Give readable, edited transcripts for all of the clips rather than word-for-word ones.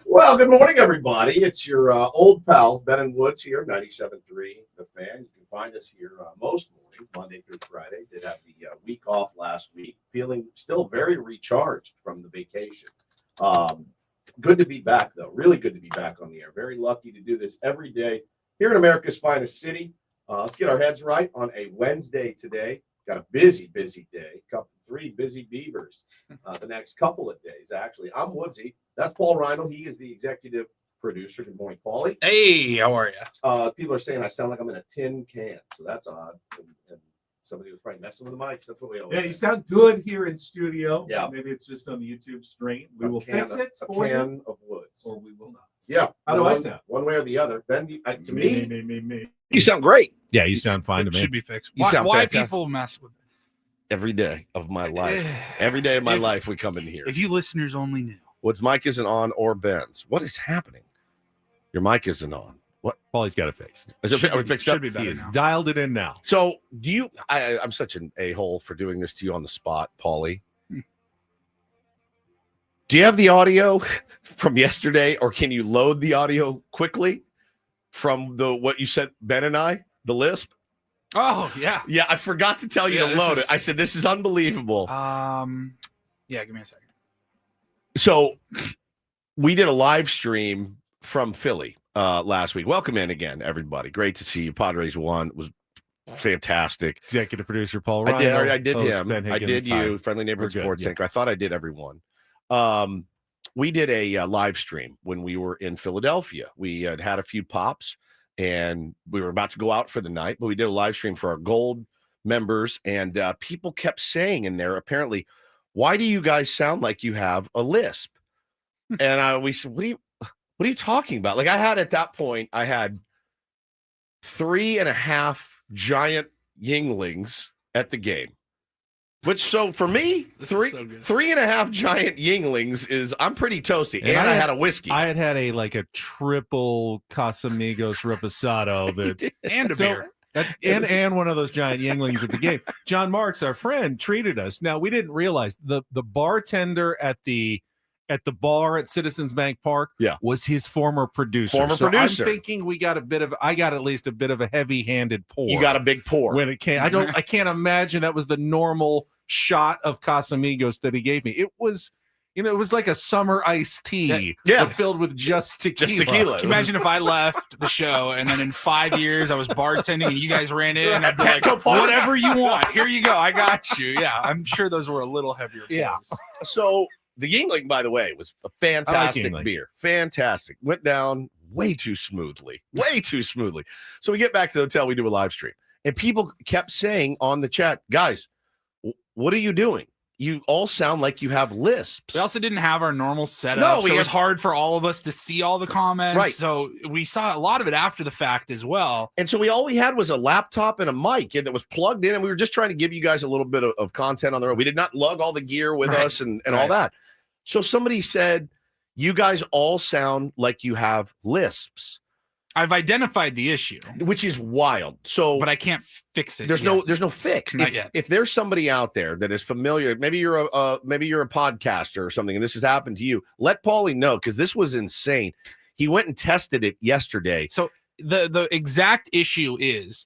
Well, good morning, everybody. It's your old pals, Ben and Woods here, 97.3 The Fan. You can find us here most mornings, Monday through Friday. Did have the week off last week, feeling still very recharged from the vacation. Good to be back, though. Really good to be back on the air. Very lucky to do this every day here in America's finest city. Let's get our heads right on a Wednesday today. Got a busy day. Three busy beavers the next couple of days, actually. I'm Woodsy. That's Paul Reindl. He is the executive producer. Good morning, Paulie. Hey, how are you? People are saying I sound like I'm in a tin can, so that's odd. And somebody was probably messing with the mics. That's what we always say. You sound good here in studio. Yeah. Maybe it's just on the YouTube stream. We will fix it for you. A can of Woods. Or we will not. Yeah. How do I sound? One way or the other. Ben, to me. You sound great. Yeah, you sound fine to me. Should be fixed. You sound why fantastic. people mess with it? Every day of my life. Every day of my life we come in here. If you listeners only knew. What's mic isn't on or Ben's. What is happening? Your mic isn't on. What? Paulie's got it fixed. Is it fixed up? Should be better He has now. dialed it in now. So do you I'm such an a-hole for doing this to you on the spot, Paulie. Do you have the audio from yesterday, or can you load the audio quickly from what you sent Ben and I, the Lisp? Oh, yeah. Yeah, I forgot to tell you to load it. I said, this is unbelievable. Yeah, give me a second. So we did a live stream from Philly last week. Welcome in again, everybody. Great to see you. Padres won. It was fantastic. Executive producer Paul Ryan. I did him. I did you, Friendly Neighborhood Sports Anchor. I thought I did everyone. We did a live stream when we were in Philadelphia. We had a few pops, and we were about to go out for the night, but we did a live stream for our gold members, and people kept saying in there, apparently, why do you guys sound like you have a lisp? And we said, what are you talking about? Like at that point, I had 3.5 giant Yinglings at the game. Which, so for me, 3.5 giant Yinglings is, I'm pretty toasty. And I had a whiskey. I had a triple Casamigos Reposado And a beer. and one of those giant Yinglings at the game. John Marks, our friend, treated us. Now, we didn't realize the bartender at the bar at Citizens Bank Park was his former producer. I'm thinking I got at least a bit of a heavy-handed pour. You got a big pour. When it came, I can't imagine that was the normal shot of Casamigos that he gave me. It was, it was like a summer iced tea but filled with just tequila. Can you imagine if I left the show and then in 5 years I was bartending and you guys ran in and I'd be like, whatever you want, here you go, I got you. Yeah, I'm sure those were a little heavier pours. So the Yingling, by the way, was a fantastic beer. Fantastic. Went down way too smoothly. So we get back to the hotel. We do a live stream. And people kept saying on the chat, guys, what are you doing? You all sound like you have lisps. We also didn't have our normal setup, so it was hard for all of us to see all the comments. Right. So we saw a lot of it after the fact as well. And so all we had was a laptop and a mic that was plugged in, and we were just trying to give you guys a little bit of content on the road. We did not lug all the gear with us and all that. So somebody said, you guys all sound like you have lisps. I've identified the issue, which is wild. So, but I can't fix it. There's no fix. Not yet. If there's somebody out there that is familiar, maybe you're a podcaster or something, and this has happened to you, let Paulie know, because this was insane. He went and tested it yesterday. So the exact issue is,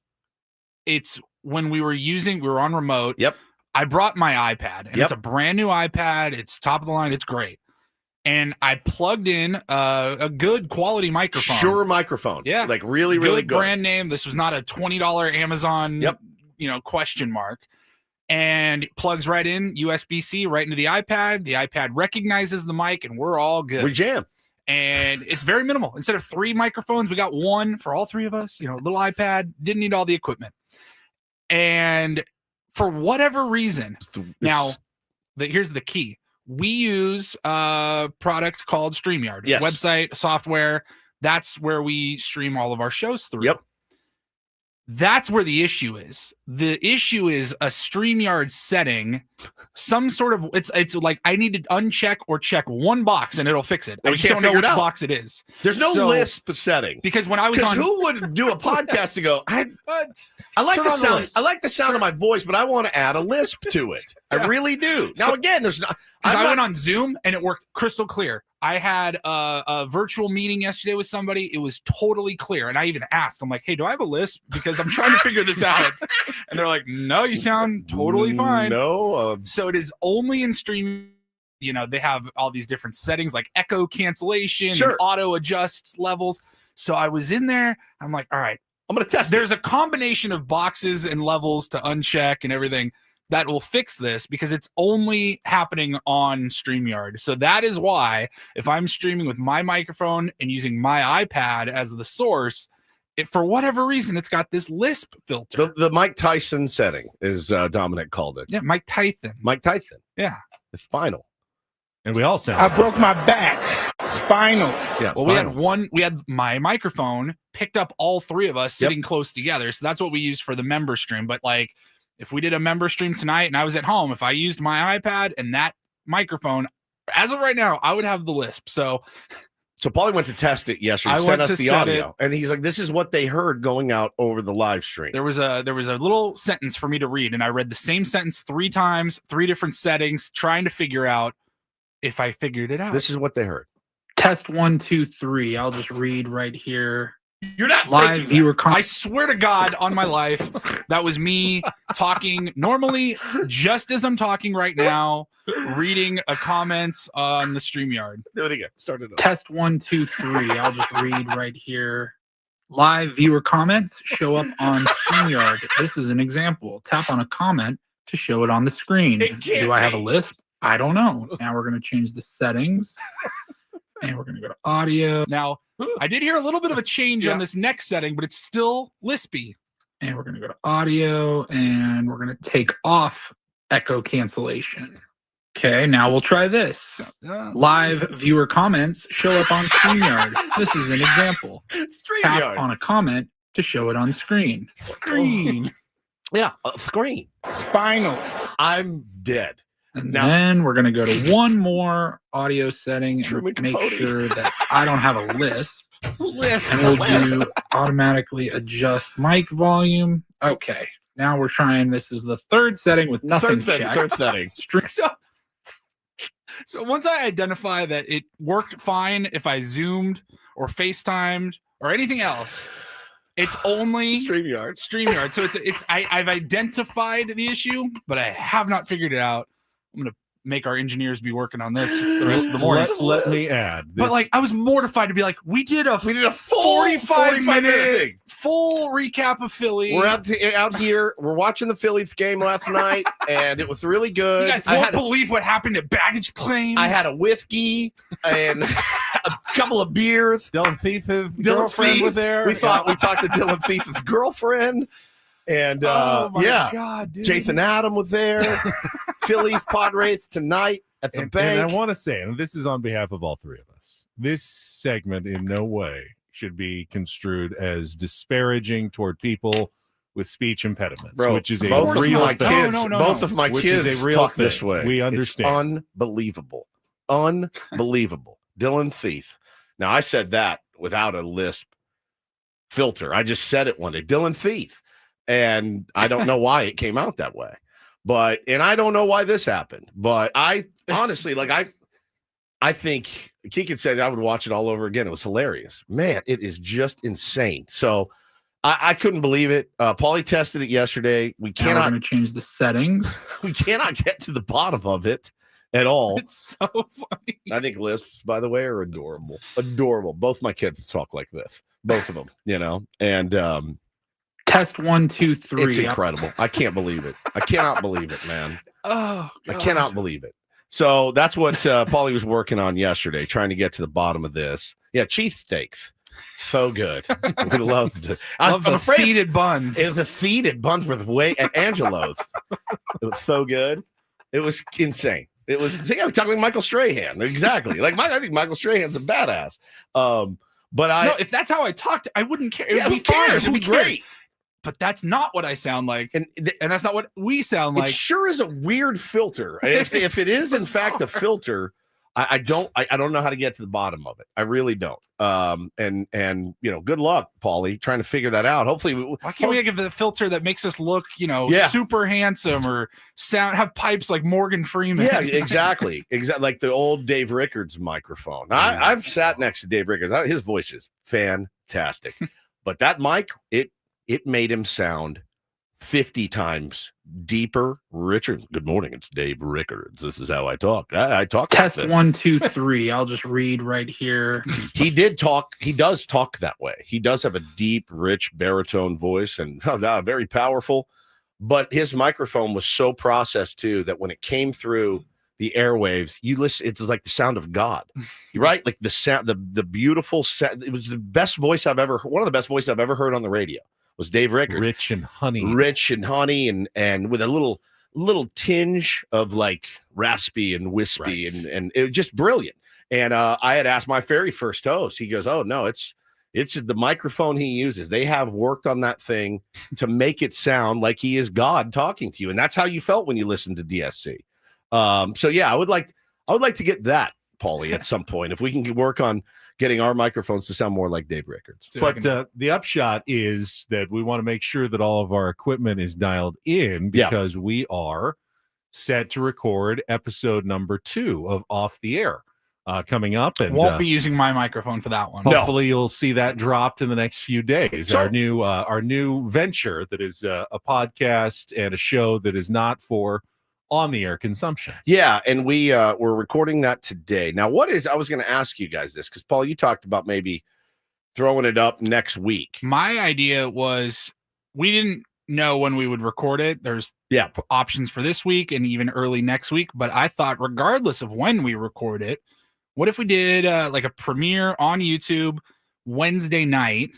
it's when we were on remote. Yep. I brought my iPad, and it's a brand new iPad. It's top of the line. It's great. And I plugged in a good quality microphone. Shure microphone. Yeah. Like really good. Brand name. This was not a $20 Amazon, question mark. And it plugs right in, USB-C, right into the iPad. The iPad recognizes the mic, and we're all good. We jam. And it's very minimal. Instead of 3 microphones, we got 1 for all 3 of us. Little iPad. Didn't need all the equipment. And for whatever reason, here's the key. We use a product called StreamYard, website, software. That's where we stream all of our shows through. Yep. That's where the issue is. The issue is a StreamYard setting, some sort of it's like I need to uncheck or check one box and it'll fix it. I just don't know which box it is. There's no Lisp setting. Because when I was on, who would do a podcast to go, I like the sound. I like the sound of my voice, but I want to add a Lisp to it. I really do. Now again, there's not. I went on Zoom and it worked crystal clear. I had a virtual meeting yesterday with somebody. It was totally clear. And I even asked, I'm like, hey, do I have a Lisp? Because I'm trying to figure this out. And they're like, no, you sound totally fine. No. So it is only in stream. You know, they have all these different settings like echo cancellation, and auto adjust levels. So I was in there. I'm like, all right, I'm going to test. There's a combination of boxes and levels to uncheck and everything that will fix this because it's only happening on StreamYard. So that is why if I'm streaming with my microphone and using my iPad as the source, for whatever reason, it's got this Lisp filter. The Mike Tyson setting is Dominic called it. Yeah, Mike Tyson. Mike Tyson. Yeah. It's final. And we all sound. I broke my back. Spinal. Yeah. Well, we had my microphone picked up all three of us sitting close together. So that's what we used for the member stream. But like, if we did a member stream tonight and I was at home, if I used my iPad and that microphone, as of right now, I would have the Lisp. So Paulie went to test it yesterday. He sent us the audio, and he's like, "This is what they heard going out over the live stream." There was a little sentence for me to read, and I read the same sentence 3 times, 3 different settings, trying to figure out if I figured it out. This is what they heard. Test 1, 2, 3. I'll just read right here. You're not live viewer. I swear to God on my life, that was me talking normally, just as I'm talking right now, reading a comment on the StreamYard. Do it again. Start it up. Test 1, 2, 3. I'll just read right here. Live viewer comments show up on StreamYard. This is an example. Tap on a comment to show it on the screen. Do I have a Lisp? I don't know. Now we're going to change the settings. And we're going to go to audio. Now, I did hear a little bit of a change on this next setting, but it's still Lispy. And we're going to go to audio, and we're going to take off echo cancellation. Okay, now we'll try this. Live viewer comments show up on StreamYard. This is an example. Tap on a comment to show it on screen. Screen. Screen. Spinal. I'm dead. And then we're going to go to one more audio setting and make sure that I don't have a Lisp. And we'll do automatically adjust mic volume. Okay. Now we're trying. This is the third setting with nothing checked. Third setting. So once I identify that it worked fine if I Zoomed or FaceTimed or anything else, it's only StreamYard. So I've identified the issue, but I have not figured it out. I'm going to make our engineers be working on this the rest of the morning. Let me add. But like, I was mortified to be like, we did a full 45 minute full recap of Philly. We're out here. We're watching the Phillies game last night, and it was really good. You guys won't believe what happened at baggage claim. I had a whiskey and a couple of beers. Dylan Thief's girlfriend was there. We talked to Dylan Thief's girlfriend. And God, dude. Jason Adam was there. Phillies Padres tonight at the bank. And I want to say, and this is on behalf of all three of us, this segment in no way should be construed as disparaging toward people with speech impediments, which is a real thing. Both of my kids talk this way. We understand. It's unbelievable. Dylan Thief. Now, I said that without a Lisp filter. I just said it one day. Dylan Thief. And I don't know why it came out that way, and I don't know why this happened, but I honestly, I think Keegan said I would watch it all over again. It was hilarious, man. It is just insane. So I couldn't believe it. Paulie tested it yesterday. We cannot. We're going to change the settings. We cannot get to the bottom of it at all. It's so funny. I think Lisps, by the way, are adorable. Both my kids talk like this, both of them, and Test 1, 2, 3. It's incredible. I can't believe it. I cannot believe it, man. Oh, I cannot believe it. So that's what Paulie was working on yesterday, trying to get to the bottom of this. Yeah, cheesesteaks. So good. We loved it. I'm the feeded buns. It was the feeded buns with at Angelo's. It was so good. It was insane. It was insane. I'm talking like Michael Strahan. Exactly. I think Michael Strahan's a badass. But no, if that's how I talked, I wouldn't care. It would be fine. It'd be great. but that's not what I sound like, and that's not what we sound like. It sure is a weird filter. If it is in fact a filter, I don't know how to get to the bottom of it. I really don't. And good luck, Paulie, trying to figure that out. Hopefully, why can't we give a filter that makes us look, super handsome or have pipes like Morgan Freeman? Yeah, exactly. Like the old Dave Rickards microphone. I've sat next to Dave Rickards. His voice is fantastic, but that mic, it made him sound 50 times deeper, richer. Good morning, it's Dave Rickards. This is how I talk. I talk. Test like this. 1, 2, 3. I'll just read right here. He did talk. He does talk that way. He does have a deep, rich baritone voice and very powerful. But his microphone was so processed too that when it came through the airwaves, you listen. It's like the sound of God, right? Like the sound, the beautiful sound. It was the best voice I've ever. One of the best voices I've ever heard on the radio. Was Dave Rickards. Rich and honey and with a little tinge of like raspy and wispy, right. and it was just brilliant. And I had asked my very first host, he goes, oh no, it's the microphone he uses. They have worked on that thing to make it sound like he is God talking to you. And that's how you felt when you listened to DSC. So yeah, I would like to get that, Paulie, at some point. If we can work on getting our microphones to sound more like Dave Rickards. But the upshot is that we want to make sure that all of our equipment is dialed in because we are set to record episode number 2 of Off the Air coming up. And won't be using my microphone for that one. Hopefully you'll see that dropped in the next few days. Sure. Our new venture that is a podcast and a show that is not for on-the-air consumption. Yeah, and we're recording that today. Now, I was going to ask you guys this, because, Paul, you talked about maybe throwing it up next week. My idea was we didn't know when we would record it. There's options for this week and even early next week, but I thought regardless of when we record it, what if we did like a premiere on YouTube Wednesday night,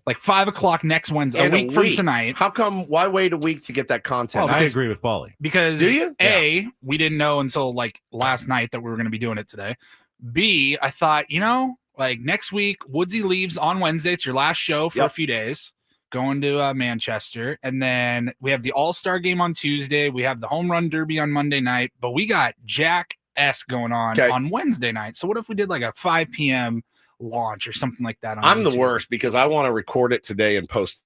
like 5 o'clock next Wednesday, a week from tonight. How come? Why wait a week to get that content? I agree with Paulie. Because do you? We didn't know until like last night that we were going to be doing it today. B, I thought, like next week, Woodsy leaves on Wednesday. It's your last show for a few days, going to Manchester, and then we have the All-Star game on Tuesday. We have the Home Run Derby on Monday night, but we got Jack S going on Wednesday night. So what if we did like a 5 p.m. launch or something like that? I'm YouTube? The worst because I want to record it today and post.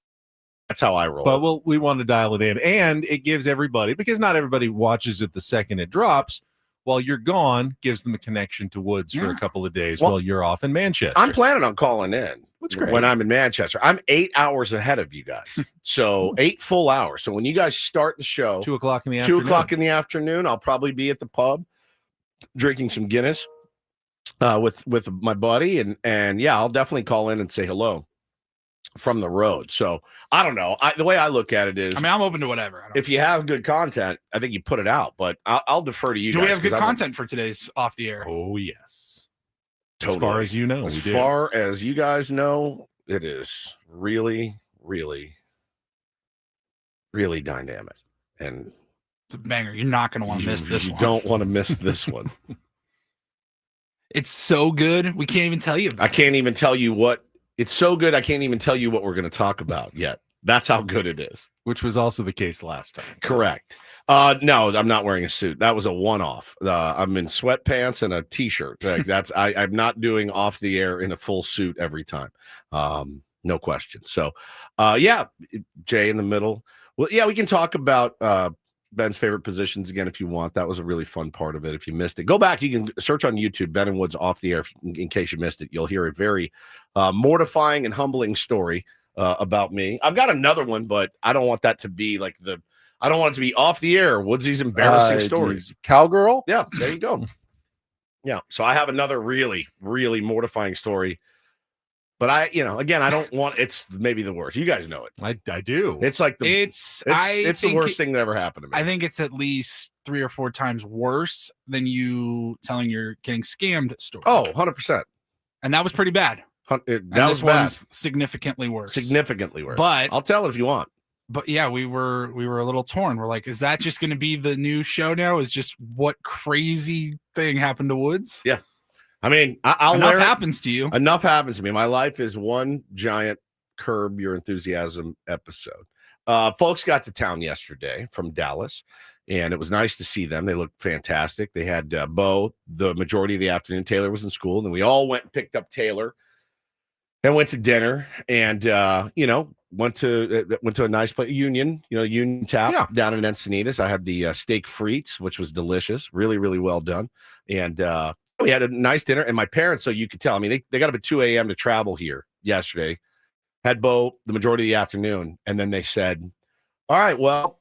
That's how I roll. But we want to dial it in, and it gives everybody, because not everybody watches it the second it drops. While you're gone, gives them a connection to Woods for a couple of days while you're off in Manchester. I'm planning on calling in. That's great. When I'm in Manchester. I'm 8 hours ahead of you guys. So 8 full hours. So when you guys start the show, 2 o'clock in the afternoon. 2 o'clock in the afternoon, I'll probably be at the pub drinking some Guinness with my buddy. And yeah, I'll definitely call in and say hello from the road. So I don't know. The way I look at it is, I'm open to whatever. If you have good content, I think you put it out, but I'll defer to you. Do we have good content for today's Off the Air? Oh yes. Totally. As far as you know, as far as you guys know, it is really, really, really dynamic. And it's a banger. You're not going to want to miss this one. You don't want to miss this one. It's so good. We can't even tell you about I can't even tell you what. It's so good, I can't even tell you what we're going to talk about yet. That's how good it is. Which was also the case last time. Correct. No, I'm not wearing a suit. That was a one-off. I'm in sweatpants and a T-shirt. Like I'm not doing Off the Air in a full suit every time. No question. So, Jay in the middle. Well, yeah, we can talk about Ben's favorite positions again if you want. That was a really fun part of it. If you missed it, go back. You can search on YouTube, Ben and Woods Off the Air. In case you missed it, you'll hear a very mortifying and humbling story about me. I've got another one, but I don't want that to be like I don't want it to be Off the Air. Woodsy's embarrassing stories. Cowgirl? Yeah, there you go. Yeah. So I have another really, really mortifying story. But I don't want. It's maybe the worst. You guys know it. I do. It's like it's the worst thing that ever happened to me. I think it's at least 3 or 4 times worse than you telling your getting scammed story. Oh, 100%. And that was pretty bad. This one's significantly worse. Significantly worse. But I'll tell it if you want. But yeah, we were a little torn. We're like, is that just going to be the new show now? Is just what crazy thing happened to Woods? Yeah. I mean, I'll enough happens to you. Enough happens to me. My life is one giant Curb Your Enthusiasm episode. Folks got to town yesterday from Dallas, and it was nice to see them. They looked fantastic. They had Bo the majority of the afternoon. Taylor was in school, and then we all went and picked up Taylor and went to dinner, and went to a nice place, Union Tap down in Encinitas. I had the steak frites, which was delicious, really, really well done, and we had a nice dinner. And my parents, so you could tell, I mean, they got up at 2 a.m. to travel here yesterday. Had Bo the majority of the afternoon, and then they said, "All right, well,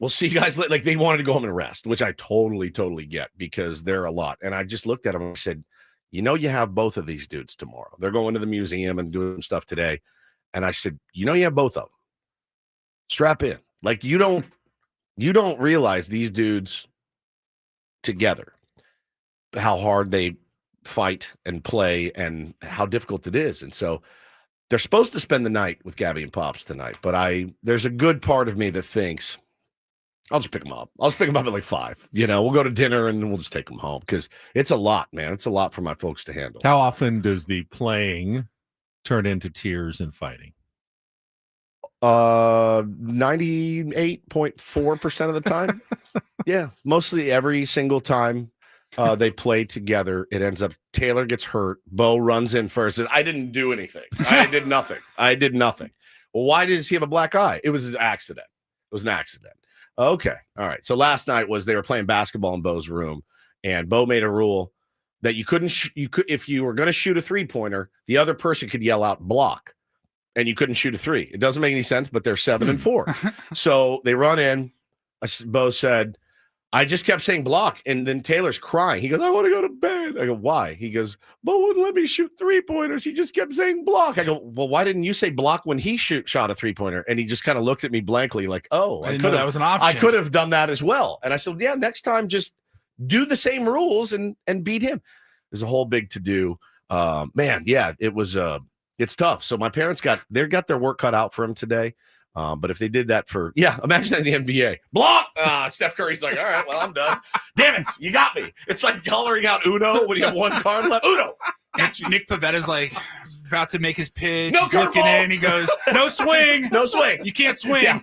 we'll see you guys later." Like, they wanted to go home and rest, which I totally get, because they're a lot. And I just looked at them and said, you have both of these dudes tomorrow. They're going to the museum and doing stuff today. And I said, you have both of them. Strap in. Like, you don't realize these dudes together, how hard they fight and play and how difficult it is. And so they're supposed to spend the night with Gabby and Pops tonight, but there's a good part of me that thinks I'll just pick them up. I'll just pick them up at like 5. We'll go to dinner and we'll just take them home, because it's a lot, man. It's a lot for my folks to handle. How often does the playing turn into tears and fighting? 98.4% of the time. Yeah, mostly every single time they play together, it ends up Taylor gets hurt. Bo runs in first. I didn't do anything. I did nothing. Well, why did he have a black eye? It was an accident. Okay. All right. So last night they were playing basketball in Bo's room, and Bo made a rule that you couldn't, if you were going to shoot a 3-pointer, the other person could yell out block, and you couldn't shoot a 3. It doesn't make any sense, but they're 7 and 4. So they run in. Bo said, I just kept saying block, and then Taylor's crying. He goes, I want to go to bed. I go, why? He goes, Bo wouldn't let me shoot 3-pointers. He just kept saying block. I go, well, why didn't you say block when he shot a 3-pointer? And he just kind of looked at me blankly like, oh, I didn't know that was an option. I could have done that as well. And I said, yeah, next time just do the same rules and beat him. There's a whole big to-do. Man, yeah, it was it's tough. So my parents got their work cut out for him today. But if they did that imagine that in the NBA. Block! Steph Curry's like, all right, well, I'm done. Damn it, you got me. It's like coloring out Uno when you have one card left. Uno! Nick Pavetta's like about to make his pitch. No He's looking in, and he goes, no swing. No swing. You can't swing. Yeah.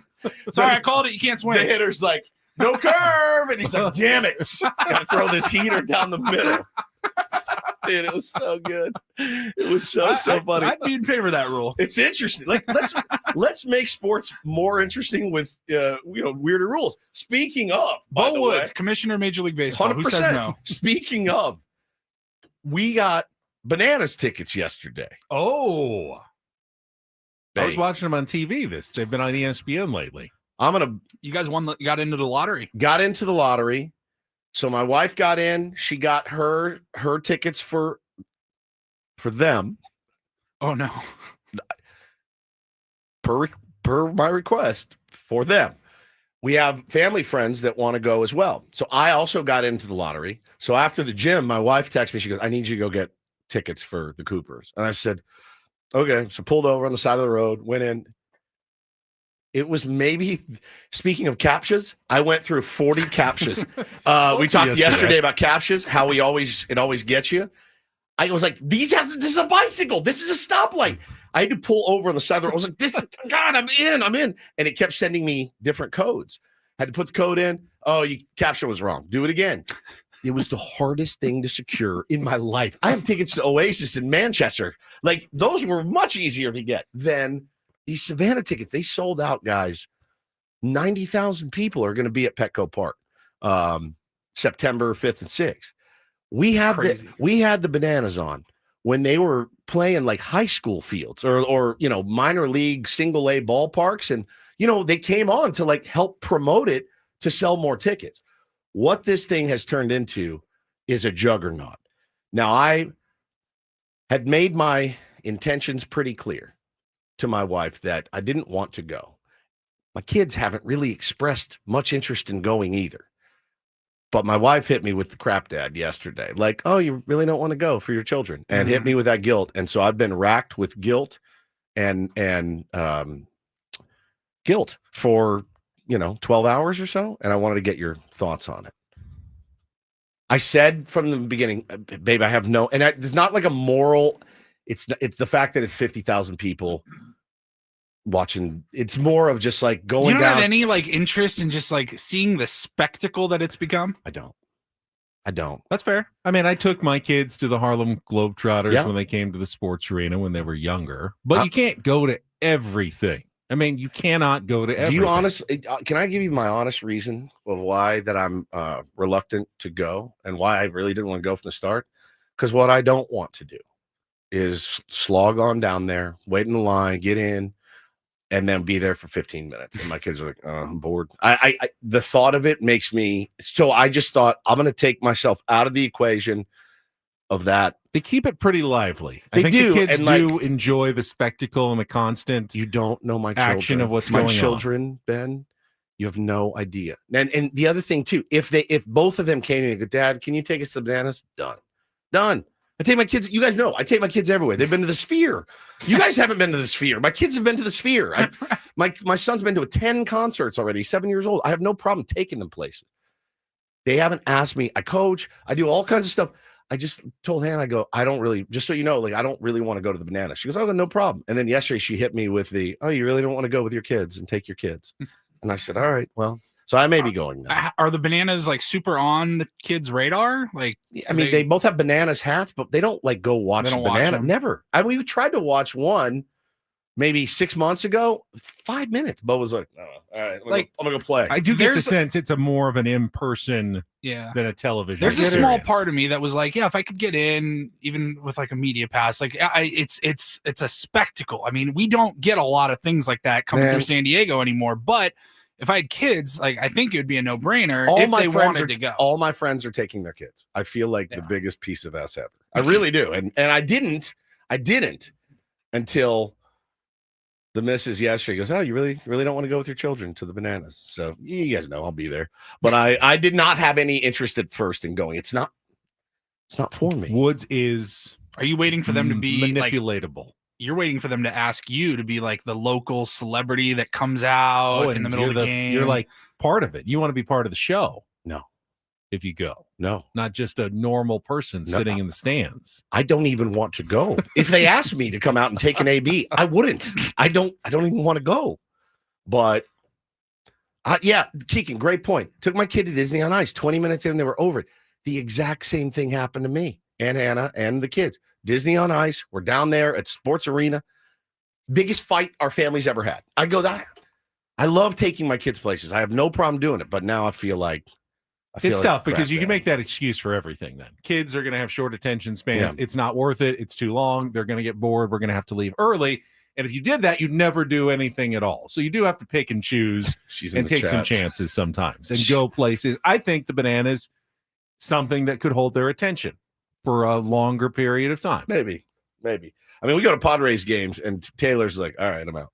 Sorry, I called it. You can't swing. The hitter's like, no curve. And he's like, damn it. Got to throw this heater down the middle. Dude, it was so good. It was so funny. I'd be in favor of that rule. It's interesting. Like, let's make sports more interesting with weirder rules. Speaking of, Bo Woods, Commissioner of Major League Baseball. 100%. Who says no? Speaking of, we got Bananas tickets yesterday. Oh, I was watching them on TV. They've been on ESPN lately. You guys got into the lottery. Got into the lottery. So my wife got in. She got her tickets for them. Oh no! Per my request for them. We have family friends that want to go as well. So I also got into the lottery. So after the gym, my wife texted me. She goes, "I need you to go get tickets for the Coopers." And I said, "Okay." So pulled over on the side of the road, went in. It was maybe, speaking of captchas, I went through 40 captchas. We talked yesterday about captchas, how it always gets you. I was like, this is a bicycle. This is a stoplight. I had to pull over on the side of the road. I was like, God, I'm in. And it kept sending me different codes. Had to put the code in. Oh, your captcha was wrong. Do it again. It was the hardest thing to secure in my life. I have tickets to Oasis in Manchester. Like, those were much easier to get than these Savannah tickets. They sold out, guys. 90,000 people are going to be at Petco Park September 5th and 6th. We had the Bananas on when they were playing like high school fields or minor league single A ballparks, and they came on to like help promote it to sell more tickets. What this thing has turned into is a juggernaut. Now, I had made my intentions pretty clear to my wife that I didn't want to go. My kids haven't really expressed much interest in going either. But my wife hit me with the crap dad yesterday. Like, oh, you really don't want to go for your children, and hit me with that guilt. And so I've been racked with guilt and guilt for 12 hours or so. And I wanted to get your thoughts on it. I said from the beginning, babe, I have no, and it's not like a moral. It's the fact that it's 50,000 people. watching. It's more of just like going You don't down. have any like interest in just like seeing the spectacle that it's become? I don't. That's fair. I mean, I took my kids to the Harlem Globetrotters Yeah. when they came to the sports arena when they were younger, but you can't go to everything. I mean, you cannot go to everything. Do you honestly? Can I give you my honest reason of why that I'm reluctant to go and why I really didn't want to go from the start? Because what I don't want to do is slog on down there, wait in the line, get in, and then be there for 15 minutes. And my kids are like, I'm bored. I the thought of it makes me. So I just thought I'm going to take myself out of the equation of that. They keep it pretty lively. They I think do, the kids and, do enjoy the spectacle and the constant. You don't know my children. Action of what's my going on. children, Ben. You have no idea. And the other thing too, if both of them came in and go, Dad, can you take us to the Bananas? Done. I take my kids. You guys know I take my kids everywhere. They've been to the Sphere. You guys haven't been to the Sphere. My kids have been to the Sphere. My son's been to 10 concerts already. 7 years old. I have no problem taking them places. They haven't asked me. I coach. I do all kinds of stuff. I just told Hannah, I go, I don't really, just so you know, like I don't really want to go to the Banana. She goes, oh, no problem. And then yesterday she hit me with the, oh, you really don't want to go with your kids and take your kids. And I said, all right, well, so I may be going now. Are the Bananas like super on the kids' radar? Like, I mean, they both have Bananas hats, but they don't like go watch the Banana. them. Never. We tried to watch one maybe 6 months ago, 5 minutes. Bo was like, oh, all right, I'm gonna go play. I do get the sense it's a more of an in-person than a television. There's a small part of me that was like, yeah, if I could get in, even with like a media pass, like it's a spectacle. I mean, we don't get a lot of things like that coming through San Diego anymore. But if I had kids, like I think it would be a no-brainer if they wanted to go. All my friends are taking their kids. I feel like the biggest piece of ass ever. I really do. And I didn't until the missus yesterday goes, oh, you really don't want to go with your children to the Bananas. So you guys know I'll be there. But I did not have any interest at first in going. It's not for me. Woods is. Are you waiting for them to be manipulatable? You're waiting for them to ask you to be like the local celebrity that comes out in the middle of the game. You're like part of it. You want to be part of the show. No. If you go. No. Not just a normal person sitting in the stands. I don't even want to go. If they asked me to come out and take an AB, I wouldn't. I don't even want to go. But yeah, Keegan, great point. Took my kid to Disney on Ice. 20 minutes in, they were over it. The exact same thing happened to me and Hannah and the kids. Disney on Ice. We're down there at Sports Arena. Biggest fight our family's ever had. I go that. I love taking my kids places. I have no problem doing it. But now I feel like it's tough because you can make that excuse for everything. Then kids are going to have short attention spans. It's not worth it. It's too long. They're going to get bored. We're going to have to leave early. And if you did that, you'd never do anything at all. So you do have to pick and choose and take some chances sometimes and go places. I think the Bananas something that could hold their attention for a longer period of time. Maybe. I mean, we go to Padres games, and Taylor's like, all right, I'm out.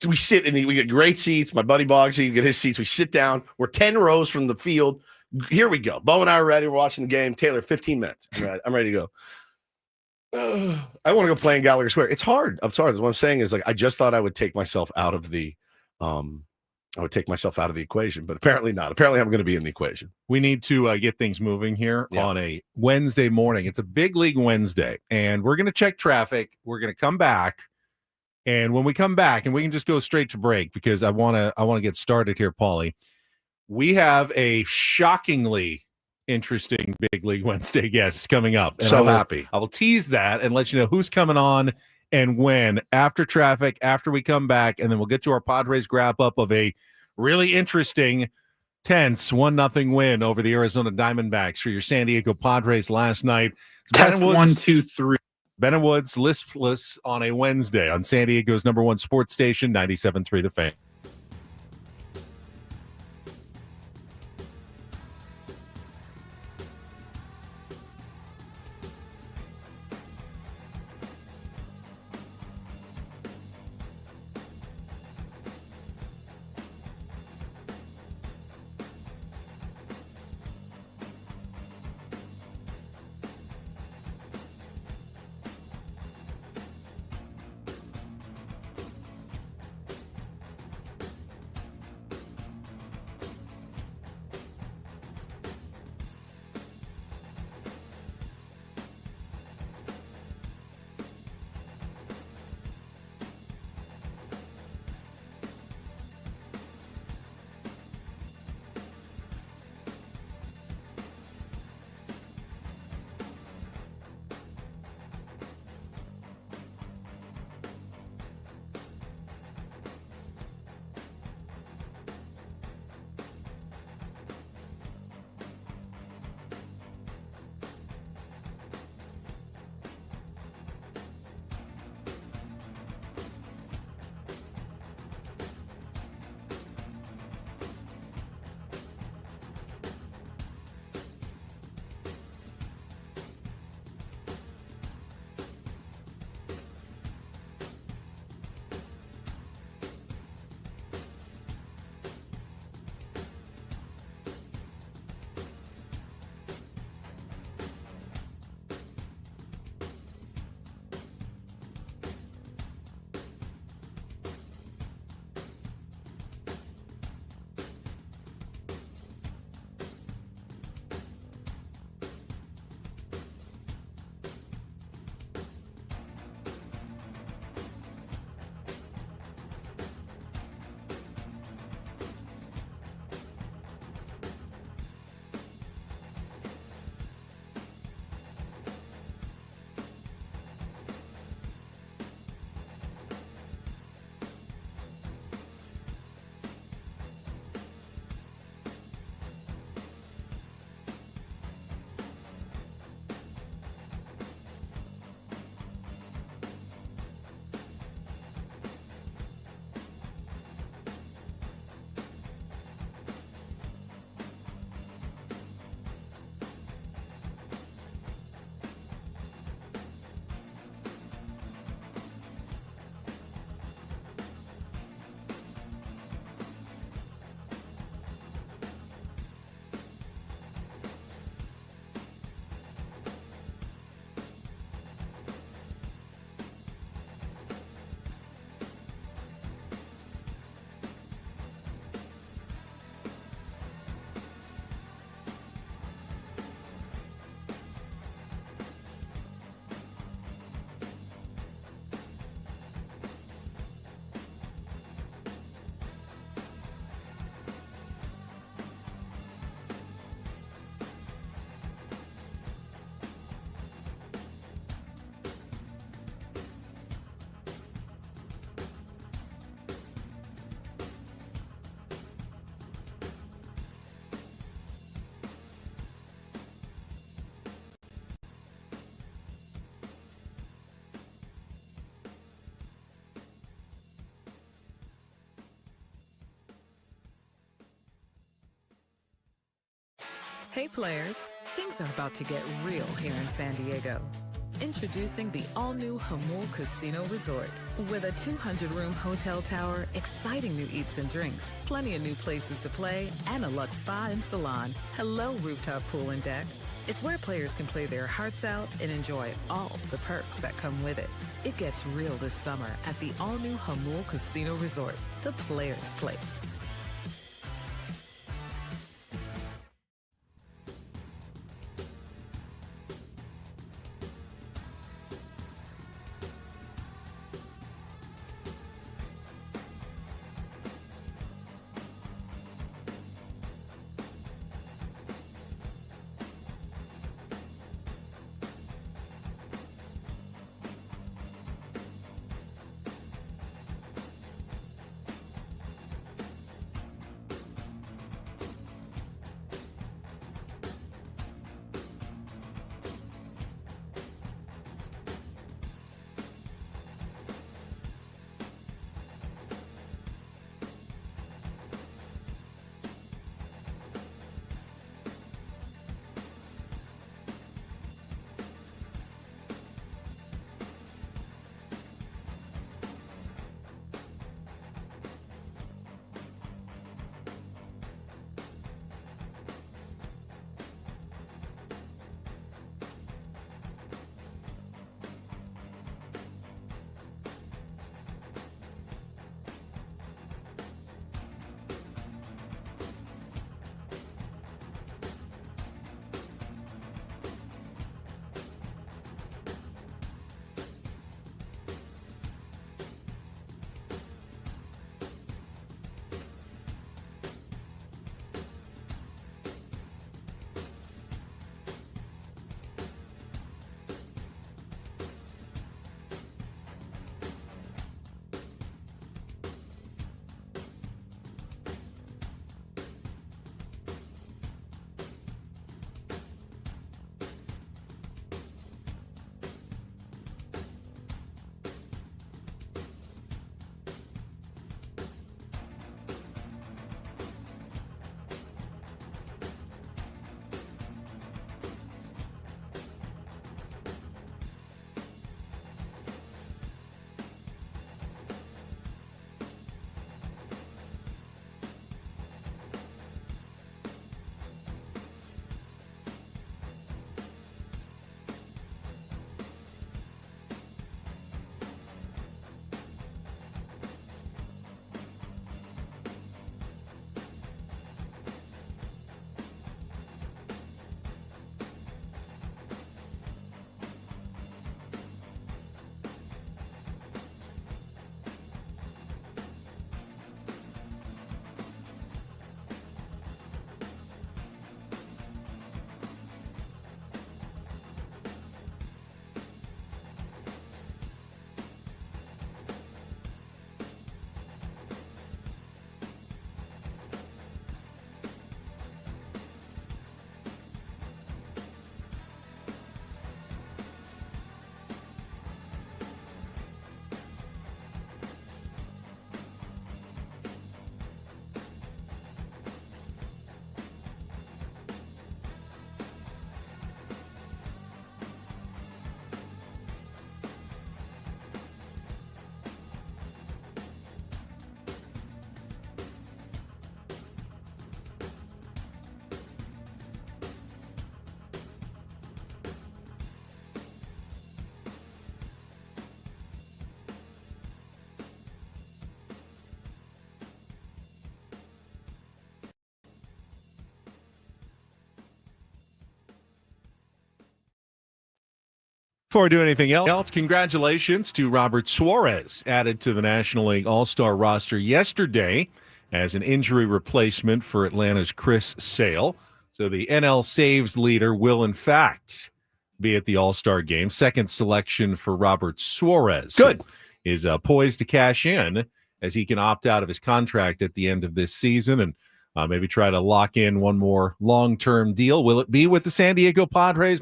We sit we get great seats. My buddy Boggsy, get his seats. We sit down. We're 10 rows from the field. Here we go. Bo and I are ready. We're watching the game. Taylor, 15 minutes. I'm ready to go. I want to go play in Gallagher Square. It's hard. I'm sorry. What I'm saying is, like, I just thought I would take myself out of the equation, but apparently not. Apparently I'm going to be in the equation. We need to get things moving here on a Wednesday morning. It's a big league Wednesday, and we're going to check traffic. We're going to come back. And when we come back, and we can just go straight to break because I want to get started here, Paulie. We have a shockingly interesting Big League Wednesday guest coming up. And so happy. I will tease that and let you know who's coming on and when after traffic, after we come back, and then we'll get to our Padres wrap-up of a really interesting, tense 1-0 win over the Arizona Diamondbacks for your San Diego Padres last night. Test 1, 2, 3. Ben and Woods listless on a Wednesday on San Diego's #1 sports station, 97.3 The Fan. Hey players, things are about to get real here in San Diego. Introducing the all-new Jamul Casino Resort. With a 200-room hotel tower, exciting new eats and drinks, plenty of new places to play, and a luxe spa and salon. Hello, rooftop pool and deck. It's where players can play their hearts out and enjoy all the perks that come with it. It gets real this summer at the all-new Jamul Casino Resort, the Players' Place. Before I do anything else, congratulations to Robert Suarez, added to the National League All-Star roster yesterday as an injury replacement for Atlanta's Chris Sale. So the NL saves leader will, in fact, be at the All-Star game. Second selection for Robert Suarez. Good. Is poised to cash in as he can opt out of his contract at the end of this season and maybe try to lock in one more long-term deal. Will it be with the San Diego Padres?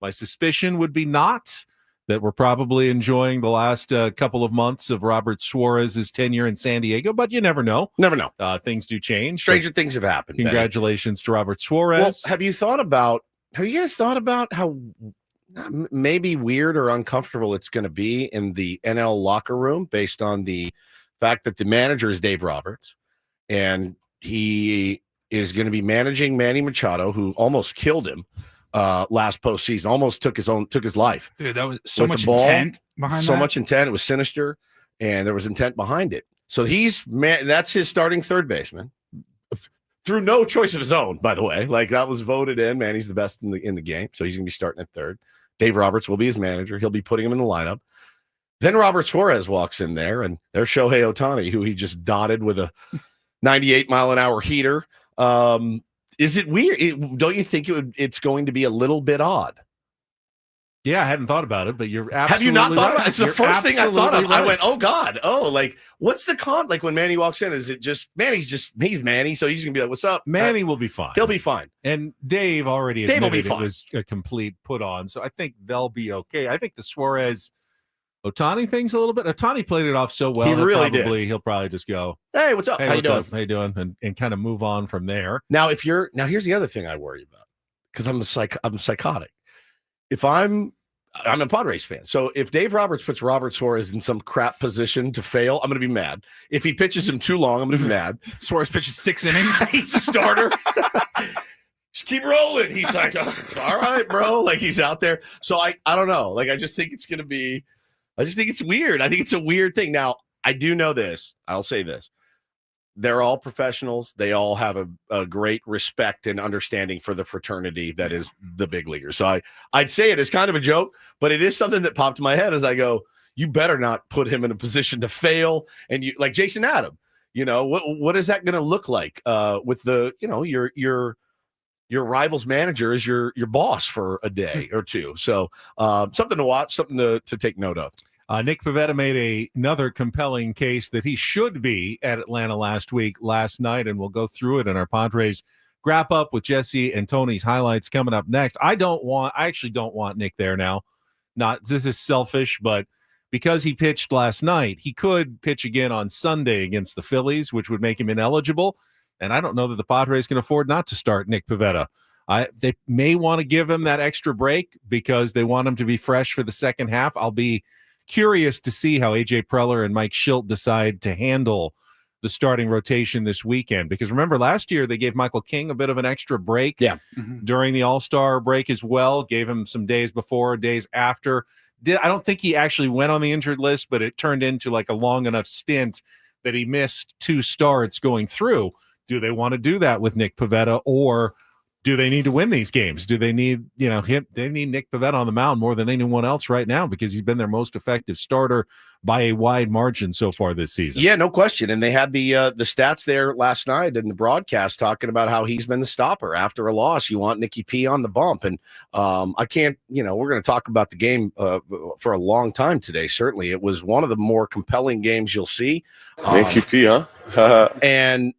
My suspicion would be not. that we're probably enjoying the last couple of months of Robert Suarez's tenure in San Diego, but you never know. Never know. Things do change. Stranger things have happened. Congratulations to Robert Suarez. Well, have you guys thought about how maybe weird or uncomfortable it's going to be in the NL locker room based on the fact that the manager is Dave Roberts and he is going to be managing Manny Machado, who almost killed him last postseason, almost took his life. Dude, that was so much intent behind so that. much intent. It was sinister, and there was intent behind it. So that's his starting third baseman through no choice of his own, by the way. Like, that was voted in. Manny's the best in the game, so he's going to be starting at third. Dave Roberts will be his manager. He'll be putting him in the lineup. Then Robert Suarez walks in there, and there's Shohei Ohtani, who he just dotted with a 98-mile-an-hour heater. Is it weird? Don't you think it's going to be a little bit odd? Yeah, I hadn't thought about it, but you're absolutely Have you not thought right. about it? It's the You're first thing I thought of. absolutely I right. went, oh, God. Oh, like, what's the con? Like, when Manny walks in, is it just he's Manny, so he's going to be like, what's up? Manny will be fine. He'll be fine. And Dave already Dave will admitted be it fine. was a complete put on, so I think they'll be okay. I think the Suarez Ohtani thing's a little bit. Ohtani played it off so well. He really did. He'll probably just go, Hey, what's up? hey, How you what's doing? up? How you doing? And kind of move on from there. Now, here's the other thing I worry about, because I'm psychotic. If I'm a Padres fan, so if Dave Roberts puts Robert Suarez in some crap position to fail, I'm going to be mad. If he pitches him too long, I'm going to be mad. Suarez pitches 6 innings. He's the starter. Just keep rolling. He's like, oh, all right, bro. Like, he's out there. So I don't know. Like, I just think it's weird. I think it's a weird thing. Now, I do know this. I'll say this. They're all professionals. They all have a great respect and understanding for the fraternity that is the big leaguers. So I'd say it as kind of a joke, but it is something that popped in my head as I go, you better not put him in a position to fail. And you, like Jason Adam, what is that going to look like with the, your rival's manager is your boss for a day or two. So something to watch, something to take note of. Nick Pivetta made another compelling case that he should be at Atlanta last night, and we'll go through it in our Padres Wrap-Up with Jesse and Tony's highlights coming up next. I actually don't want Nick there now. This is selfish, but because he pitched last night, he could pitch again on Sunday against the Phillies, which would make him ineligible. And I don't know that the Padres can afford not to start Nick Pivetta. They may want to give him that extra break because they want him to be fresh for the second half. I'll be curious to see how A.J. Preller and Mike Shildty decide to handle the starting rotation this weekend. Because remember, last year they gave Michael King a bit of an extra break during the All-Star break as well, gave him some days before, days after. I don't think he actually went on the injured list, but it turned into like a long enough stint that he missed 2 starts going through. Do they want to do that with Nick Pivetta, or do they need to win these games? Do they need, him? They need Nick Pivetta on the mound more than anyone else right now because he's been their most effective starter by a wide margin so far this season. Yeah, no question. And they had the stats there last night in the broadcast talking about how he's been the stopper after a loss. You want Nicky P on the bump, and I can't. We're going to talk about the game for a long time today. Certainly, it was one of the more compelling games you'll see. Nicky P, huh? And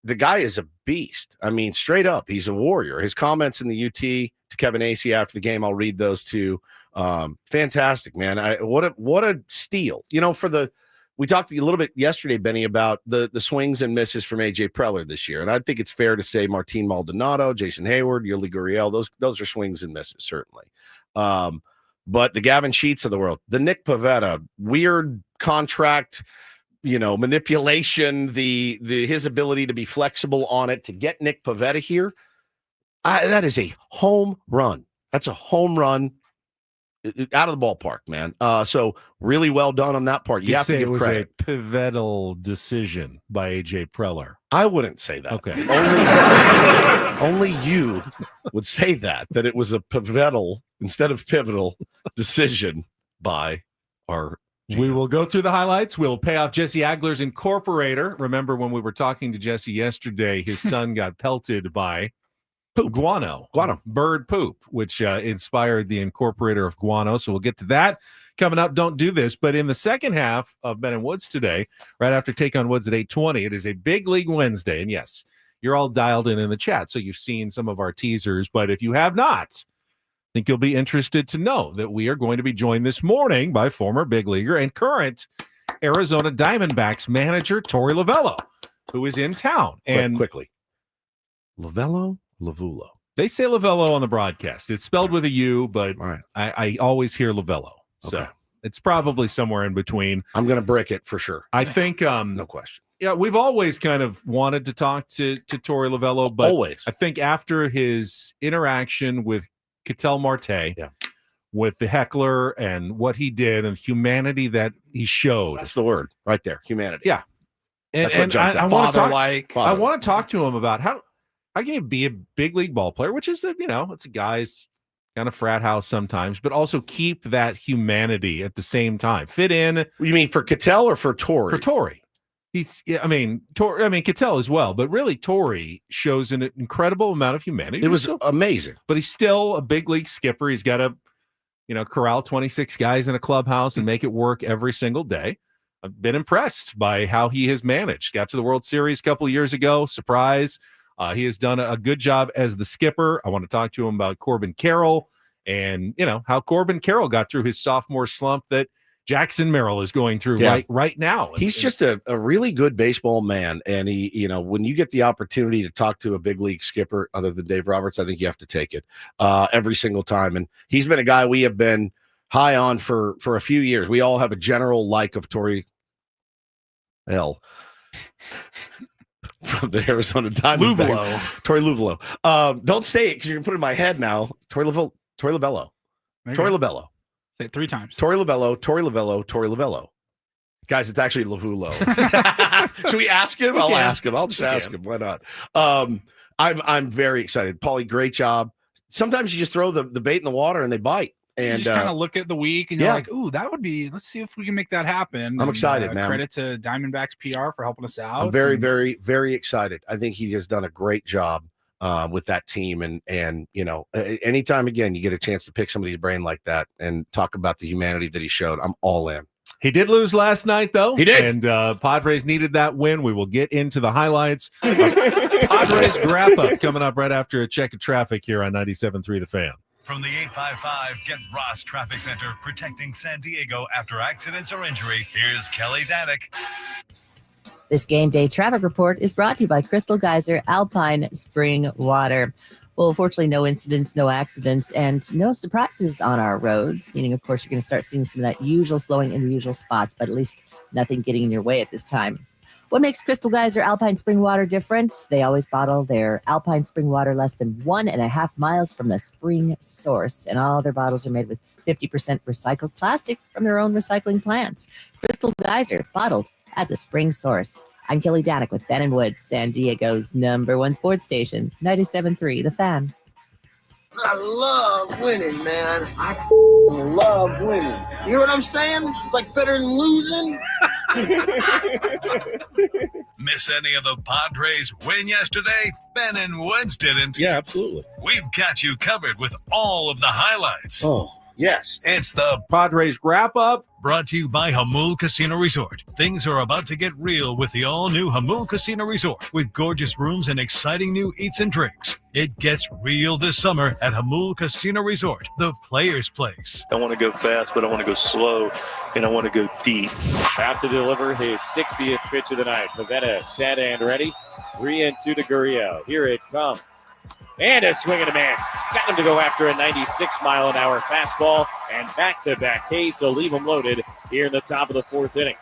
the guy is a beast. I mean, straight up, he's a warrior. His comments in the UT to Kevin Acee after the game, I'll read those too. Fantastic, man. What a steal. We talked a little bit yesterday, Benny, about the swings and misses from A.J. Preller this year. And I think it's fair to say Martin Maldonado, Jason Hayward, Yuli Gurriel, those are swings and misses, certainly. But the Gavin Sheets of the world, the Nick Pivetta, weird contract, manipulation, his ability to be flexible on it to get Nick Pivetta here. That is a home run. That's a home run out of the ballpark, man. So really well done on that part. You have to give credit. A pivotal decision by A.J. Preller. I wouldn't say that. Okay. Only you would say that it was a pivotal instead of pivotal decision by our We will go through the highlights. We'll pay off Jesse Agler's incorporator. Remember when we were talking to Jesse yesterday, his son got pelted by guano, bird poop, which inspired the incorporator of guano. So we'll get to that coming up. Don't do this. But in the second half of Ben and Woods today, right after Take on Woods at 8:20, it is a Big League Wednesday. And yes, you're all dialed in the chat, so you've seen some of our teasers. But if you have not, think you'll be interested to know that we are going to be joined this morning by former big leaguer and current Arizona Diamondbacks manager Torey Lovullo, who is in town. And quickly, Lovullo. They say Lovullo on the broadcast. It's spelled with a U, but I always hear Lovullo. So it's probably somewhere in between. I'm going to brick it for sure. I think no question. Yeah, we've always kind of wanted to talk to Torey Lovullo, but always. I think after his interaction with Ketel Marte, with the heckler and what he did and humanity that he showed. That's the word right there, humanity. Yeah. And I want to talk to him about how can you be a big league ball player, which is, it's a guy's kind of frat house sometimes, but also keep that humanity at the same time. Fit in. You mean for Ketel or for Torey? For Torey. Ketel as well, but really Torey shows an incredible amount of humanity. It was amazing. But he's still a big league skipper. He's got to, corral 26 guys in a clubhouse and make it work every single day. I've been impressed by how he has managed. Got to the World Series a couple of years ago. Surprise. He has done a good job as the skipper. I want to talk to him about Corbin Carroll and, how Corbin Carroll got through his sophomore slump that Jackson Merrill is going through right now. He's just a really good baseball man. And he, when you get the opportunity to talk to a big league skipper other than Dave Roberts, I think you have to take it every single time. And he's been a guy we have been high on for a few years. We all have a general like of Torey from the Arizona Diamondbacks. Torey Lovullo. Don't say it because you're going to put it in my head now. Torey Lovullo. Say it 3 times. Torey Lovullo. Guys, it's actually Lovullo. Should we ask him? I'll ask him. I'll just ask him. Why not? I'm very excited. Paulie, great job. Sometimes you just throw the bait in the water and they bite. And you just kind of look at the week and you're like, ooh, that would be, let's see if we can make that happen. I'm excited, man. Credit to Diamondbacks PR for helping us out. I'm very, very, very excited. I think he has done a great job with that team. And anytime, again, you get a chance to pick somebody's brain like that and talk about the humanity that he showed, I'm all in. He did lose last night, though. He did. And Padres needed that win. We will get into the highlights. Padres Wrap-Up coming up right after a check of traffic here on 97.3 The Fan. From the 855 Get Ross Traffic Center, protecting San Diego after accidents or injury, here's Kelly Danick. This game day traffic report is brought to you by Crystal Geyser Alpine Spring Water. Well, fortunately, no incidents, no accidents, and no surprises on our roads, meaning, of course, you're going to start seeing some of that usual slowing in the usual spots, but at least nothing getting in your way at this time. What makes Crystal Geyser Alpine Spring Water different? They always bottle their Alpine Spring Water less than 1.5 miles from the spring source, and all their bottles are made with 50% recycled plastic from their own recycling plants. Crystal Geyser, bottled at the spring source. I'm Kelly Danick with Ben & Woods, San Diego's #1 sports station, 97.3 The Fan. I love winning, man. I love winning. You know what I'm saying? It's like better than losing. Miss any of the Padres win yesterday? Ben and Woods didn't. Yeah, absolutely. We've got you covered with all of the highlights. Oh, yes. It's the Padres Wrap-Up. Brought to you by Jamul Casino Resort. Things are about to get real with the all-new Jamul Casino Resort with gorgeous rooms and exciting new eats and drinks. It gets real this summer at Jamul Casino Resort, the player's place. I want to go fast, but I want to go slow, and I want to go deep. About to deliver his 60th pitch of the night. Pavetta set and ready. 3-2 to Gurriel. Here it comes. And a swing and a miss. Got him to go after a 96-mile-an-hour fastball and back-to-back Ks to leave him loaded here in the top of the 4th inning.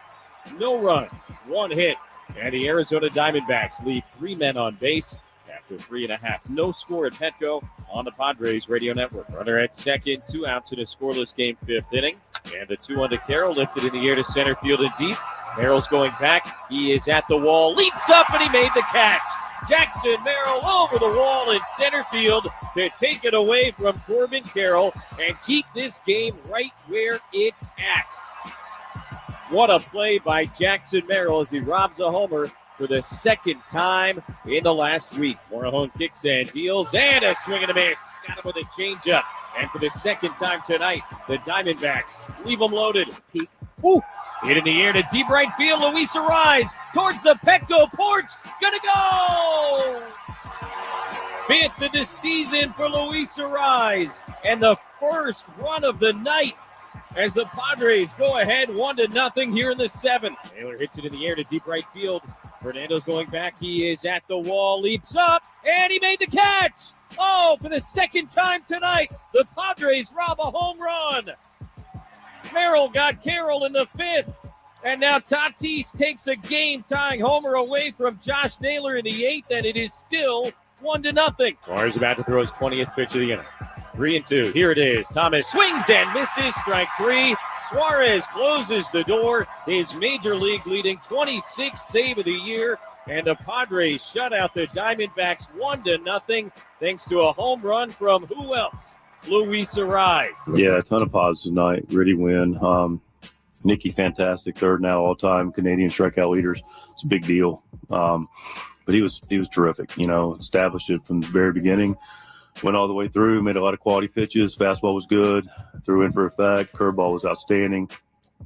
No runs, 1 hit, and the Arizona Diamondbacks leave 3 men on base after 3.5. No score at Petco on the Padres radio network. Runner at second, 2 outs in a scoreless game, 5th inning. And the 2-1 to Carroll, lifted in the air to center field and deep. Merrill's going back. He is at the wall, leaps up, and he made the catch. Jackson Merrill over the wall in center field to take it away from Corbin Carroll and keep this game right where it's at. What a play by Jackson Merrill as he robs a homer for the 2nd time in the last week. Morejon kicks and deals, and a swing and a miss. Got him with a changeup. And for the 2nd time tonight, the Diamondbacks leave them loaded. Peek. Ooh. Hit in the air to deep right field. Luis Arise towards the Petco porch. Gonna go! fifth of the season for Luis Arise, and the first run of the night as the Padres go ahead 1-0 here in the seventh. Taylor hits it in the air to deep right field. Fernando's going back. He is at the wall, leaps up, and he made the catch. Oh, for the second time tonight, the Padres rob a home run. Merrill got Carroll in the fifth. And now Tatis takes a game-tying homer away from Josh Naylor in the eighth, and it is still 1-0. Suarez about to throw his 20th pitch of the inning. 3-2. Here it is. Thomas swings and misses. Strike three. Suarez closes the door. His major league leading 26th save of the year. And the Padres shut out the Diamondbacks 1-0 thanks to a home run from who else? Luis Arise. Yeah, a ton of positives tonight. Gritty win. Nicky, fantastic. Third now all-time Canadian strikeout leaders. It's a big deal. But he was terrific. Established it from the very beginning. Went all the way through, made a lot of quality pitches. Fastball was good. Threw in for effect. Curveball was outstanding.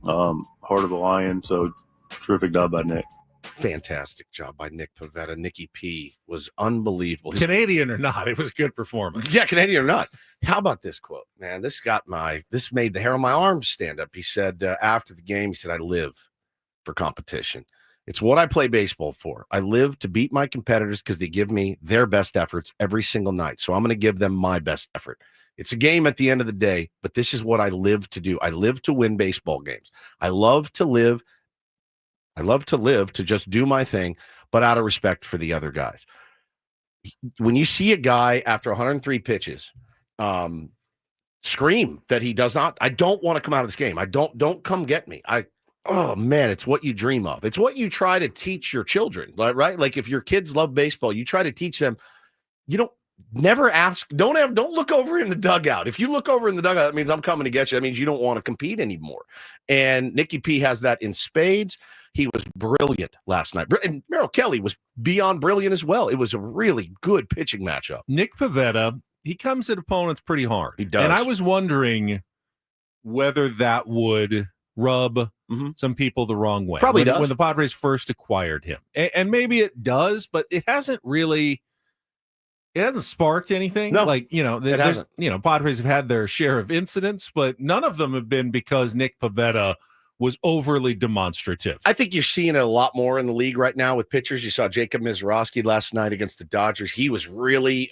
Heart of the Lion. So terrific job by Nick. Fantastic job by Nick Pivetta. Nicky P was unbelievable. Canadian or not, it was good performance. Yeah, Canadian or not. How about this quote, man? This made the hair on my arms stand up. He said after the game, he said, "I live for competition. It's what I play baseball for. I live to beat my competitors because they give me their best efforts every single night. So I'm going to give them my best effort. It's a game at the end of the day, but this is what I live to do. I live to win baseball games. I love to live to just do my thing, but out of respect for the other guys." When you see a guy after 103 pitches scream that he does not, I don't want to come out of this game. Don't come get me. Oh man, it's what you dream of. It's what you try to teach your children, right? Like if your kids love baseball, you try to teach them, don't look over in the dugout. If you look over in the dugout, that means I'm coming to get you. That means you don't want to compete anymore. And Nicky P has that in spades. He was brilliant last night. And Merrill Kelly was beyond brilliant as well. It was a really good pitching matchup. Nick Pivetta, he comes at opponents pretty hard. He does. And I was wondering whether that would rub some people the wrong way. Probably does. When the Padres first acquired him. And maybe it does, but it hasn't sparked anything. No, it hasn't. Padres have had their share of incidents, but none of them have been because Nick Pivetta was overly demonstrative. I think you're seeing it a lot more in the league right now with pitchers. You saw Jacob Mizrachi last night against the Dodgers. He was really,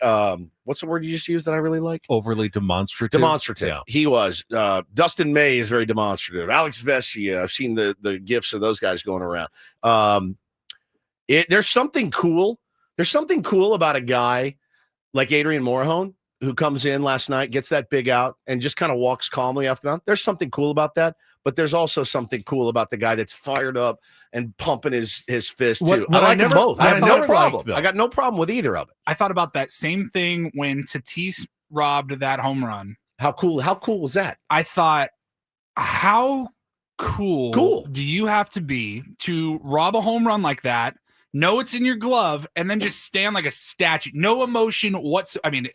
what's the word you just used that I really like? Overly demonstrative. Demonstrative. Yeah. He was. Dustin May is very demonstrative. Alex Vesia, I've seen the gifs of those guys going around. There's something cool. There's something cool about a guy like Adrian Morejon, who comes in last night, gets that big out, and just kind of walks calmly after that. There's something cool about that, but there's also something cool about the guy that's fired up and pumping his fist too. I like them both. I have no problem. I got no problem with either of it. I thought about that same thing when Tatis robbed that home run. How cool was that? I thought, how cool do you have to be to rob a home run like that? Know it's in your glove and then just stand like a statue. No emotion whatsoever. I mean,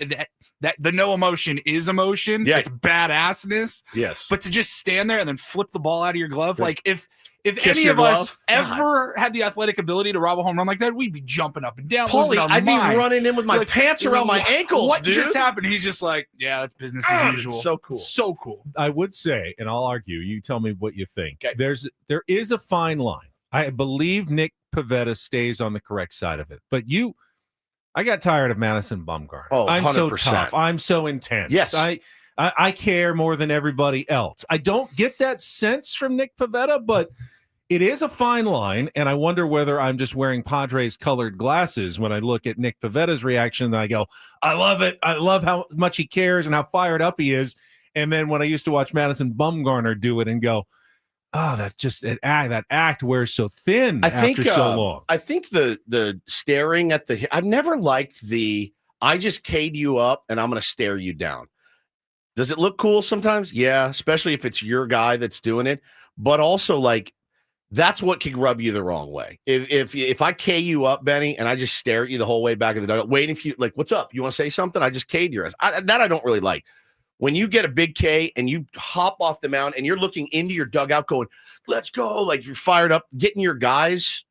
that the no emotion is emotion. Yeah. It's badassness. Yes. But to just stand there and then flip the ball out of your glove, Yeah. like if Kiss any your of us glove? ever had the athletic ability to rob a home run like that, we'd be jumping up and down. Paulie, losing our I'd be mind. running in with my Like, pants around my ankles, What dude. just happened? He's just like, yeah, that's business as usual. It's so cool. So cool. I would say, and I'll argue, you tell me what you think. Okay. There is a fine line. I believe Nick Pivetta stays on the correct side of it. But I got tired of Madison Bumgarner. Oh, I'm so 100%. tough. I'm so intense. Yes. I care more than everybody else. I don't get that sense from Nick Pivetta, but it is a fine line, and I wonder whether I'm just wearing Padres colored glasses when I look at Nick Pivetta's reaction and I go, I love it. I love how much he cares and how fired up he is. And then when I used to watch Madison Bumgarner do it and go, oh, that's just that act wears so thin after so long. I think the staring at I've never liked I just K'd you up and I'm going to stare you down. Does it look cool sometimes? Yeah, especially if it's your guy that's doing it. But also, like, that's what can rub you the wrong way. If I K you up, Benny, and I just stare at you the whole way back in the dugout, waiting for you, like, what's up? You want to say something? I just K'd your ass. That I don't really like. When you get a big K and you hop off the mound and you're looking into your dugout going, let's go, like you're fired up, getting your guys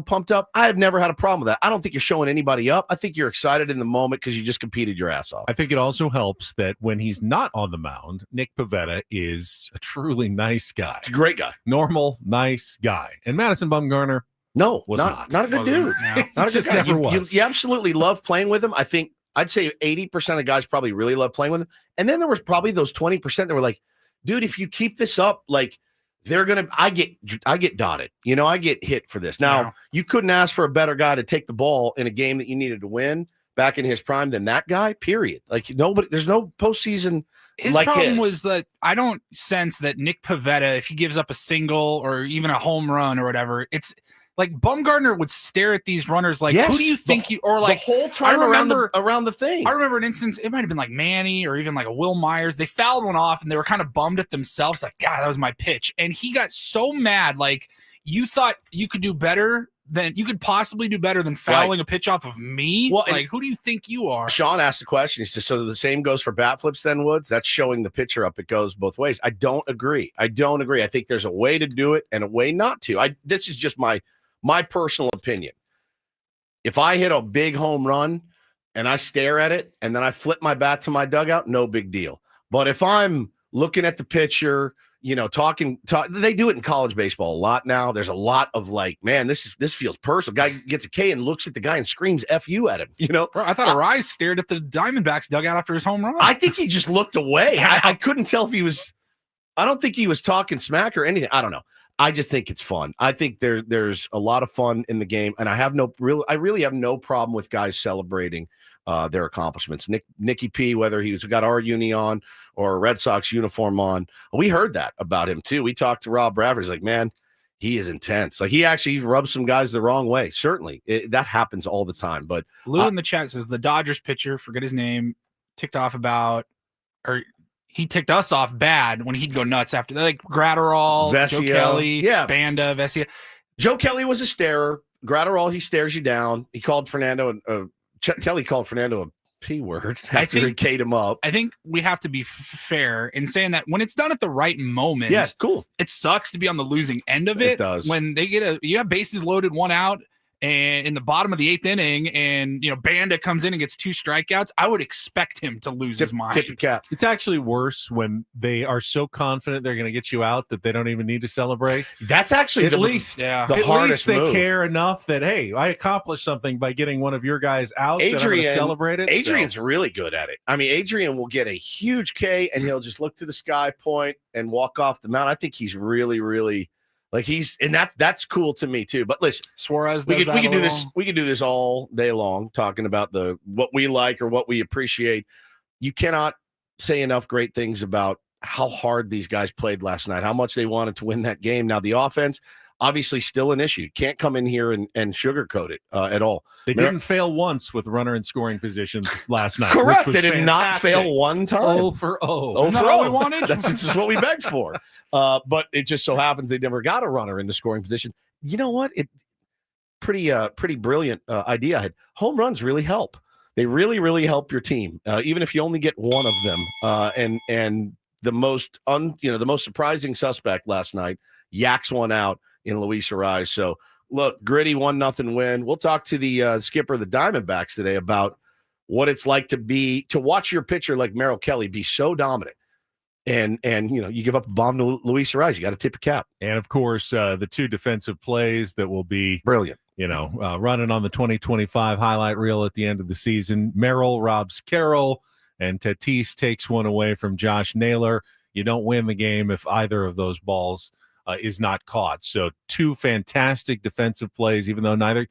pumped up. I have never had a problem with that. I don't think you're showing anybody up. I think you're excited in the moment because you just competed your ass off. I think it also helps that when he's not on the mound, Nick Pivetta is a truly nice guy. He's a great guy. Normal, nice guy. And Madison Bumgarner was not a good dude. No. Not a good guy. Never was. You absolutely love playing with him. I think I'd say 80% of guys probably really love playing with him. And then there was probably those 20% that were like, dude, if you keep this up, like, I get dotted. I get hit for this. Now, you couldn't ask for a better guy to take the ball in a game that you needed to win back in his prime than that guy, period. Like, there's no postseason. His problem was that I don't sense that Nick Pivetta, if he gives up a single or even a home run or whatever, it's like Bumgarner would stare at these runners like, who do you think you, or like the whole time around the thing. I remember an instance, it might have been like Manny or even like a Will Myers. They fouled one off and they were kind of bummed at themselves. Like, God, that was my pitch. And he got so mad. Like, you thought you could do better than you could possibly do better than fouling a pitch off of me. Well, like, who do you think you are? Sean asked the question. He says, so the same goes for bat flips then, Woods? That's showing the pitcher up. It goes both ways. I don't agree. I think there's a way to do it and a way not to. This is just my personal opinion. If I hit a big home run and I stare at it and then I flip my bat to my dugout, no big deal. But if I'm looking at the pitcher, talking, they do it in college baseball a lot now. There's a lot of like, man, this feels personal. Guy gets a K and looks at the guy and screams F you at him. Bro, I thought Arise stared at the Diamondbacks dugout after his home run. I think he just looked away. I couldn't tell if he was, I don't think he was talking smack or anything. I don't know. I just think it's fun. I think there's a lot of fun in the game, and I really have no problem with guys celebrating their accomplishments. Nicky P, whether he's got our uni on or a Red Sox uniform on, we heard that about him too. We talked to Rob Bradford. He's like, man, he is intense. Like, he actually rubs some guys the wrong way. Certainly, that happens all the time. But Lou in the chat says the Dodgers pitcher, forget his name, ticked off about, or he ticked us off bad when he'd go nuts after that. Like Gratterall, Joe Kelly, Banda, Vesia. Joe Kelly was a starer. Gratterall, he stares you down. He called Fernando, Kelly called Fernando a P word after he K'd him up. I think we have to be fair in saying that when it's done at the right moment, cool. It sucks to be on the losing end of it. It does. When they you have bases loaded, one out, and in the bottom of the 8th inning, and Banda comes in and gets 2 strikeouts, I would expect him to lose his mind. Tip the cap. It's actually worse when they are so confident they're going to get you out that they don't even need to celebrate. That's actually at least they move. care enough that, hey, I accomplished something by getting one of your guys out. Adrian celebrated. Adrian's really good at it. I mean, Adrian will get a huge K and he'll just look to the sky, point, and walk off the mound. I think he's really, really. Like, that's cool to me too. But listen, Suarez, we can do this. We can do this all day long, talking about what we like or what we appreciate. You cannot say enough great things about how hard these guys played last night, how much they wanted to win that game. Now, the offense, obviously, still an issue. Can't come in here and sugarcoat it at all. They didn't fail once with runner in scoring position last night. Correct. They did not fail one time. 0 for 0. Isn't that all we wanted? That's just what we begged for. But it just so happens they never got a runner in the scoring position. You know what? Pretty brilliant idea I had. Home runs really help. They really, really help your team, even if you only get one of them. And the most surprising suspect last night yaks one out in Luis Arise. So look, gritty 1-0 win. We'll talk to the skipper of the Diamondbacks today about what it's like to watch your pitcher like Merrill Kelly be so dominant. And you give up a bomb to Luis Arise, you got to tip a cap. And of course, the 2 defensive plays that will be brilliant. Running on the 2025 highlight reel at the end of the season. Merrill robs Carroll, and Tatis takes one away from Josh Naylor. You don't win the game if either of those balls is not caught. So 2 fantastic defensive plays, even though neither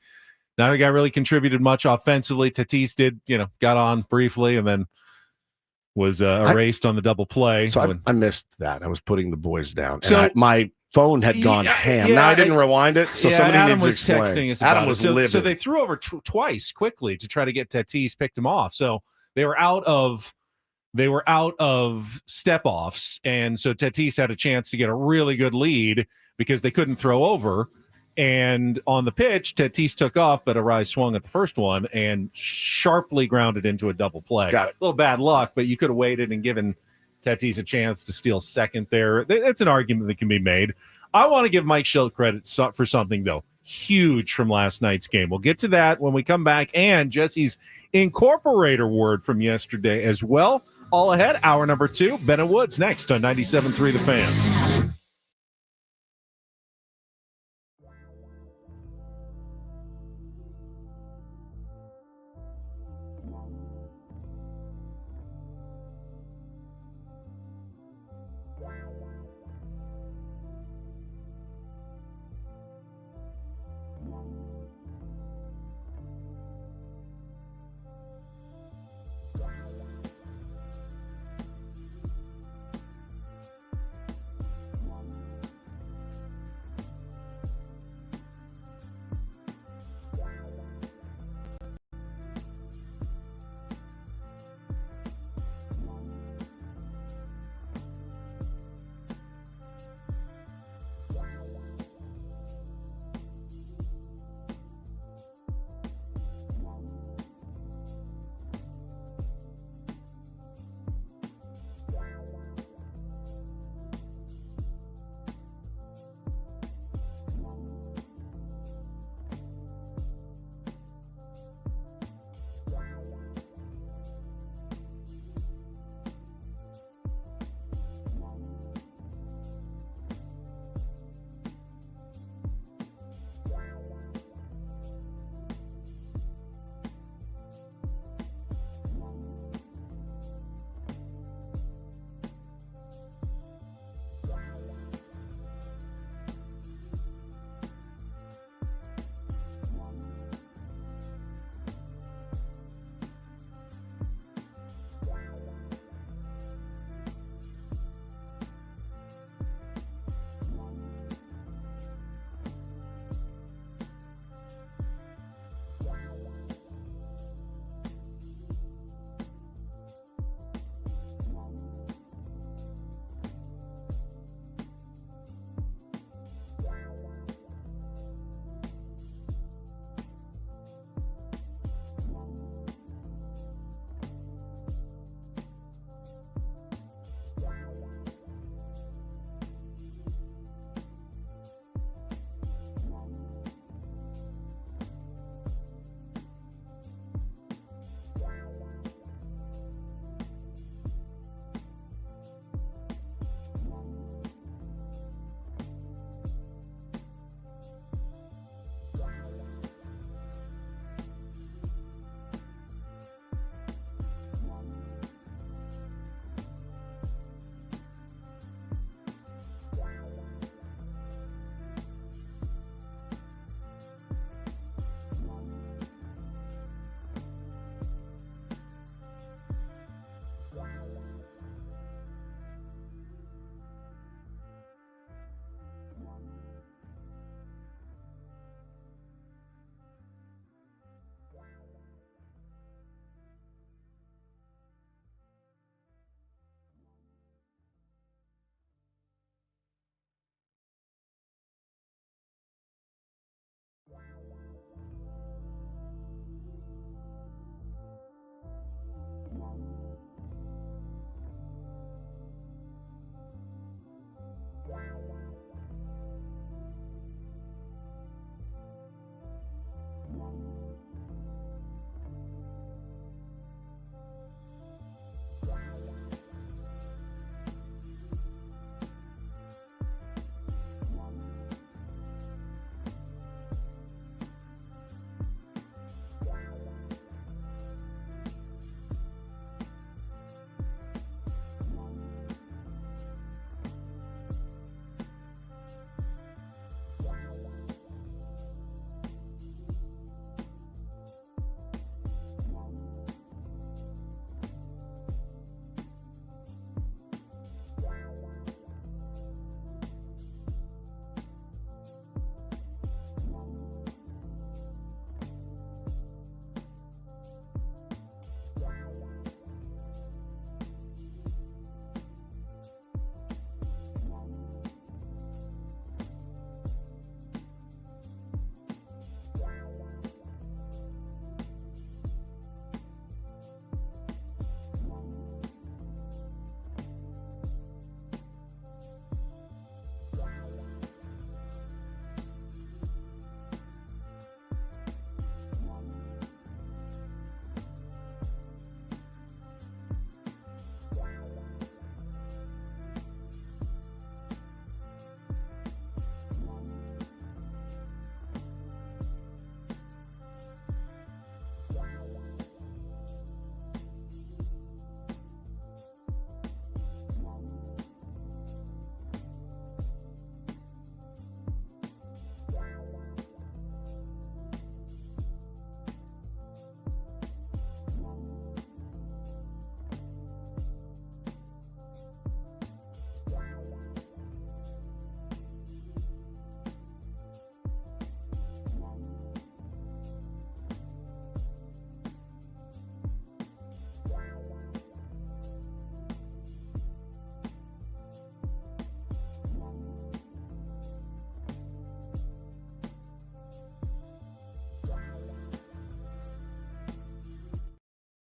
guy really contributed much offensively. Tatis did, got on briefly and then was erased on the double play. So I missed that. I was putting the boys down. So my phone had gone ham. Yeah, now I didn't rewind it. So somebody Adam needs to was explain. texting us Adam about was it. livid. So they threw over twice quickly to try to get Tatis, picked him off. So they were out of step offs, and so Tatis had a chance to get a really good lead because they couldn't throw over. And on the pitch, Tatis took off, but Arise swung at the first one and sharply grounded into a double play. Got it. A little bad luck, but you could have waited and given Tatis a chance to steal second there. It's an argument that can be made. I want to give Mike Shildty credit for something, though. huge from last night's game. We'll get to that when we come back, and Jesse's incorporator word from yesterday as well. All ahead, hour number 2. Ben and Woods next on 97.3 The Fan.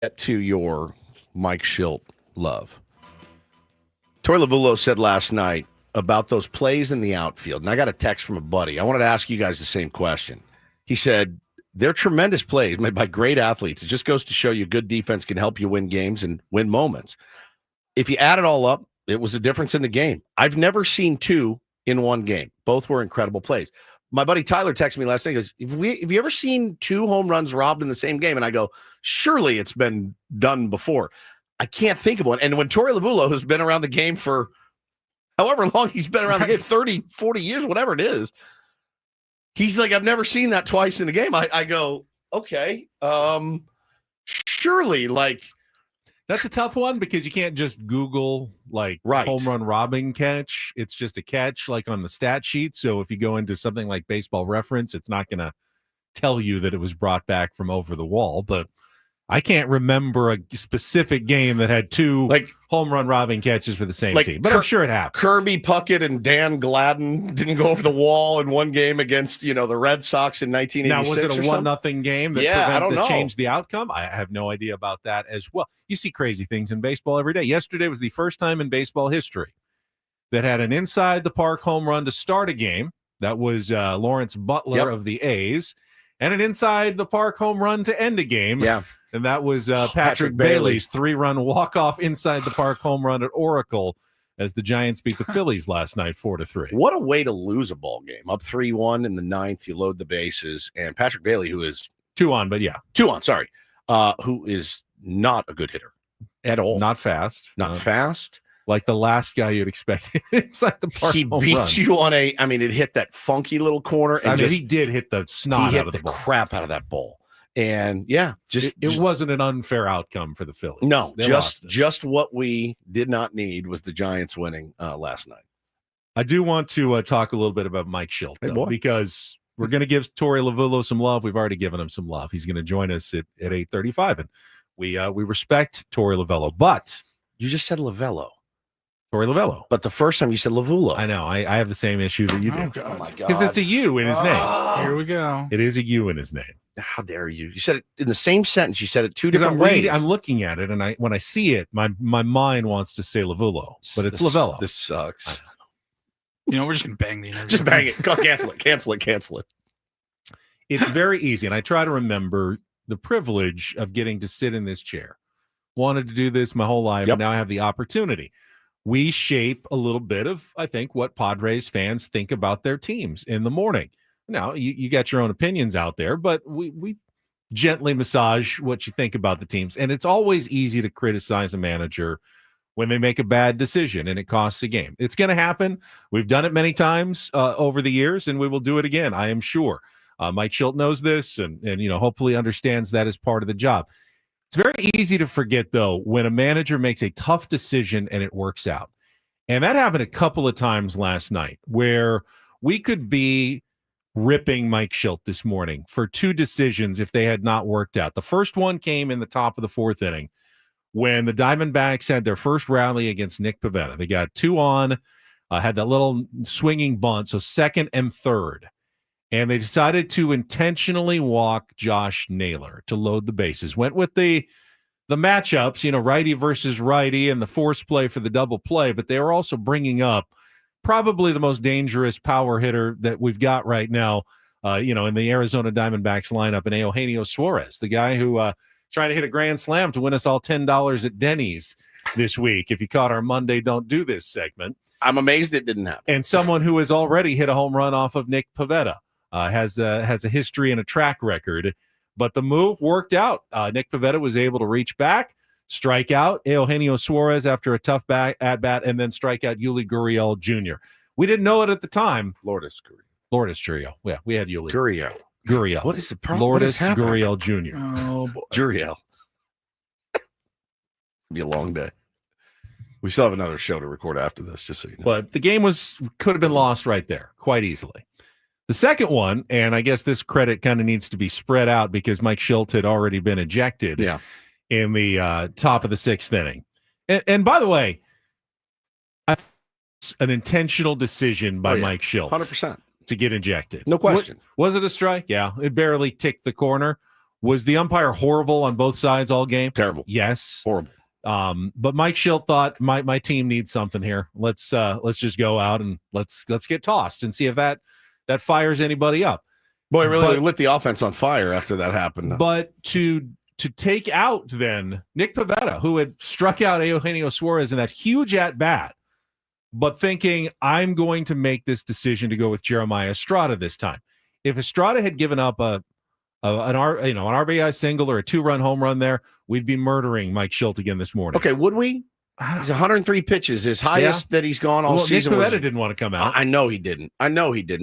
get to your Mike Shildt love. Torey Lovullo said last night about those plays in the outfield, and I got a text from a buddy. I wanted to ask you guys the same question. He said, they're tremendous plays made by great athletes. It just goes to show you good defense can help you win games and win moments. If you add it all up, it was a difference in the game. I've never seen two in one game. Both were incredible plays. My buddy Tyler texted me last night. He goes, have you ever seen two home runs robbed in the same game? And I go, surely it's been done before. I can't think of one. And when Torey Lovullo, who's been around the game for however long he's been around the game, 30, 40 years, whatever it is, he's like, I've never seen that twice in a game. I go, okay, surely, like. That's a tough one because you can't just Google home run robbing catch. It's just a catch like on the stat sheet. So if you go into something like Baseball Reference, it's not going to tell you that it was brought back from over the wall. But I can't remember a specific game that had two home run robbing catches for the same team. But I'm sure it happened. Kirby Puckett and Dan Gladden didn't go over the wall in one game against, the Red Sox in 1986. Now, was it a 1-0 game that, I don't know. changed the outcome? I have no idea about that as well. You see crazy things in baseball every day. Yesterday was the first time in baseball history that had an inside-the-park home run to start a game. That was Lawrence Butler of the A's. And an inside-the-park home run to end a game. Yeah. And that was Patrick Bailey's 3-run walk-off inside-the-park home run at Oracle as the Giants beat the Phillies last night 4-3. What a way to lose a ball game. Up 3-1 in the ninth, you load the bases. And Patrick Bailey, who is 2 on, but yeah. 2 on, sorry. Who is not a good hitter at all. Not fast. Not fast. Like the last guy you'd expect inside the park. He beats you on it hit that funky little corner. And he did hit the snot out of the ball. Crap out of that ball. And yeah, it wasn't an unfair outcome for the Phillies. No, just what we did not need was the Giants winning last night. I do want to talk a little bit about Mike Shildt, because we're going to give Torey Lovullo some love. We've already given him some love. He's going to join us at 8:35, and we respect Torey Lovullo. But you just said Lovullo. Torey Lovullo. But the first time you said Lovullo. I know. I have the same issue that you do. Oh my God. Because it's a U in his name. Here we go. It is a U in his name. How dare you? You said it in the same sentence. You said it two different ways. I'm looking at it, and when I see it, my mind wants to say Lovullo, but it's Lovullo. This sucks. We're just going to bang the interview. Just bang it. Cancel it. It's very easy, and I try to remember the privilege of getting to sit in this chair. Wanted to do this my whole life, and now I have the opportunity. We shape a little bit of, I think, what Padres fans think about their teams in the morning. Now, you got your own opinions out there, but we gently massage what you think about the teams. And it's always easy to criticize a manager when they make a bad decision and it costs a game. It's going to happen. We've done it many times over the years, and we will do it again, I am sure. Mike Shildt knows this and hopefully understands that as part of the job. It's very easy to forget, though, when a manager makes a tough decision and it works out. And that happened a couple of times last night where we could be ripping Mike Shildt this morning for two decisions if they had not worked out. The first one came in the top of the fourth inning when the Diamondbacks had their first rally against Nick Pivetta. They got 2 on, had that little swinging bunt, so second and third. And they decided to intentionally walk Josh Naylor to load the bases. Went with the matchups, righty versus righty and the force play for the double play, but they were also bringing up probably the most dangerous power hitter that we've got right now, in the Arizona Diamondbacks lineup, in Eugenio Suarez, the guy who trying to hit a grand slam to win us all $10 at Denny's this week. If you caught our Monday Don't Do This segment. I'm amazed it didn't happen. And someone who has already hit a home run off of Nick Pivetta, has a history and a track record, but the move worked out. Nick Pivetta was able to reach back, strike out Eugenio Suarez after a tough at-bat, and then strike out Yuli Gurriel Jr. We didn't know it at the time. Lourdes Gurriel. Yeah, we had Yuli. Gurriel. What is the problem? Lourdes Gurriel Jr. Oh, boy. Gurriel. It'll be a long day. We still have another show to record after this, just so you know. But the game could have been lost right there, quite easily. The second one, and I guess this credit kind of needs to be spread out because Mike Shildt had already been ejected in the top of the sixth inning. And by the way, an intentional decision by Mike Shildt. 100%. To get ejected. No question. Was it a strike? Yeah. It barely ticked the corner. Was the umpire horrible on both sides all game? Terrible. Yes. Horrible. But Mike Shildt thought my team needs something here. Let's just go out and let's get tossed and see if that fires anybody up. Boy, really lit the offense on fire after that happened. But to take out then Nick Pivetta, who had struck out Eugenio Suarez in that huge at bat, but thinking I'm going to make this decision to go with Jeremiah Estrada this time. If Estrada had given up an RBI single or a 2-run home run there, we'd be murdering Mike Shildt again this morning. Okay, would we? He's 103 pitches, his highest that he's gone all season. Nick Pivetta didn't want to come out. I know he didn't.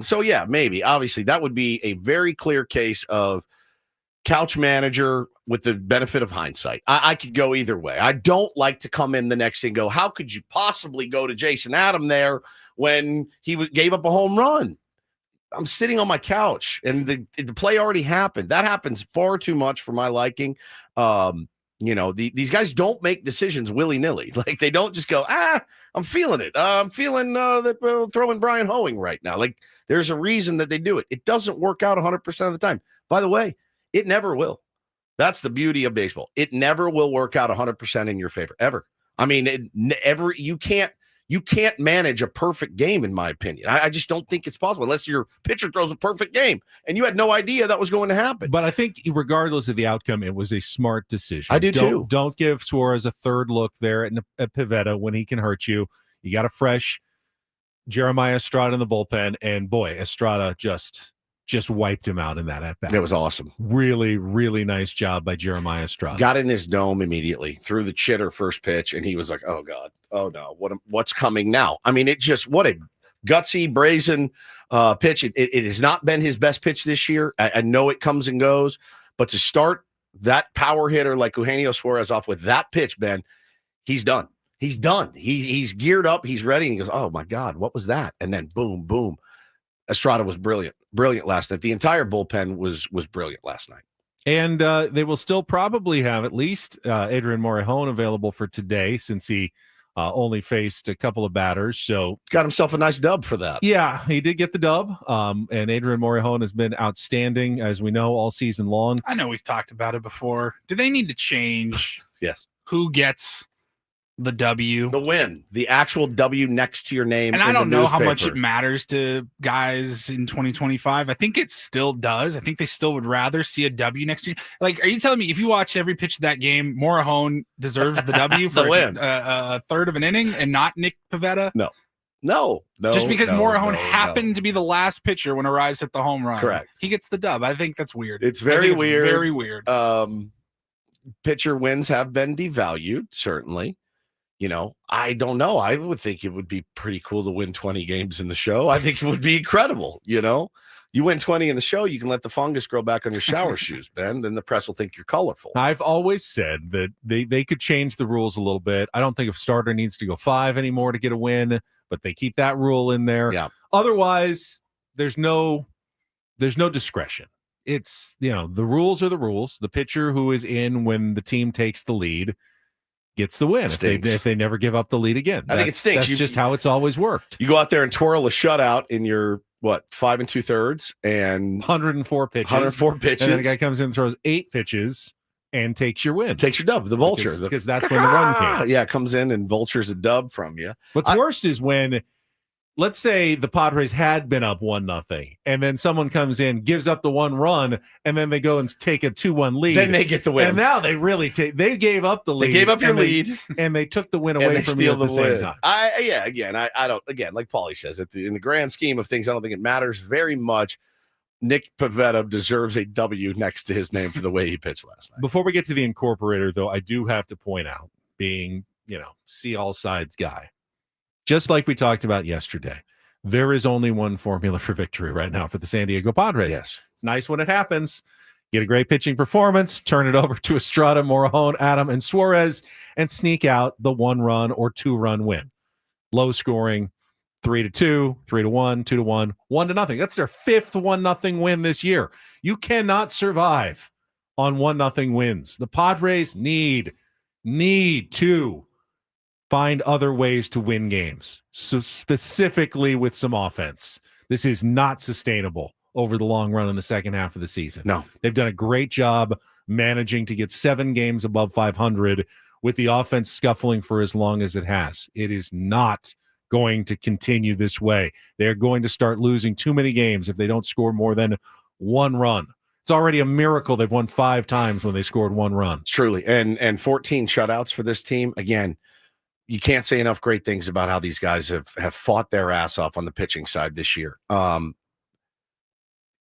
So yeah, maybe. Obviously, that would be a very clear case of couch manager with the benefit of hindsight. I could go either way. I don't like to come in the next day and go, how could you possibly go to Jason Adam there when he gave up a home run? I'm sitting on my couch and the play already happened. That happens far too much for my liking. These guys don't make decisions willy-nilly. Like, they don't just go, I'm feeling it. I'm feeling that throwing Brian Hoeing right now. Like, there's a reason that they do it. It doesn't work out 100% of the time. By the way, it never will. That's the beauty of baseball. It never will work out 100% in your favor, ever. I mean, you can't manage a perfect game, in my opinion. I just don't think it's possible unless your pitcher throws a perfect game and you had no idea that was going to happen. But I think regardless of the outcome, it was a smart decision. I do too. Don't give Suarez a third look there at Pivetta when he can hurt you. You got a fresh Jeremiah Estrada in the bullpen, and boy, Estrada just wiped him out in that at bat. It was awesome. Really, really nice job by Jeremiah Estrada. Got in his dome immediately, threw the chitter first pitch, and he was like, oh, God. Oh, no. What's coming now? I mean, what a gutsy, brazen pitch. It has not been his best pitch this year. I know it comes and goes, but to start that power hitter like Eugenio Suarez off with that pitch, Ben, he's done. He's done. He's geared up. He's ready. And he goes, oh, my God, what was that? And then boom, boom. Estrada was brilliant last night. The entire bullpen was brilliant last night. And they will still probably have at least Adrian Morejon available for today, since he only faced a couple of batters. So got himself a nice dub for that. Yeah, he did get the dub. And Adrian Morejon has been outstanding, as we know, all season long. I know we've talked about it before. Do they need to change yes, who gets the W? The win. The actual W next to your name. And I don't know how much it matters to guys in 2025. I think it still does. I think they still would rather see a W next to you. Like, are you telling me if you watch every pitch of that game, Morejon deserves the W for a third of an inning and not Nick Pivetta? No. Just because Morejon happened to be the last pitcher when Arise hit the home run. Correct. He gets the dub. I think that's weird. It's very weird. Very weird. Pitcher wins have been devalued, certainly. I don't know. I would think it would be pretty cool to win 20 games in the show. I think it would be incredible. You win 20 in the show, you can let the fungus grow back on your shower shoes, Ben. Then the press will think you're colorful. I've always said that they could change the rules a little bit. I don't think a starter needs to go 5 anymore to get a win, but they keep that rule in there. Yeah. Otherwise, there's no discretion. It's, the rules are the rules. The pitcher who is in when the team takes the lead gets the win if they never give up the lead again. I think it stinks. That's just how it's always worked. You go out there and twirl a shutout in your 5 2/3 and 104 pitches. And then the guy comes in and throws 8 pitches and takes your win. Takes your dub, the vulture. Because that's when the run came. Yeah, comes in and vultures a dub from you. What's worse is when, let's say the Padres had been up 1-0, and then someone comes in, gives up the 1 run, and then they go and take a 2-1 lead. Then they get the win. And now they really they gave up the lead. They gave up your lead, and they took the win away from you at the same time. I don't. Again, like Paulie says, in the grand scheme of things, I don't think it matters very much. Nick Pivetta deserves a W next to his name for the way he pitched last night. Before we get to the incorporator, though, I do have to point out, being see all sides guy. Just like we talked about yesterday, there is only one formula for victory right now for the San Diego Padres. Yes. It's nice when it happens. Get a great pitching performance, turn it over to Estrada, Morejon, Adam, and Suarez, and sneak out the 1-run or 2-run win. Low scoring, 3-2, 3-1, 2-1, 1-0. That's their 5th 1-0 win this year. You cannot survive on 1-0 wins. The Padres need to find other ways to win games. So specifically with some offense. This is not sustainable over the long run in the second half of the season. No. They've done a great job managing to get 7 games above 500 with the offense scuffling for as long as it has. It is not going to continue this way. They're going to start losing too many games if they don't score more than 1 run. It's already a miracle they've won 5 times when they scored 1 run. Truly. And 14 shutouts for this team. Again, you can't say enough great things about how these guys have fought their ass off on the pitching side this year.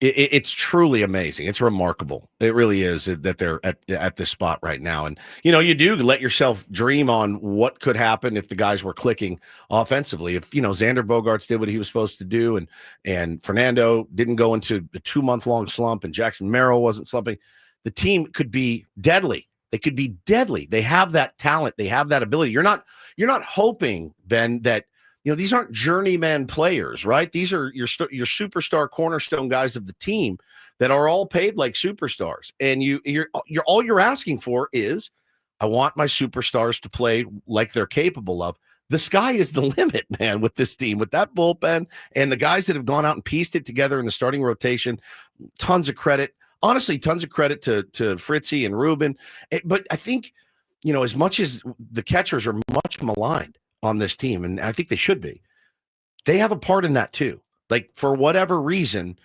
It's truly amazing. It's remarkable. It really is that they're at this spot right now. And, you do let yourself dream on what could happen if the guys were clicking offensively. If, Xander Bogaerts did what he was supposed to do and Fernando didn't go into a 2-month-long slump and Jackson Merrill wasn't slumping, the team could be deadly. They could be deadly. They have that talent. They have that ability. You're not hoping, Ben, that these aren't journeyman players, right? These are your superstar cornerstone guys of the team that are all paid like superstars. And you're all you're asking for is, I want my superstars to play like they're capable of. The sky is the limit, man, with this team, with that bullpen and the guys that have gone out and pieced it together in the starting rotation. Tons of credit. Honestly, tons of credit to Fritzy and Ruben. But I think, as much as the catchers are much maligned on this team, and I think they should be, they have a part in that too. Like, for whatever reason,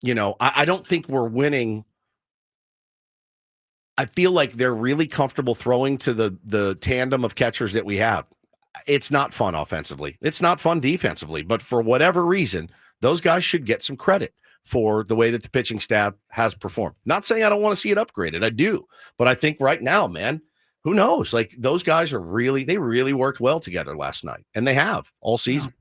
I don't think we're winning. I feel like they're really comfortable throwing to the tandem of catchers that we have. It's not fun offensively. It's not fun defensively. But for whatever reason, those guys should get some credit for the way that the pitching staff has performed. Not saying I don't want to see it upgraded. I do. But I think right now, man, who knows? Like, those guys they really worked well together last night. And they have all season.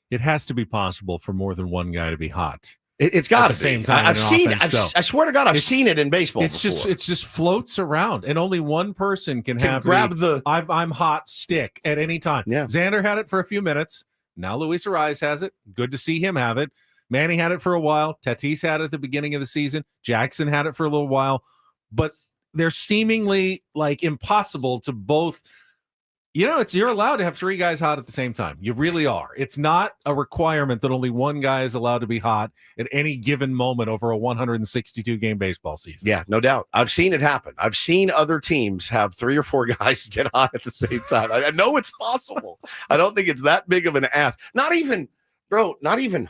It has to be possible for more than one guy to be hot. It's got the to same be. time. I've seen it. I swear to God, I've seen it in baseball before. It just floats around, and only one person can grab the I'm hot stick at any time. Yeah. Xander had it for a few minutes. Now Luis Ariz has it. Good to see him have it. Manny had it for a while. Tatis had it at the beginning of the season. Jackson had it for a little while. But they're seemingly like impossible to both. You're allowed to have 3 guys hot at the same time. You really are. It's not a requirement that only one guy is allowed to be hot at any given moment over a 162 game baseball season. Yeah, no doubt. I've seen it happen. I've seen other teams have 3 or 4 guys get hot at the same time. I know it's possible. I don't think it's that big of an ask. Not even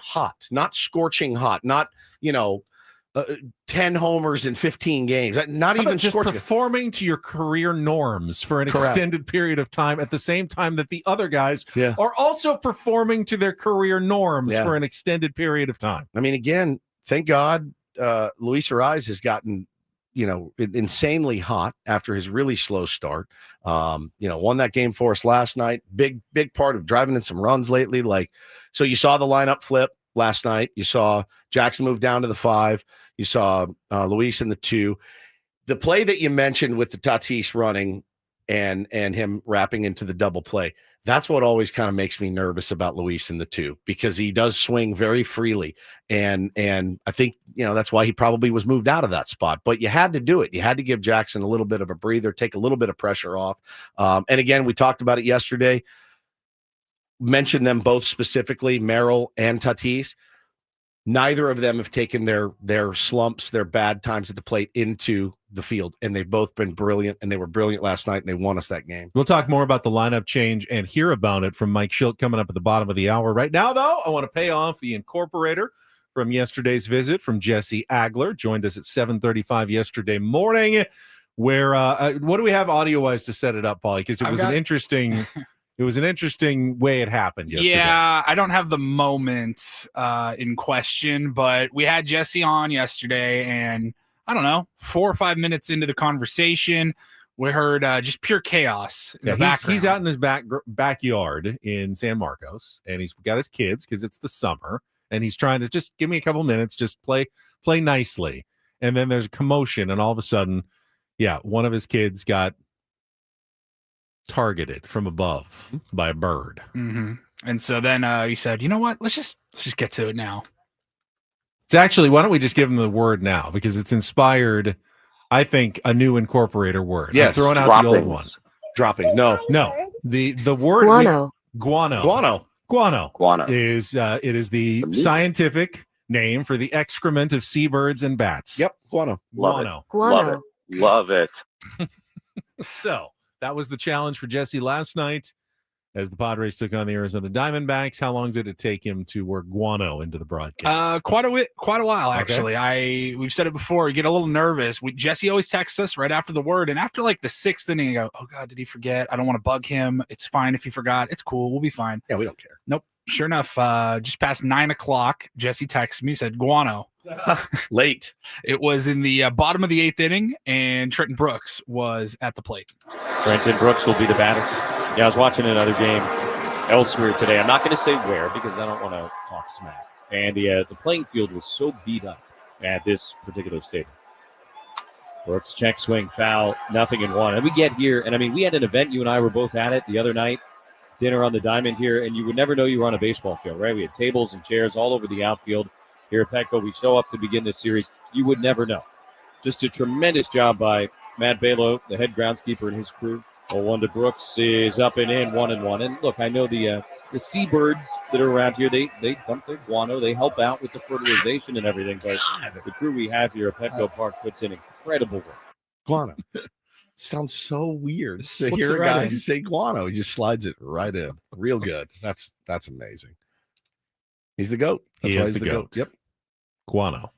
hot, not scorching hot, not, 10 homers in 15 games. Not even just performing to your career norms for an extended period of time at the same time that the other guys are also performing to their career norms for an extended period of time. I mean, again, thank God Luis Ariz has gotten, insanely hot after his really slow start. Won that game for us last night. Big part of driving in some runs lately. So you saw the lineup flip last night. You saw Jackson move down to the 5. You saw Luis in the 2. The play that you mentioned with the Tatis running and him wrapping into the double play, that's what always kind of makes me nervous about Luis in the 2, because he does swing very freely. And I think, that's why he probably was moved out of that spot. But you had to do it. You had to give Jackson a little bit of a breather, take a little bit of pressure off. And again, we talked about it yesterday. Mentioned them both specifically, Merrill and Tatis. Neither of them have taken their slumps, their bad times at the plate into the field, and they've both been brilliant, and they were brilliant last night, and they won us that game. We'll talk more about the lineup change and hear about it from Mike Shildty coming up at the bottom of the hour. Right now, though, I want to pay off the incorporator from yesterday's visit from Jesse Agler. Joined us at 7:35 yesterday morning. Where what do we have audio-wise to set it up, Paulie? Because it was an interesting... It was an interesting way it happened yesterday. Yeah, I don't have the moment in question, but we had Jesse on yesterday, and I don't know, 4 or 5 minutes into the conversation, we heard just pure chaos in the background. He's out in his backyard in San Marcos, and he's got his kids because it's the summer, and he's trying to just give me a couple minutes, just play nicely. And then there's a commotion, and all of a sudden, one of his kids got targeted from above by a bird. Mm-hmm. And so then he said, you know what, let's just get to it now. It's actually, why don't we just give him the word now, because it's inspired, I think, a new incorporator word. Yes. I'm throwing out the old one. Dropping. No. The word Guano. Guano is it is the scientific name for the excrement of seabirds and bats. Yep, guano. Guano. Guano. Love it. So that was the challenge for Jesse last night as the Padres took on the Arizona Diamondbacks. How long did it take him to work guano into the broadcast? Quite a while, Okay. actually. We've said it before. You get a little nervous. Jesse always texts us right after the word, and after like the 6th inning, you go, "Oh God, did he forget? I don't want to bug him. It's fine if he forgot. It's cool. We'll be fine." Yeah, we don't care. Nope. Sure enough, just past 9:00, Jesse texts me, said guano. Late. It was in the bottom of the 8th inning, and Trenton Brooks was at the plate. Trenton Brooks will be the batter. Yeah, I was watching another game elsewhere today. I'm not going to say where because I don't want to talk smack. And the playing field was so beat up at this particular stadium. Brooks check swing foul, 0-1. And we get here, and I mean, we had an event. You and I were both at it the other night, dinner on the Diamond here, and you would never know you were on a baseball field, right? We had tables and chairs all over the outfield here at Petco. We show up to begin this series. You would never know. Just a tremendous job by Matt Balo, the head groundskeeper, and his crew. 0-1 to Brooks is up and in, 1-1. And look, I know the seabirds that are around here, they dump their guano. They help out with the fertilization and everything. But the crew we have here at Petco Park puts in incredible work. Guano. Sounds so weird to Slips hear it a right guy in. say guano. He just slides it right in. Real good. That's amazing. He's the GOAT. That's He why is he's the the GOAT. GOAT. Yep. Guano.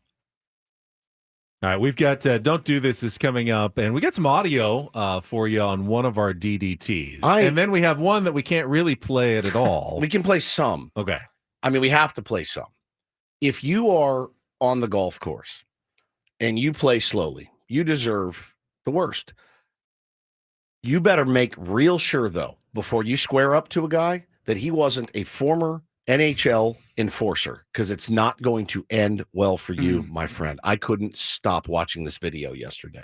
All right, we've got Don't Do This is coming up, and we got some audio for you on one of our DDTs. And then we have one that we can't really play it at all. We can play some. Okay. I mean, we have to play some. If you are on the golf course and you play slowly, you deserve the worst. You better make real sure, though, before you square up to a guy, that he wasn't a former NHL enforcer, because it's not going to end well for you, my friend. I couldn't stop watching this video yesterday.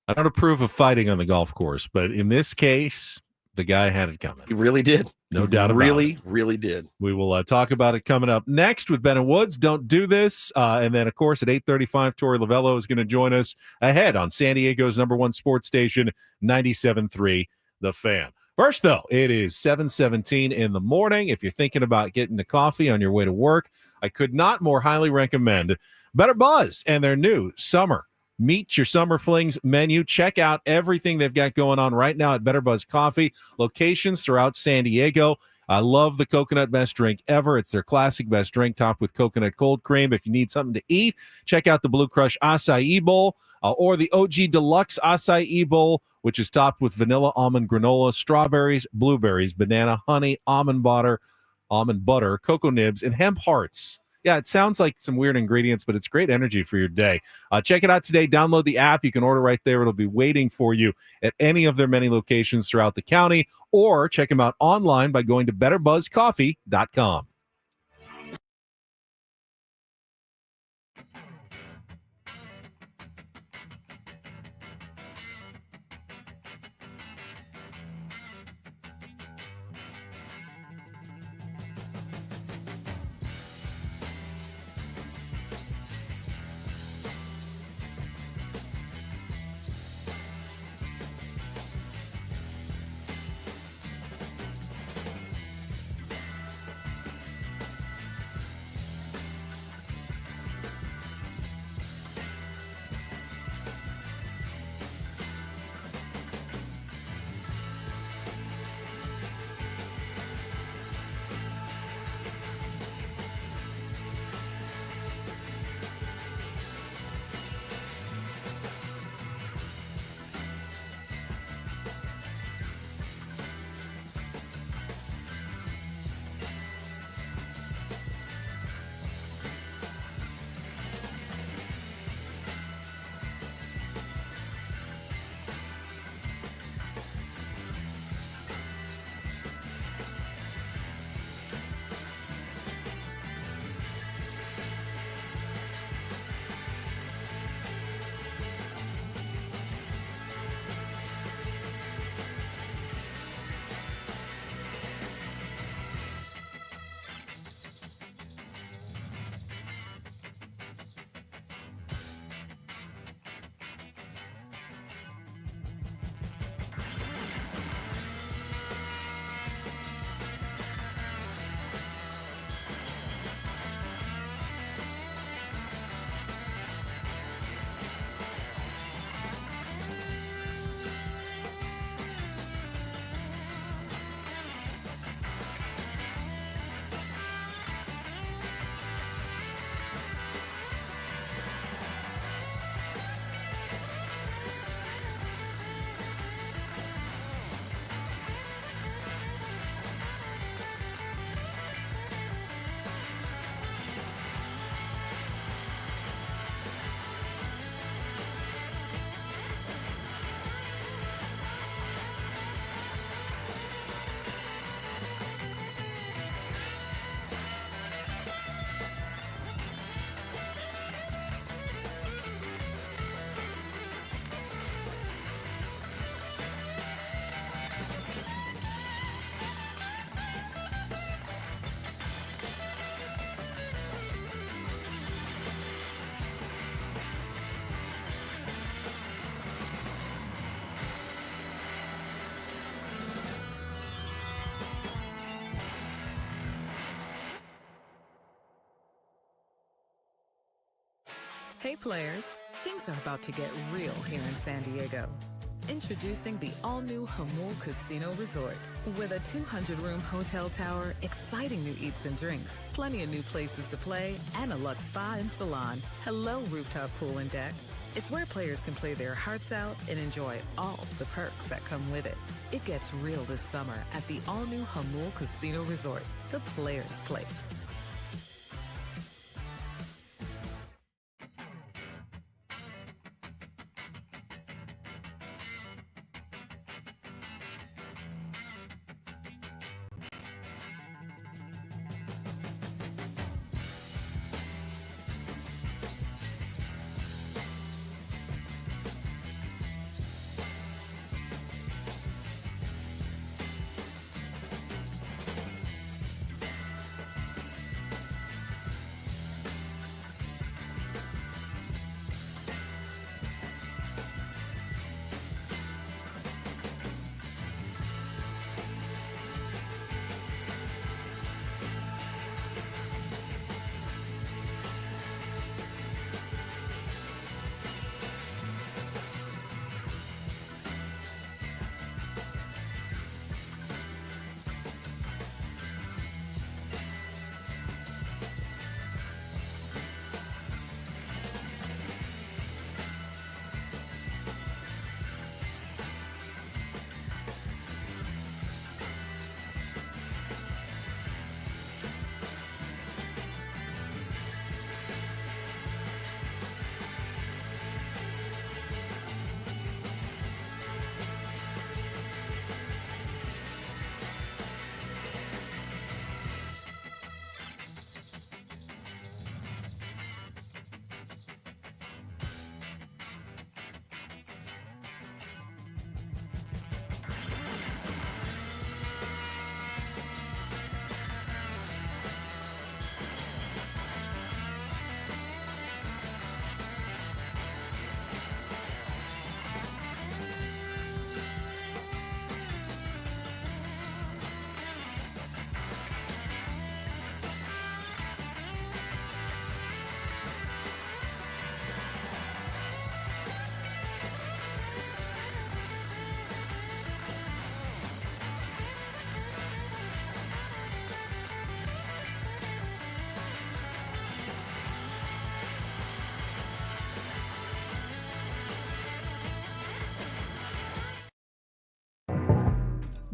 I don't approve of fighting on the golf course, but in this case, the guy had it coming. He really did. No doubt about it. Really did. We will talk about it coming up next with Ben and Woods. Don't Do This. And then, of course, at 8:35, Torey Lovullo is going to join us ahead on San Diego's #1 sports station, 97.3 The Fan. First, though, it is 7:17 in the morning. If you're thinking about getting a coffee on your way to work, I could not more highly recommend Better Buzz and their new summer Meet Your Summer Flings menu. Check out everything they've got going on right now at Better Buzz Coffee, locations throughout San Diego. I love the coconut best drink ever. It's their classic best drink topped with coconut cold cream. If you need something to eat, check out the Blue Crush Acai Bowl or the OG Deluxe Acai Bowl, which is topped with vanilla almond granola, strawberries, blueberries, banana, honey, almond butter, cocoa nibs, and hemp hearts. Yeah, it sounds like some weird ingredients, but it's great energy for your day. Check it out today. Download the app. You can order right there. It'll be waiting for you at any of their many locations throughout the county, or check them out online by going to betterbuzzcoffee.com. Hey players, things are about to get real here in San Diego. Introducing the all-new Hamul Casino Resort. With a 200-room hotel tower, exciting new eats and drinks, plenty of new places to play, and a luxe spa and salon. Hello, rooftop pool and deck. It's where players can play their hearts out and enjoy all the perks that come with it. It gets real this summer at the all-new Hamul Casino Resort, the players' place.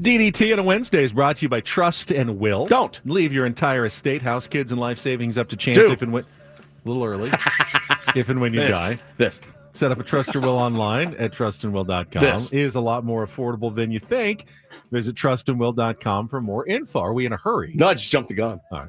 DDT on a Wednesday is brought to you by Trust and Will. Don't leave your entire estate, house, kids, and life savings up to chance Do. if and when. A little early. If and when you die. This. Set up a Trust or Will online at trustandwill.com. This is a lot more affordable than you think. Visit trustandwill.com for more info. Are we in a hurry? No, I just jumped the gun. All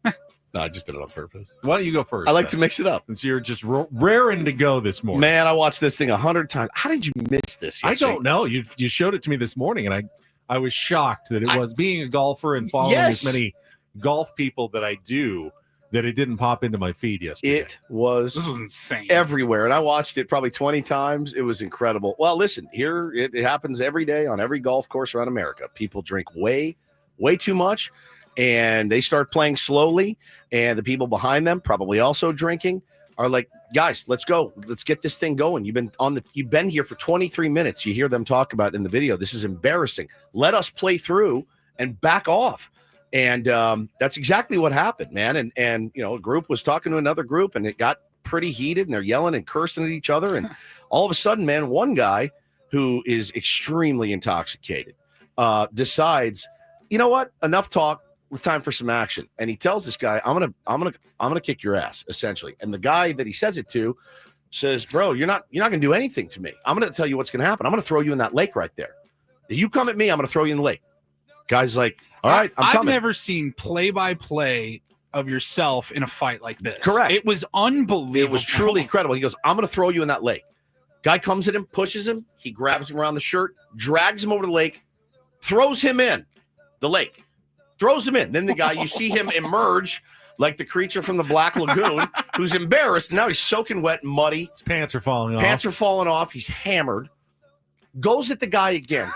right. No, I just did it on purpose. Why don't you go first? I like to mix it up. Since you're just raring to go this morning. Man, I watched this thing 100 times. How did you miss this yesterday? I don't know. You showed it to me this morning, and I was shocked that it was being a golfer and following as many golf people that I do, that it didn't pop into my feed yesterday. This was insane everywhere. And I watched it probably 20 times. It was incredible. Well, listen, here it happens every day on every golf course around America. People drink way too much, and they start playing slowly. And the people behind them, probably also drinking, are like, guys, let's go. Let's get this thing going. You've been here for 23 minutes. You hear them talk about it in the video. This is embarrassing. Let us play through and back off. And that's exactly what happened, man. And a group was talking to another group, and it got pretty heated, and they're yelling and cursing at each other. And all of a sudden, man, one guy who is extremely intoxicated decides, you know what? Enough talk. It's time for some action. And he tells this guy, I'm gonna kick your ass, essentially. And the guy that he says it to says, bro, you're not gonna do anything to me. I'm gonna tell you what's gonna happen. I'm gonna throw you in that lake right there. If you come at me, I'm gonna throw you in the lake. Guy's like, all right, I've never seen play-by-play of yourself in a fight like this. Correct. It was unbelievable. It was truly incredible. He goes, I'm going to throw you in that lake. Guy comes at him, pushes him. He grabs him around the shirt, drags him over the lake, throws him in the lake, throws him in. Then the guy, you see him emerge like the creature from the Black Lagoon, who's embarrassed. Now he's soaking wet and muddy. His pants are falling off. Pants are falling off. He's hammered. Goes at the guy again.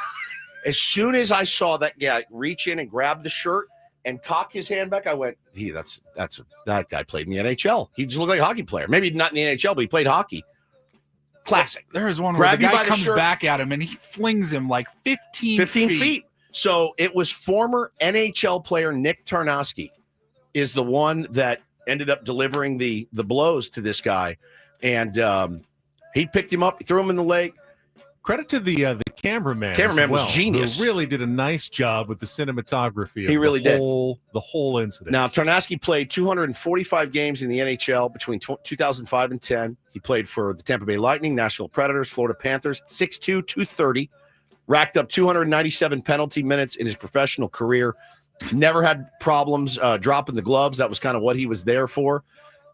As soon as I saw that guy reach in and grab the shirt, and cock his hand back. I went, that guy played in the NHL. He just looked like a hockey player. Maybe not in the NHL, but he played hockey. Classic. There is one where the guy comes back at him and he flings him like 15 feet. So it was former NHL player Nick Tarnowski is the one that ended up delivering the blows to this guy. And he picked him up, he threw him in the lake. Credit to the cameraman. Cameraman was genius. Who really did a nice job with the cinematography. He really did. The whole incident. Now, Tarnowski played 245 games in the NHL between 2005 and 10. He played for the Tampa Bay Lightning, Nashville Predators, Florida Panthers, 6'2", 230. Racked up 297 penalty minutes in his professional career. Never had problems dropping the gloves. That was kind of what he was there for.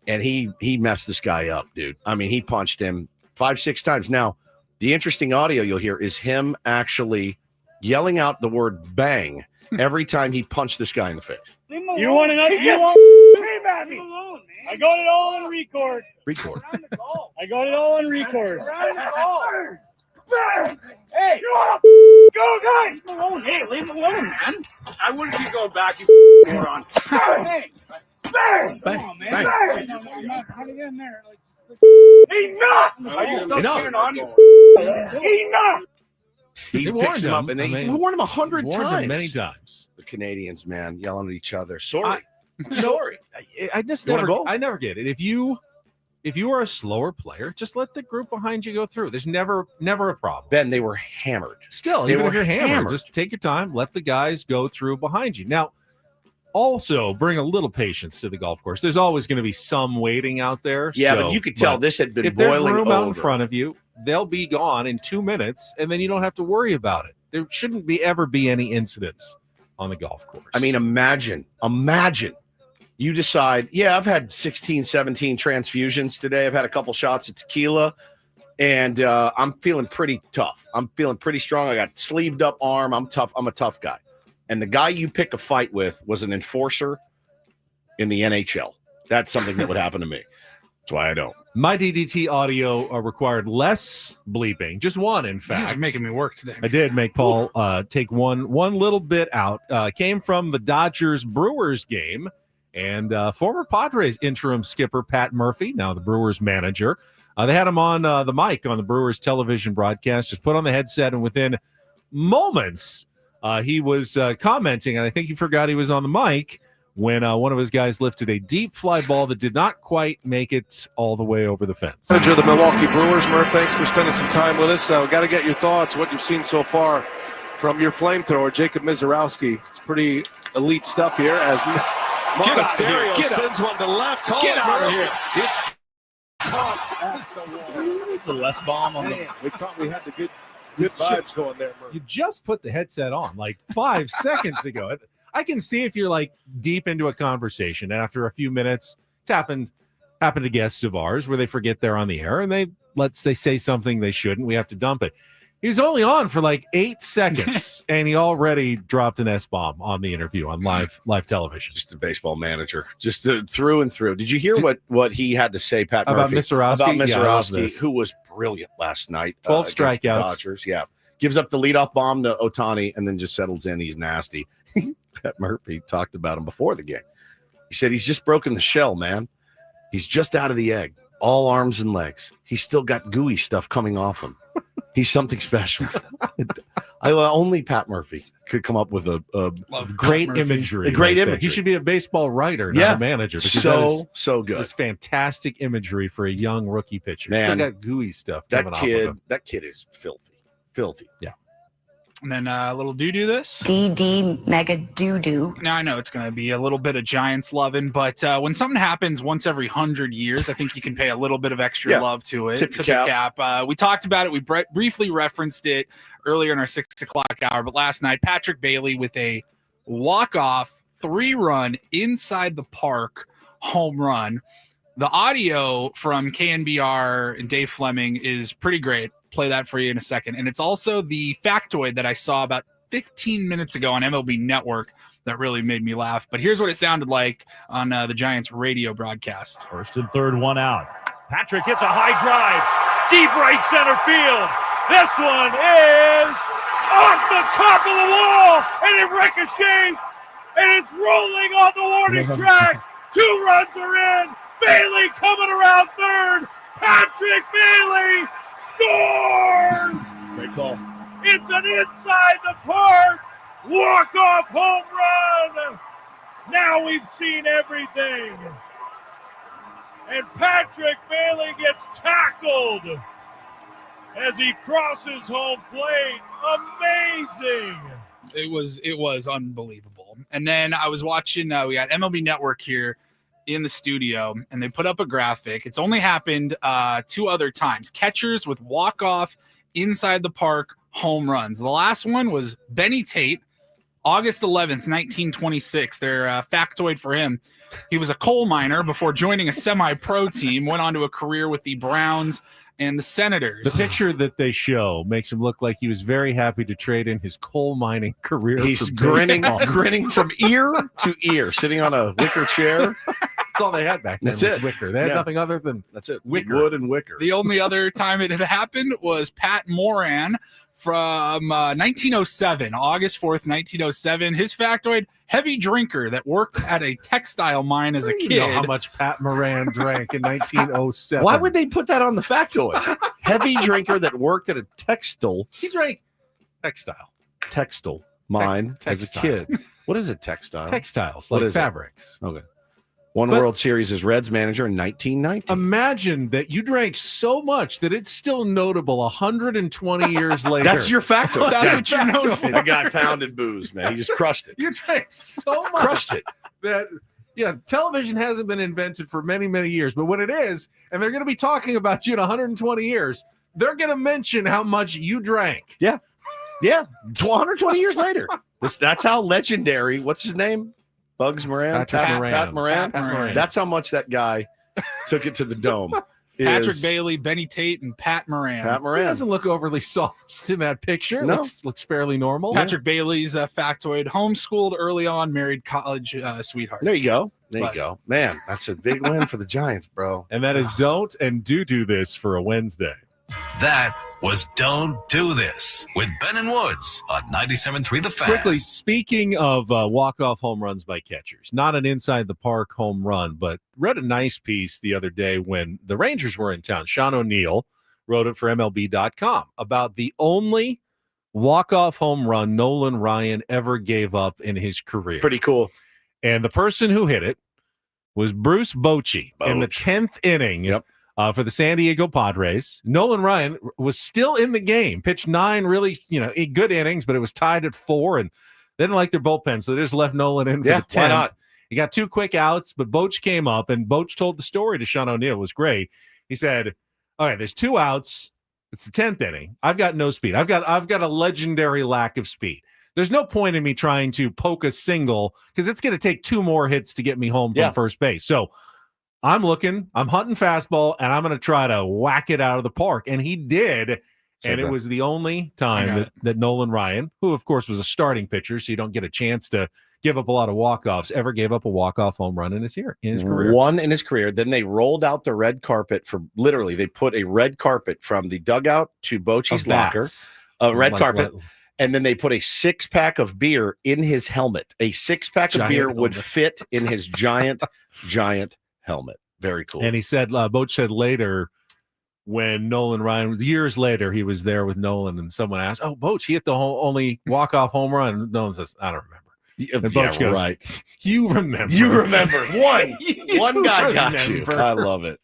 And he messed this guy up, dude. I mean, he punched him 5-6 times. Now, the interesting audio you'll hear is him actually yelling out the word bang every time he punched this guy in the face. You want to know? You want scream at me? I got it all on record. I got it all on record. Hey, you want to go, guys? Leave him alone. Hey, leave him alone, man. I wouldn't keep going back, you moron. Bang! Bang! Come on, man. Bang! How do you get in there? Enough! Are you still cheering on you? Enough! He picks him up, and he warned him 100 times. Many times. The Canadians, man, yelling at each other. Sorry. I just never get it. If you are a slower player, just let the group behind you go through. There's never a problem. Ben, they were hammered. Still, even if you're hammered, just take your time. Let the guys go through behind you. Now, also bring a little patience to the golf course. There's always going to be some waiting out there. Yeah, but you could tell this had been if boiling there's room over. out in front of you, they'll be gone in 2 minutes, and then you don't have to worry about it. There shouldn't ever be any incidents on the golf course. I mean, imagine you decide, I've had 16, 17 transfusions today. I've had a couple shots of tequila, and I'm feeling pretty tough. I'm feeling pretty strong. I got sleeved up arm. I'm tough. I'm a tough guy. And the guy you pick a fight with was an enforcer in the NHL. That's something that would happen to me. That's why I don't. My DDT audio required less bleeping, just one, in fact. You're making me work today. I did make Paul take one little bit out. Came from the Dodgers-Brewers game, and former Padres interim skipper Pat Murphy, now the Brewers manager. They had him on the mic on the Brewers television broadcast, just put on the headset, and within moments, he was commenting, and I think he forgot he was on the mic when one of his guys lifted a deep fly ball that did not quite make it all the way over the fence. Manager of the Milwaukee Brewers, Murph, thanks for spending some time with us. Got to get your thoughts, what you've seen so far from your flamethrower, Jacob Mizorowski. It's pretty elite stuff here as Monasterio sends one to left. Call Get out of here. It's The less bomb on the. We had the good vibes going there, Murph. You just put the headset on like 5 seconds ago. I can see if you're like deep into a conversation, and after a few minutes, it's happened to guests of ours where they forget they're on the air and they say something they shouldn't. We have to dump it. He was only on for like 8 seconds, and he already dropped an S-bomb on the interview on live television. Just a baseball manager, just through and through. Did you hear what he had to say, Pat about Murphy? Mizorowski? About Mizorowski, who was brilliant last night. 12 against the strikeouts. Dodgers, yeah. Gives up the leadoff bomb to Ohtani and then just settles in. He's nasty. Pat Murphy talked about him before the game. He said he's just broken the shell, man. He's just out of the egg, all arms and legs. He's still got gooey stuff coming off him. He's something special. Only Pat Murphy could come up with a great imagery. A great like imagery. He should be a baseball writer, not a manager. So good. It's fantastic imagery for a young rookie pitcher. Man, Still got gooey stuff coming off of him. That kid is filthy. Yeah. And then a little do this. DD mega doo-doo. Now, I know it's going to be a little bit of Giants loving, but when something happens once every 100 years, I think you can pay a little bit of extra love to it. Tip the cap. We talked about it. We briefly referenced it earlier in our 6 o'clock hour, but last night, Patrick Bailey with a walk-off 3-run inside the park home run. The audio from KNBR and Dave Fleming is pretty great. Play that for you in a second. And it's also the factoid that I saw about 15 minutes ago on MLB Network that really made me laugh. But here's what it sounded like on the Giants radio broadcast. First and third, one out. Patrick hits a high drive, deep right center field. This one is off the top of the wall, and it ricochets and it's rolling on the warning track. 2 runs are in. Bailey coming around third. Patrick Bailey scores. Great call. It's an inside the park walk-off home run. Now we've seen everything. And Patrick Bailey gets tackled as he crosses home plate. Amazing. It was unbelievable. And then I was watching, we got MLB Network here in the studio, and they put up a graphic. It's only happened 2 other times. Catchers with walk-off inside the park home runs. The last one was Benny Tate, August 11th, 1926. Their factoid for him: he was a coal miner before joining a semi-pro team, went on to a career with the Browns and the Senators. The picture that they show makes him look like he was very happy to trade in his coal mining career. He's for grinning baseballs. from ear to ear, sitting on a wicker chair. That's all they had back then. That's was it. Wicker. They had nothing other than that's it. Wicker. Wood and wicker. The only other time it had happened was Pat Moran from 1907, August 4th, 1907. His factoid: heavy drinker that worked at a textile mine as a You kid. know how much Pat Moran drank in 1907. Why would they put that on the factoid? Heavy drinker that worked at a textile he drank? Textile mine as a textile. kid. What is it? Textile. Textiles, What like is it? fabrics. Okay. Won But- World Series as Reds manager in 1919. Imagine that you drank so much that it's still notable 120 years later. That's your factoid. That's what you're known for. That guy pounded booze, man. He just crushed it. You drank so much. Crushed it. That television hasn't been invented for many, many years, but when it is, and they're going to be talking about you in 120 years, they're going to mention how much you drank. Yeah. It's 120 years later. That's how legendary. What's his name? Bugs Moran. Pat Moran. Moran. That's how much that guy took it to the dome. Patrick is Bailey, Benny Tate, and Pat Moran. Pat He Moran. doesn't look overly sauced in that picture. No. Looks fairly normal. Patrick Bailey's factoid: homeschooled early on, married college sweetheart. There you go. There But- you go. Man, that's a big win for the Giants, bro. And that is don't and do this for a Wednesday. That was Don't Do This with Ben and Woods on 97.3 The Fan. Quickly, speaking of walk-off home runs by catchers, not an inside-the-park home run, but read a nice piece the other day when the Rangers were in town. Sean O'Neill wrote it for MLB.com about the only walk-off home run Nolan Ryan ever gave up in his career. Pretty cool. And the person who hit it was Bruce Bochy in the 10th inning. Yep. For the San Diego Padres. Nolan Ryan was still in the game, pitched 9 really, good innings, but it was tied at 4, and they didn't like their bullpen, so they just left Nolan in for the 10th. Why not? He got 2 quick outs, but Boch came up, and Boch told the story to Sean O'Neill. It was great. He said, all right, there's 2 outs. It's the 10th inning. I've got no speed. I've got a legendary lack of speed. There's no point in me trying to poke a single because it's going to take 2 more hits to get me home from first base. So I'm hunting fastball, and I'm going to try to whack it out of the park. And he did. And it was the only time that Nolan Ryan, who, of course, was a starting pitcher, so you don't get a chance to give up a lot of walk-offs, ever gave up a walk-off home run in his career. One in his career. Then they rolled out the red carpet for literally, they put a red carpet from the dugout to Bochy's locker, a red carpet. And then they put a 6-pack of beer in his helmet. A 6-pack of beer would fit in his giant helmet. Very cool. And he said, Boch said later, when Nolan Ryan, years later, he was there with Nolan, and someone asked, "Oh, Boch, he hit the only walk-off home run." Nolan says, "I don't remember." And Boch goes, right. You remember. One guy got you. I love it.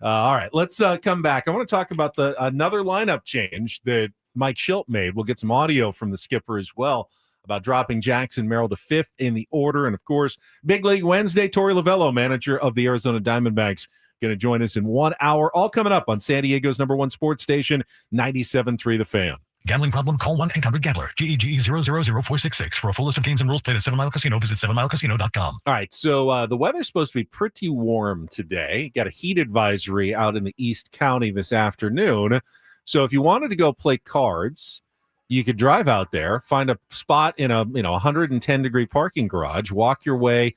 All right, let's come back. I want to talk about another lineup change that Mike Shildty made. We'll get some audio from the skipper as well about dropping Jackson Merrill to 5th in the order. And, of course, Big League Wednesday, Torey Lovullo, manager of the Arizona Diamondbacks, going to join us in 1 hour. All coming up on San Diego's #1 sports station, 97.3 The Fan. Gambling problem? Call 1-800-GAMBLER. GEGE 000466. For a full list of games and rules, play at 7 Mile Casino. Visit 7milecasino.com. All right, so the weather's supposed to be pretty warm today. Got a heat advisory out in the East County this afternoon. So if you wanted to go play cards, you could drive out there, find a spot in a 110-degree parking garage, walk your way,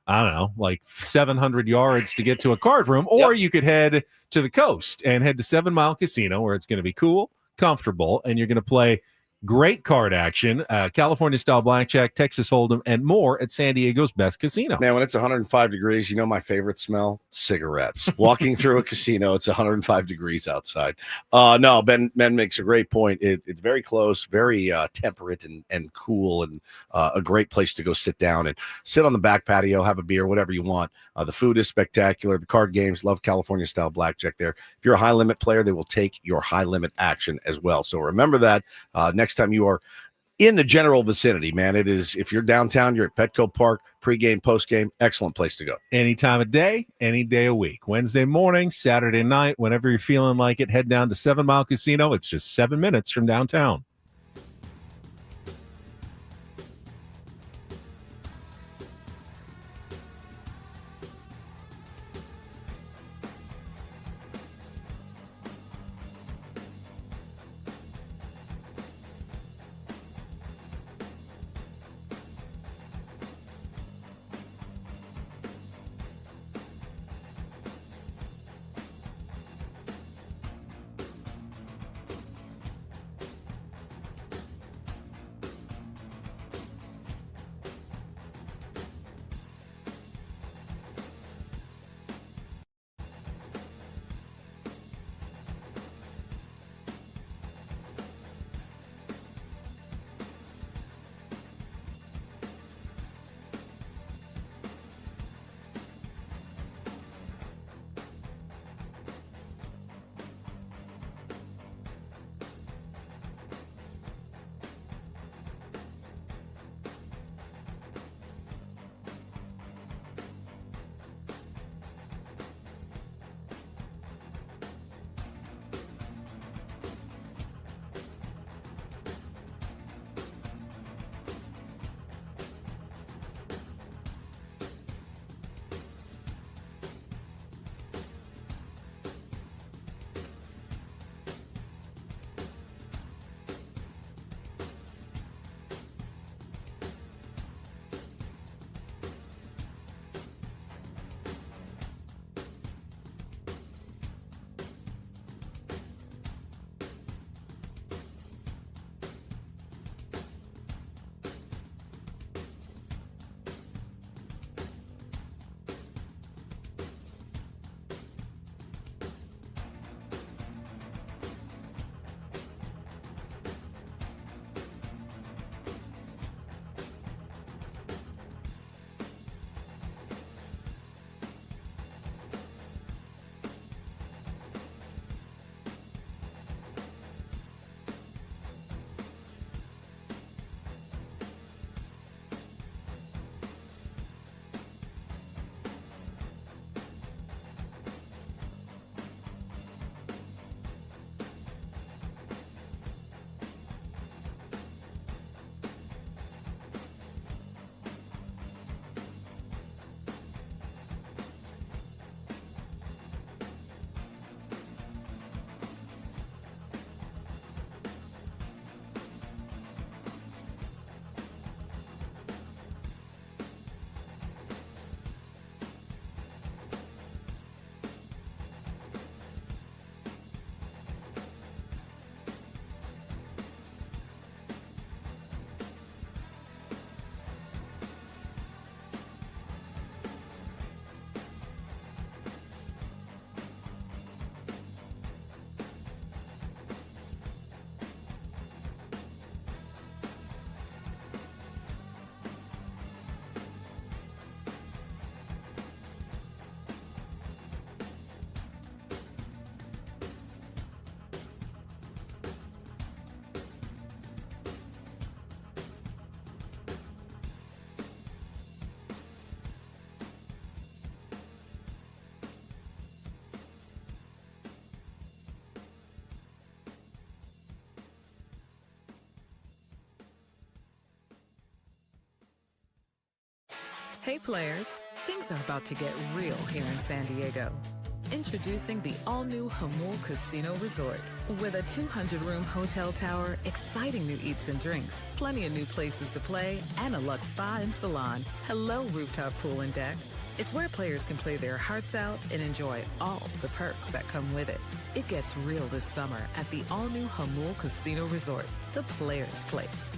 I don't know, like 700 yards to get to a card room, or you could head to the coast and head to 7 Mile Casino, where it's going to be cool, comfortable, and you're going to play Great card action, California-style blackjack, Texas Hold'em, and more at San Diego's best casino. Now, when it's 105 degrees, you know my favorite smell? Cigarettes. Walking through a casino, it's 105 degrees outside. No, Ben makes a great point. It's very close, very temperate and cool, and a great place to go sit down and sit on the back patio, have a beer, whatever you want. The food is spectacular. The card games, love California-style blackjack there. If you're a high-limit player, they will take your high-limit action as well. So remember that next time you are in the general vicinity, man. It is, if you're downtown, you're at Petco Park, pregame, postgame, excellent place to go. Any time of day, any day a week. Wednesday morning, Saturday night, whenever you're feeling like it, head down to 7 Mile Casino. It's just 7 minutes from downtown. Hey players, things are about to get real here in San Diego. Introducing the all-new Hamul Casino Resort. With a 200-room hotel tower, exciting new eats and drinks, plenty of new places to play, and a luxe spa and salon. Hello, rooftop pool and deck. It's where players can play their hearts out and enjoy all the perks that come with it. It gets real this summer at the all-new Hamul Casino Resort, the Players' Place.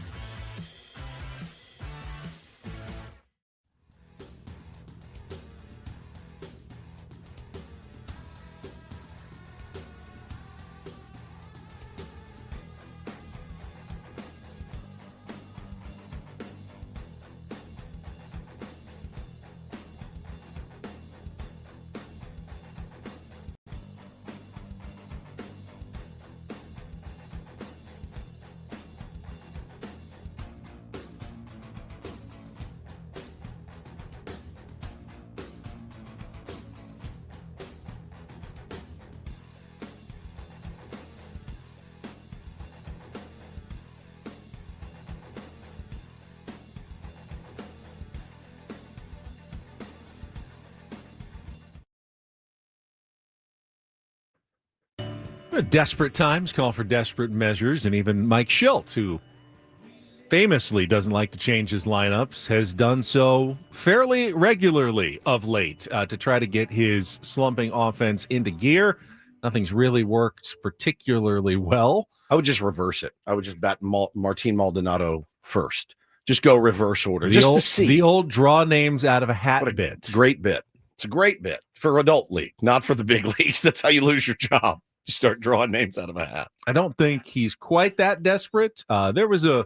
Desperate times call for desperate measures, and even Mike Shildty, who famously doesn't like to change his lineups, has done so fairly regularly of late to try to get his slumping offense into gear. Nothing's really worked particularly well. I would just reverse it. I would just bat Martin Maldonado first. Just go reverse order, just to see. The old draw names out of a hat bit. Great bit. It's a great bit for adult league, not for the big leagues. That's how you lose your job. You start drawing names out of a hat. I don't think he's quite that desperate. There was a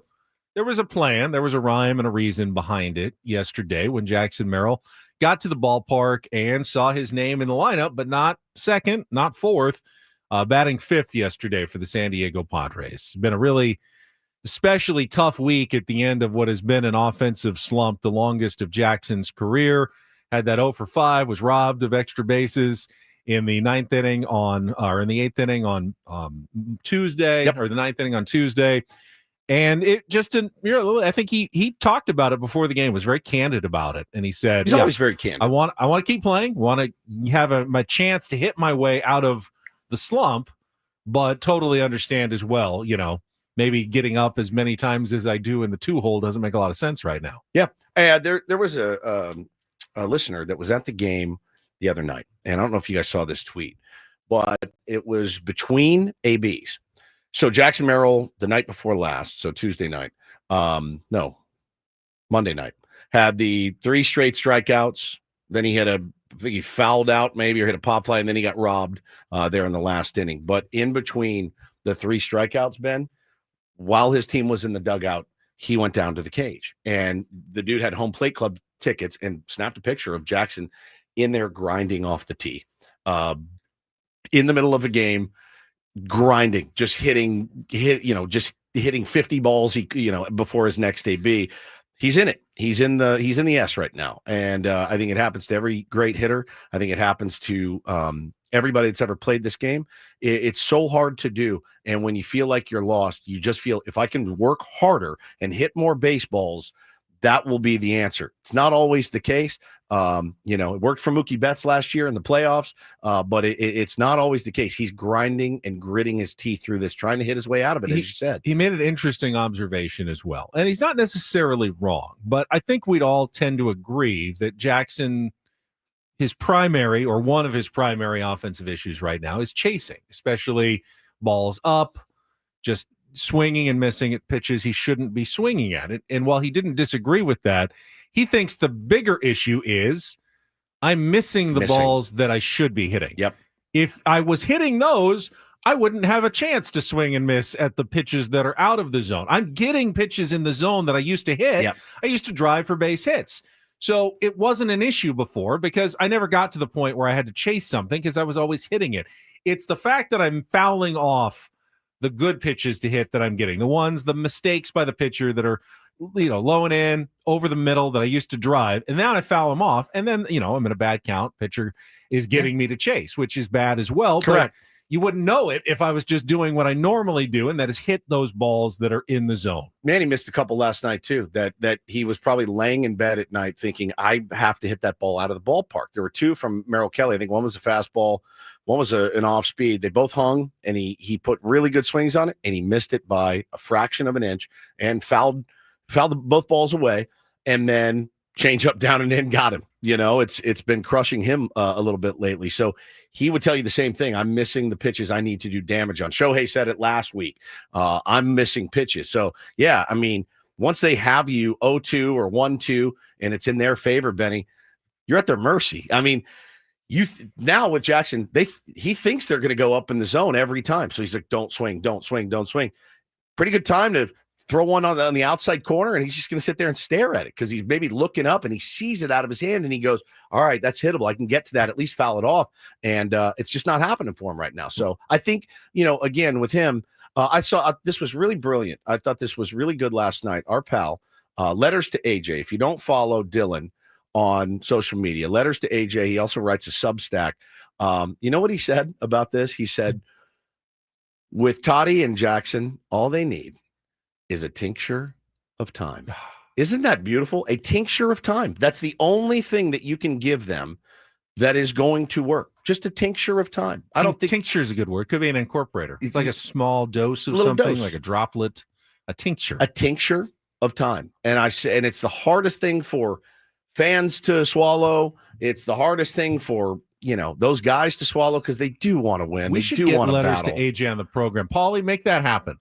plan, there was a rhyme and a reason behind it yesterday when Jackson Merrill got to the ballpark and saw his name in the lineup, but not second, not fourth, batting fifth yesterday for the San Diego Padres. It's been a really especially tough week at the end of what has been an offensive slump, the longest of Jackson's career. Had that 0 for 5, was robbed of extra bases in the in the 8th inning on Tuesday, or the 9th inning on Tuesday. And it just didn't, I think he talked about it before the game, was very candid about it. And he said, he's always very candid. I want to keep playing, want to have my chance to hit my way out of the slump, but totally understand as well, maybe getting up as many times as I do in the 2-hole doesn't make a lot of sense right now. Yeah. There was a listener that was at the game the other night, and I don't know if you guys saw this tweet, but it was between ABs. So Jackson Merrill the night before last, so Tuesday night, Monday night, had the 3 straight strikeouts. Then he had I think he fouled out maybe, or hit a pop fly, and then he got robbed there in the last inning. But in between the 3 strikeouts, Ben, while his team was in the dugout, he went down to the cage, and the dude had home plate club tickets and snapped a picture of Jackson in there grinding off the tee in the middle of a game, grinding, just hitting 50 balls before his next AB. He's in it. He's in the S right now. And I think it happens to every great hitter. I think it happens to everybody that's ever played this game. It's so hard to do. And when you feel like you're lost, you just feel, if I can work harder and hit more baseballs, that will be the answer. It's not always the case. It worked for Mookie Betts last year in the playoffs, but it's not always the case. He's grinding and gritting his teeth through this, trying to hit his way out of it, as you said. He made an interesting observation as well. And he's not necessarily wrong, but I think we'd all tend to agree that Jackson, his primary or one of his primary offensive issues right now is chasing, especially balls up, just swinging and missing at pitches he shouldn't be swinging at it. And while he didn't disagree with that, he thinks the bigger issue is I'm missing the balls that I should be hitting. Yep. If I was hitting those, I wouldn't have a chance to swing and miss at the pitches that are out of the zone. I'm getting pitches in the zone that I used to hit. Yep. I used to drive for base hits. So it wasn't an issue before because I never got to the point where I had to chase something because I was always hitting it. It's the fact that I'm fouling off the good pitches to hit that I'm getting, the mistakes by the pitcher that are, low and in, over the middle that I used to drive, and now I foul them off, and then, I'm in a bad count. Pitcher is getting me to chase, which is bad as well. Correct. But you wouldn't know it if I was just doing what I normally do, and that is hit those balls that are in the zone. Man, he missed a couple last night too, that he was probably laying in bed at night thinking, I have to hit that ball out of the ballpark. There were 2 from Merrill Kelly. I think one was a fastball, one was an off speed. They both hung, and he put really good swings on it, and he missed it by a fraction of an inch and fouled both balls away, and then change up down and in, got him. It's been crushing him a little bit lately. So he would tell you the same thing. I'm missing the pitches I need to do damage on. Shohei said it last week. I'm missing pitches. So, yeah, I mean, once they have you 0-2 or 1-2 and it's in their favor, Benny, you're at their mercy. I mean, now with Jackson, he thinks they're going to go up in the zone every time. So he's like, don't swing, don't swing, don't swing. Pretty good time to throw one on the outside corner, and he's just going to sit there and stare at it because he's maybe looking up and he sees it out of his hand and he goes, all right, that's hittable. I can get to that, at least foul it off. And it's just not happening for him right now. So I think, again, with him, I saw this was really brilliant. I thought this was really good last night. Our pal, Letters to AJ. If you don't follow Dylan on social media, Letters to AJ, he also writes a Substack. You know what he said about this? He said, with Toddy and Jackson, all they need is a tincture of time. Isn't that beautiful? A tincture of time. That's the only thing that you can give them that is going to work. Just a tincture of time. I don't think tincture is a good word. Could be an incorporator. It's like a small dose of something, like a droplet, a tincture. A tincture of time. And it's the hardest thing for fans to swallow. It's the hardest thing for those guys to swallow because they do want to win. We should get Letters to AJ on the program. Paulie, make that happen.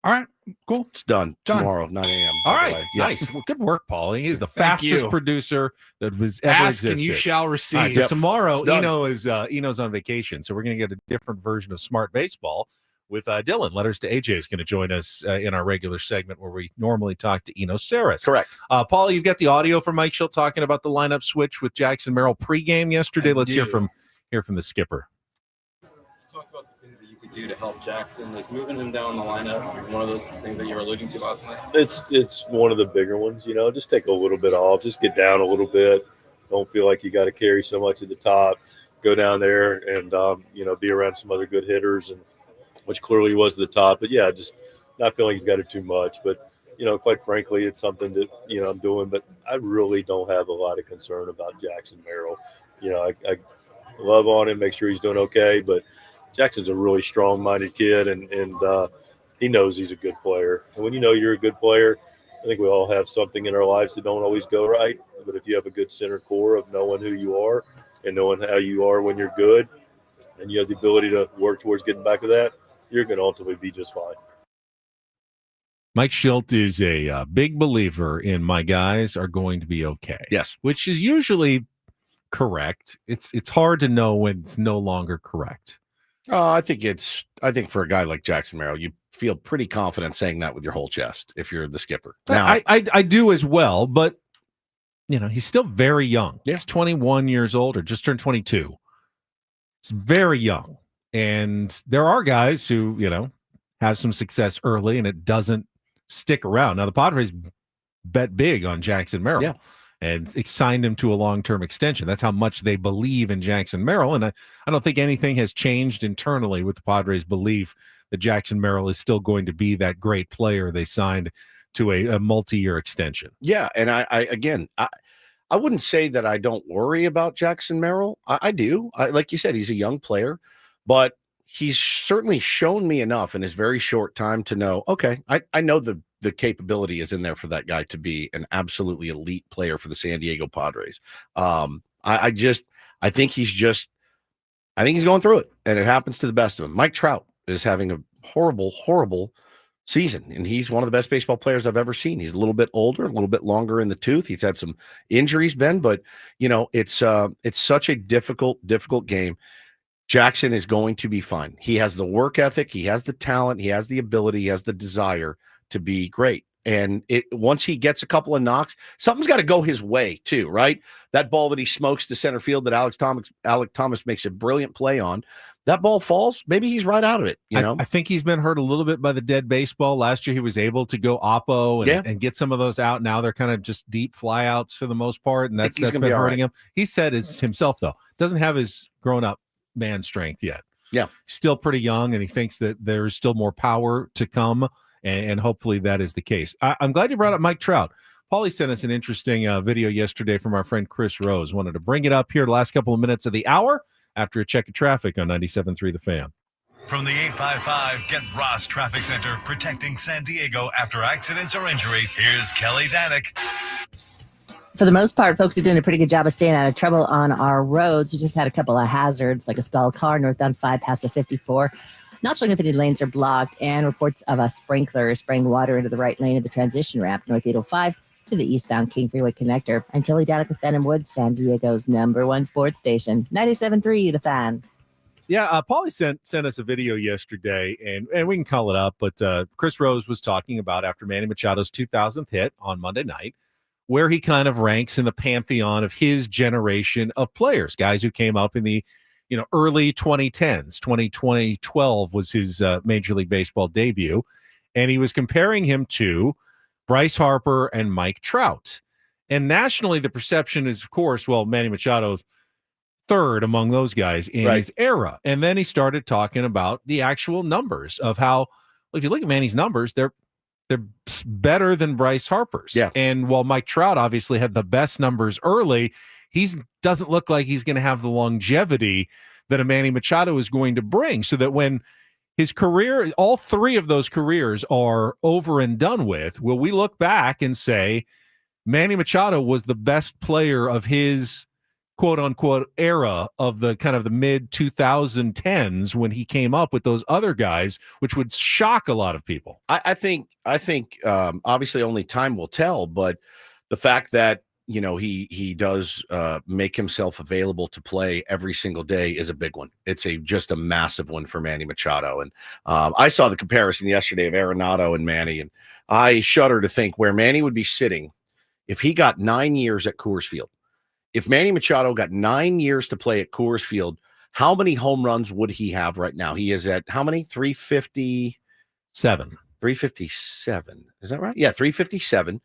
All right, cool. It's done tomorrow, 9 a.m. All right, nice. Well, good work, Paulie. He's the fastest producer that was ever Ask existed. and you shall receive. All right, so tomorrow, Eno's on vacation, so we're going to get a different version of Smart Baseball with Dylan. Letters to AJ is going to join us in our regular segment where we normally talk to Eno Saris. Correct. Paulie, you've got the audio from Mike Shildty talking about the lineup switch with Jackson Merrill pregame yesterday. Let's hear from the skipper. Talk about the things that you could do to help Jackson. Is moving him down the lineup one of those things that you were alluding to last night? It's one of the bigger ones. Just take a little bit off, just get down a little bit. Don't feel like you got to carry so much at the top. Go down there and be around some other good hitters, and which clearly was the top. But yeah, just not feeling he's got it too much. But quite frankly, it's something that I'm doing. But I really don't have a lot of concern about Jackson Merrill. I love on him, make sure he's doing okay, but Jackson's a really strong-minded kid, and he knows he's a good player. And when you know you're a good player, I think we all have something in our lives that don't always go right. But if you have a good center core of knowing who you are and knowing how you are when you're good, and you have the ability to work towards getting back to that, you're going to ultimately be just fine. Mike Shildty is a big believer in my guys are going to be okay. Yes. Which is usually correct. It's hard to know when it's no longer correct. I think for a guy like Jackson Merrill, you feel pretty confident saying that with your whole chest if you're the skipper. Now, I do as well, but he's still very young. Yeah. He's 21 years old or just turned 22. It's very young. And there are guys who, have some success early and it doesn't stick around. Now the Padres bet big on Jackson Merrill. Yeah. And signed him to a long-term extension. That's how much they believe in Jackson Merrill. And I don't think anything has changed internally with the Padres' belief that Jackson Merrill is still going to be that great player they signed to a multi-year extension. Yeah, and I wouldn't say that I don't worry about Jackson Merrill. I do. Like you said, he's a young player, but he's certainly shown me enough in his very short time to know, okay, I know the capability is in there for that guy to be an absolutely elite player for the San Diego Padres. I think he's going through it, and it happens to the best of them. Mike Trout is having a horrible, horrible season, and he's one of the best baseball players I've ever seen. He's a little bit older, a little bit longer in the tooth. He's had some injuries, Ben, but it's such a difficult game. Jackson is going to be fine. He has the work ethic, he has the talent, he has the ability, he has the desire to be great. And once he gets a couple of knocks, something's got to go his way too, right? That ball that he smokes to center field that Alec Thomas makes a brilliant play on, that ball falls, maybe he's right out of it. I think he's been hurt a little bit by the dead baseball. Last year he was able to go oppo and get some of those out. Now they're kind of just deep flyouts for the most part, and that's been hurting him. He said himself, though, doesn't have his grown-up man strength yet. Yeah. Still pretty young, and he thinks that there's still more power to come. And hopefully that is the case. I'm glad you brought up Mike Trout. Paulie sent us an interesting video yesterday from our friend Chris Rose. Wanted to bring it up here the last couple of minutes of the hour after a check of traffic on 97.3 The Fan. From the 855 Get Ross Traffic Center, protecting San Diego after accidents or injury, here's Kelly Danick. For the most part, folks are doing a pretty good job of staying out of trouble on our roads. We just had a couple of hazards, like a stalled car northbound 5 past the 54. Not showing if any lanes are blocked, and reports of a sprinkler spraying water into the right lane of the transition ramp, North 805 to the eastbound King Freeway connector. I'm Kelly Danick with Ben and Woods, San Diego's #1 sports station, 97.3 The Fan. Yeah, Paulie sent us a video yesterday, and we can call it up, but Chris Rose was talking about after Manny Machado's 2000th hit on Monday night, where he kind of ranks in the pantheon of his generation of players, guys who came up in the early 2010s. 2012 was his Major League Baseball debut, and he was comparing him to Bryce Harper and Mike Trout. And nationally, the perception is, of course, well, Manny Machado's third among those guys in his era. And then he started talking about the actual numbers of how, well, if you look at Manny's numbers, they're better than Bryce Harper's. Yeah. And while Mike Trout obviously had the best numbers early, he doesn't look like he's going to have the longevity that a Manny Machado is going to bring. So that when his career, all three of those careers are over and done with, will we look back and say Manny Machado was the best player of his quote unquote era of the kind of the mid 2010s when he came up with those other guys, which would shock a lot of people. I think obviously only time will tell, but the fact that he does make himself available to play every single day is a big one. It's just a massive one for Manny Machado. And I saw the comparison yesterday of Arenado and Manny, and I shudder to think where Manny would be sitting if he got 9 years at Coors Field. If Manny Machado got 9 years to play at Coors Field, how many home runs would he have right now? He is at how many? 357. 357. Is that right? Yeah, 357.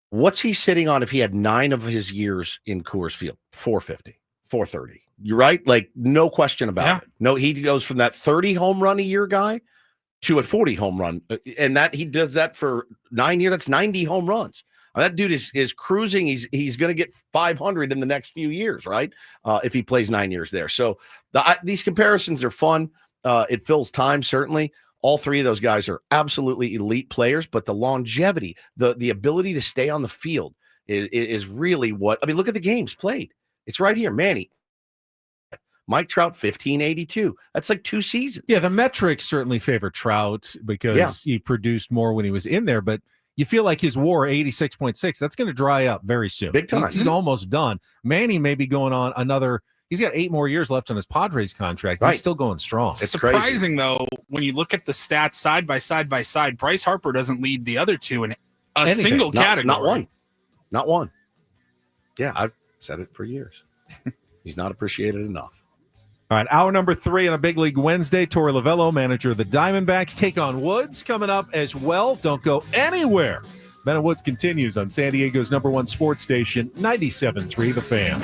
What's he sitting on if he had 9 of his years in Coors Field? 450, 430. You're right? Like, no question about it. No, he goes from that 30 home run a year guy to a 40 home run. And that he does that for 9 years. That's 90 home runs. That dude is cruising. He's going to get 500 in the next few years, right? If he plays 9 years there. So these comparisons are fun. It fills time, certainly. All three of those guys are absolutely elite players, but the longevity, the ability to stay on the field is really what – I mean, look at the games played. It's right here. Manny, Mike Trout, 1582. That's like 2 seasons. Yeah, the metrics certainly favor Trout because he produced more when he was in there, but – you feel like his WAR 86.6. That's going to dry up very soon. Big time. He's almost done. Manny may be going on another. He's got 8 more years left on his Padres contract. He's still going strong. It's surprising, though, when you look at the stats side by side, Bryce Harper doesn't lead the other two in a single category. Not one. Yeah, I've said it for years. He's not appreciated enough. All right, hour number 3 on a Big League Wednesday. Torey Lovullo, manager of the Diamondbacks, take on Woods coming up as well. Don't go anywhere. Ben and Woods continues on San Diego's #1 sports station, 97.3 The Fan.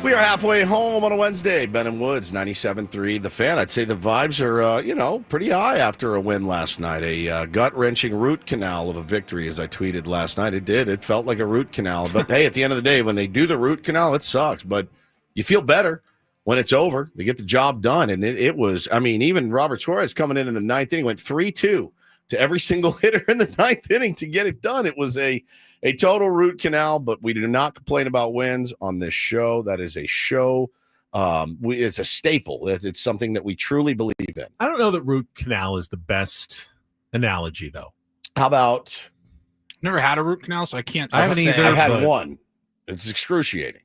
We are halfway home on a Wednesday. Ben and Woods, 97.3 The Fan. I'd say the vibes are, pretty high after a win last night. A gut-wrenching root canal of a victory, as I tweeted last night. It did. It felt like a root canal. But, hey, at the end of the day, when they do the root canal, it sucks. But you feel better when it's over. They get the job done. And it was, even Robert Suarez coming in the ninth inning went 3-2 to every single hitter in the ninth inning to get it done. It was a total root canal, but we do not complain about wins on this show. That is a show. It's a staple. It's something that we truly believe in. I don't know that root canal is the best analogy, though. How about? Never had a root canal, so I can't. I haven't either. I've had one. It's excruciating.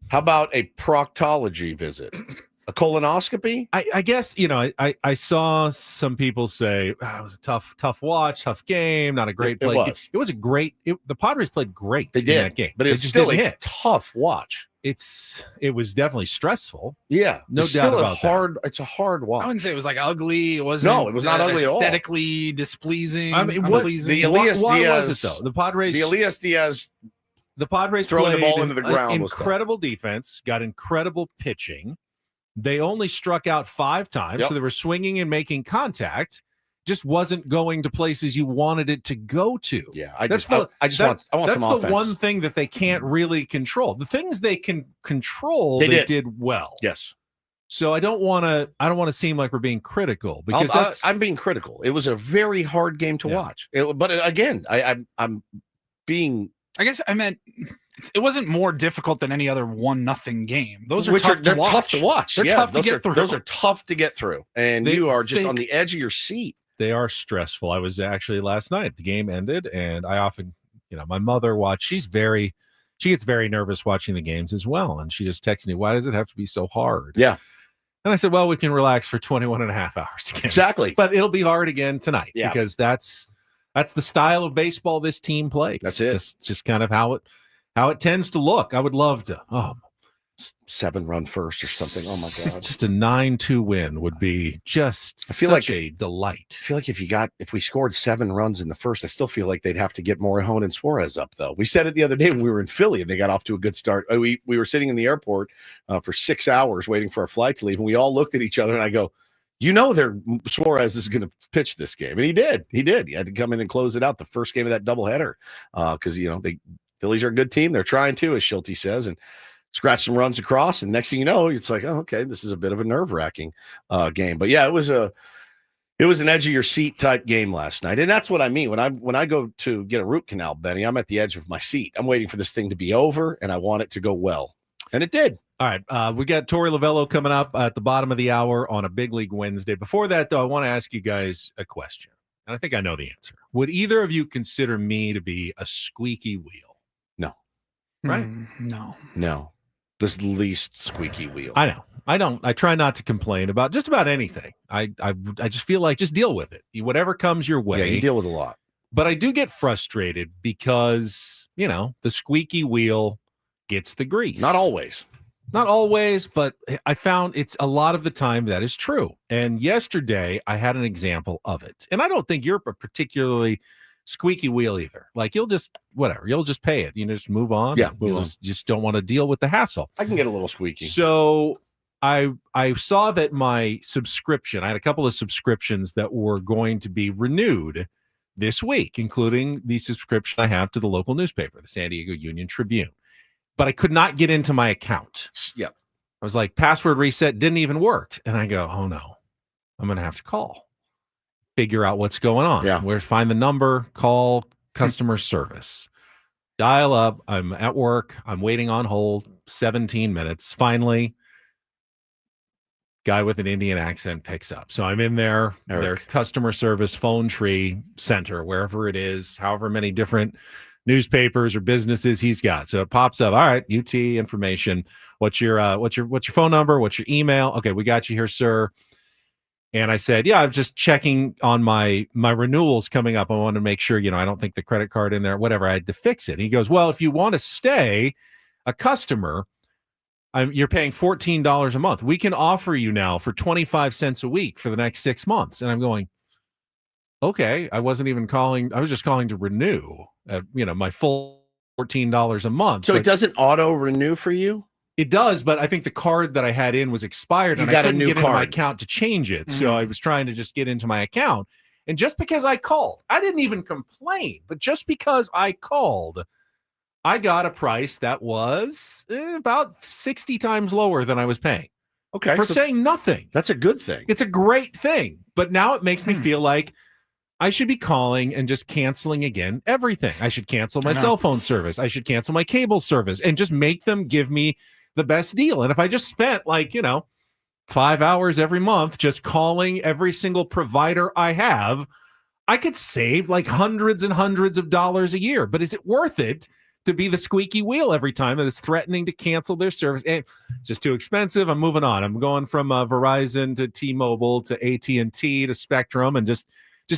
How about a proctology visit? A colonoscopy? I guess, I saw some people say it was a tough watch, tough game, not a great play. It was a great the Padres played great in that game. But it's still a tough watch. It was definitely stressful. Yeah. No doubt about that. It's a hard watch. I wouldn't say it was like ugly. It wasn't. No, it was not ugly at all. Aesthetically displeasing. Why was it though? The Elias Diaz. The Padres throwing the played ball into the ground. Incredible defense, got incredible pitching. They only struck out 5 times, so they were swinging and making contact. Just wasn't going to places you wanted it to go to. Yeah, I want some offense. That's the one thing that they can't really control. The things they can control, they did well. Yes. So I don't want to seem like we're being critical because I'm being critical. It was a very hard game to watch. But again, I'm being. I guess I meant it wasn't more difficult than any other 1-0 game. Those are they're tough to watch. They're tough to get through. Those are tough to get through, and you are just on the edge of your seat. They are stressful. I was actually last night. The game ended, and I often, my mother watched. She gets very nervous watching the games as well, and she just texted me, "Why does it have to be so hard?" Yeah. And I said, well, we can relax for 21 and a half hours again. Exactly. But it'll be hard again tonight because that's the style of baseball this team plays. That's it. Just kind of how it tends to look. I would love to. 7-run first or something. Oh my God. Just a 9-2 win would be just such a delight. I feel like if we scored 7 runs in the first, I still feel like they'd have to get Morejón and Suarez up though. We said it the other day when we were in Philly and they got off to a good start. We were sitting in the airport for 6 hours waiting for our flight to leave, and we all looked at each other and I go, Suarez is going to pitch this game. And he did. He had to come in and close it out the first game of that doubleheader because, Phillies are a good team. They're trying to, as Shildty says, and scratch some runs across. And next thing you know, it's like, oh, okay, this is a bit of a nerve-wracking game. But yeah, it was an edge of your seat type game last night. And that's what I mean. When I go to get a root canal, Benny, I'm at the edge of my seat. I'm waiting for this thing to be over, and I want it to go well. And it did. All right. We got Torey Lovullo coming up at the bottom of the hour on a Big League Wednesday. Before that, though, I want to ask you guys a question. And I think I know the answer. Would either of you consider me to be a squeaky wheel? No. Right? No. The least squeaky wheel. I know. I don't. I try not to complain about just about anything. I just feel like just deal with it. Whatever comes your way. Yeah, you deal with a lot. But I do get frustrated because, the squeaky wheel gets the grease. Not always, but I found it's a lot of the time that is true. And yesterday I had an example of it. And I don't think you're a particularly squeaky wheel either. Like you'll just pay it. Just move on. Yeah, you just don't want to deal with the hassle. I can get a little squeaky. So I saw that my subscription, I had a couple of subscriptions that were going to be renewed this week, including the subscription I have to the local newspaper, the San Diego Union Tribune. But I could not get into my account. Yeah. I was like, password reset didn't even work. And I go, oh no, I'm going to have to call, figure out what's going on. Yeah. Where find the number, call customer service, dial up. I'm at work. I'm waiting on hold 17 minutes. Finally, guy with an Indian accent picks up. So I'm in there, their customer service phone tree center, wherever it is, however many different newspapers or businesses he's got. So it pops up. All right, UT information. What's your phone number? What's your email? Okay, we got you here, sir. And I said, yeah, I'm just checking on my renewals coming up. I want to make sure, I don't think the credit card in there, whatever. I had to fix it. And he goes, well, if you want to stay a customer, you're paying $14 a month. We can offer you now for 25 cents a week for the next 6 months. And I'm going, okay, I wasn't even calling. I was just calling to renew, my full $14 a month. So it doesn't auto renew for you? It does, but I think the card that I had in was expired, and I couldn't get into my account to change it. So I was trying to just get into my account. And just because I called, I didn't even complain, but just because I called, I got a price that was about 60 times lower than I was paying. Okay. For saying nothing. That's a good thing. It's a great thing. But now it makes me feel like I should be calling and just canceling again everything. I should cancel my cell phone service. I should cancel my cable service and just make them give me the best deal. And if I just spent 5 hours every month just calling every single provider I have, I could save like hundreds and hundreds of dollars a year. But is it worth it to be the squeaky wheel every time that is threatening to cancel their service? And it's just too expensive. I'm moving on. I'm going from Verizon to T-Mobile to AT&T to Spectrum, and just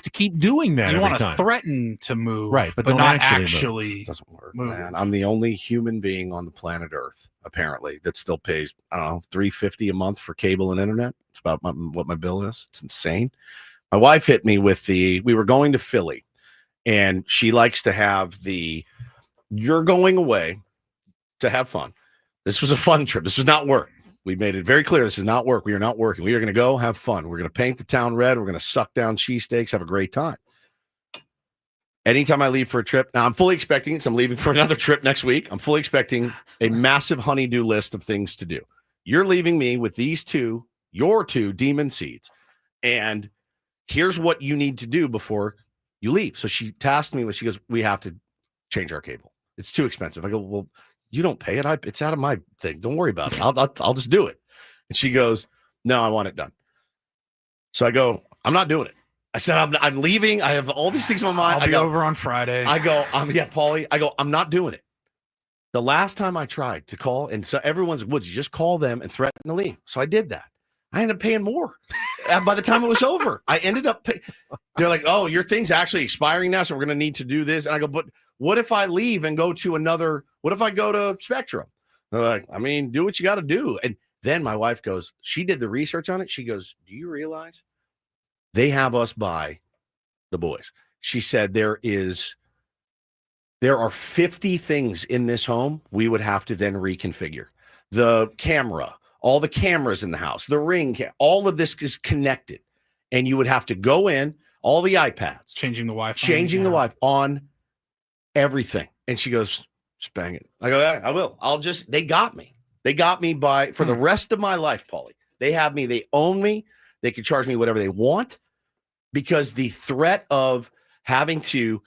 to keep doing that. You every want to time. threaten to move, right? But not don't actually move. Doesn't work, move. man. I'm the only human being on the planet Earth, apparently, that still pays, I don't know, $350 a month for cable and internet. It's about what my bill is. It's insane. My wife hit me with we were going to Philly, and she likes to have you're going away to have fun. This was a fun trip. This was not work. We made it very clear. This is not work. We are not working. We are going to go have fun. We're going to paint the town red. We're going to suck down cheesesteaks, have a great time. Anytime I leave for a trip, now I'm fully expecting it. So I'm leaving for another trip next week. I'm fully expecting a massive honey-do list of things to do. You're leaving me with your two demon seeds. And here's what you need to do before you leave. So she tasked me with, she goes, we have to change our cable. It's too expensive. I go, well, you don't pay it. It's out of my thing. Don't worry about it. I'll just do it. And she goes, no, I want it done. So I go, I'm not doing it. I said, I'm leaving. I have all these things in my mind. I'll be over on Friday. I go, Paulie. I go, I'm not doing it. The last time I tried to call, and so everyone's Woods, you just call them and threaten to leave. So I did that. I ended up paying more. By the time it was over, I ended up they're like, oh, your thing's actually expiring now, so we're going to need to do this. And I go, but what if I leave and go to what if I go to Spectrum? They're like, I mean, do what you got to do. And then my wife goes, she did the research on it. She goes, do you realize they have us buy the boys? She said there are 50 things in this home we would have to then reconfigure. The camera, all the cameras in the house, the ring, all of this is connected. And you would have to go in, all the iPads. Changing the Wi-Fi. Changing the Wi-Fi on everything. And she goes, just bang it. I go, yeah, I will. They got me. They got me for the rest of my life, Paulie. They have me. They own me. They can charge me whatever they want, because the threat of having to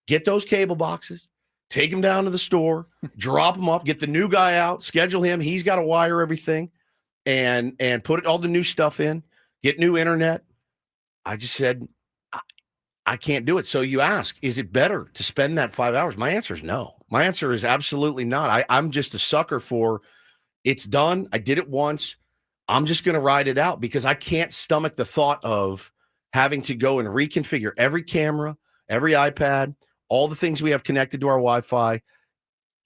get those cable boxes, take them down to the store, drop them off, get the new guy out, schedule him. He's got to wire everything and put all the new stuff in, get new internet. I just said, I can't do it. So you ask, is it better to spend that 5 hours? My answer is no. My answer is absolutely not. I'm just a sucker for it's done. I did it once. I'm just going to ride it out, because I can't stomach the thought of having to go and reconfigure every camera, every iPad, all the things we have connected to our Wi-Fi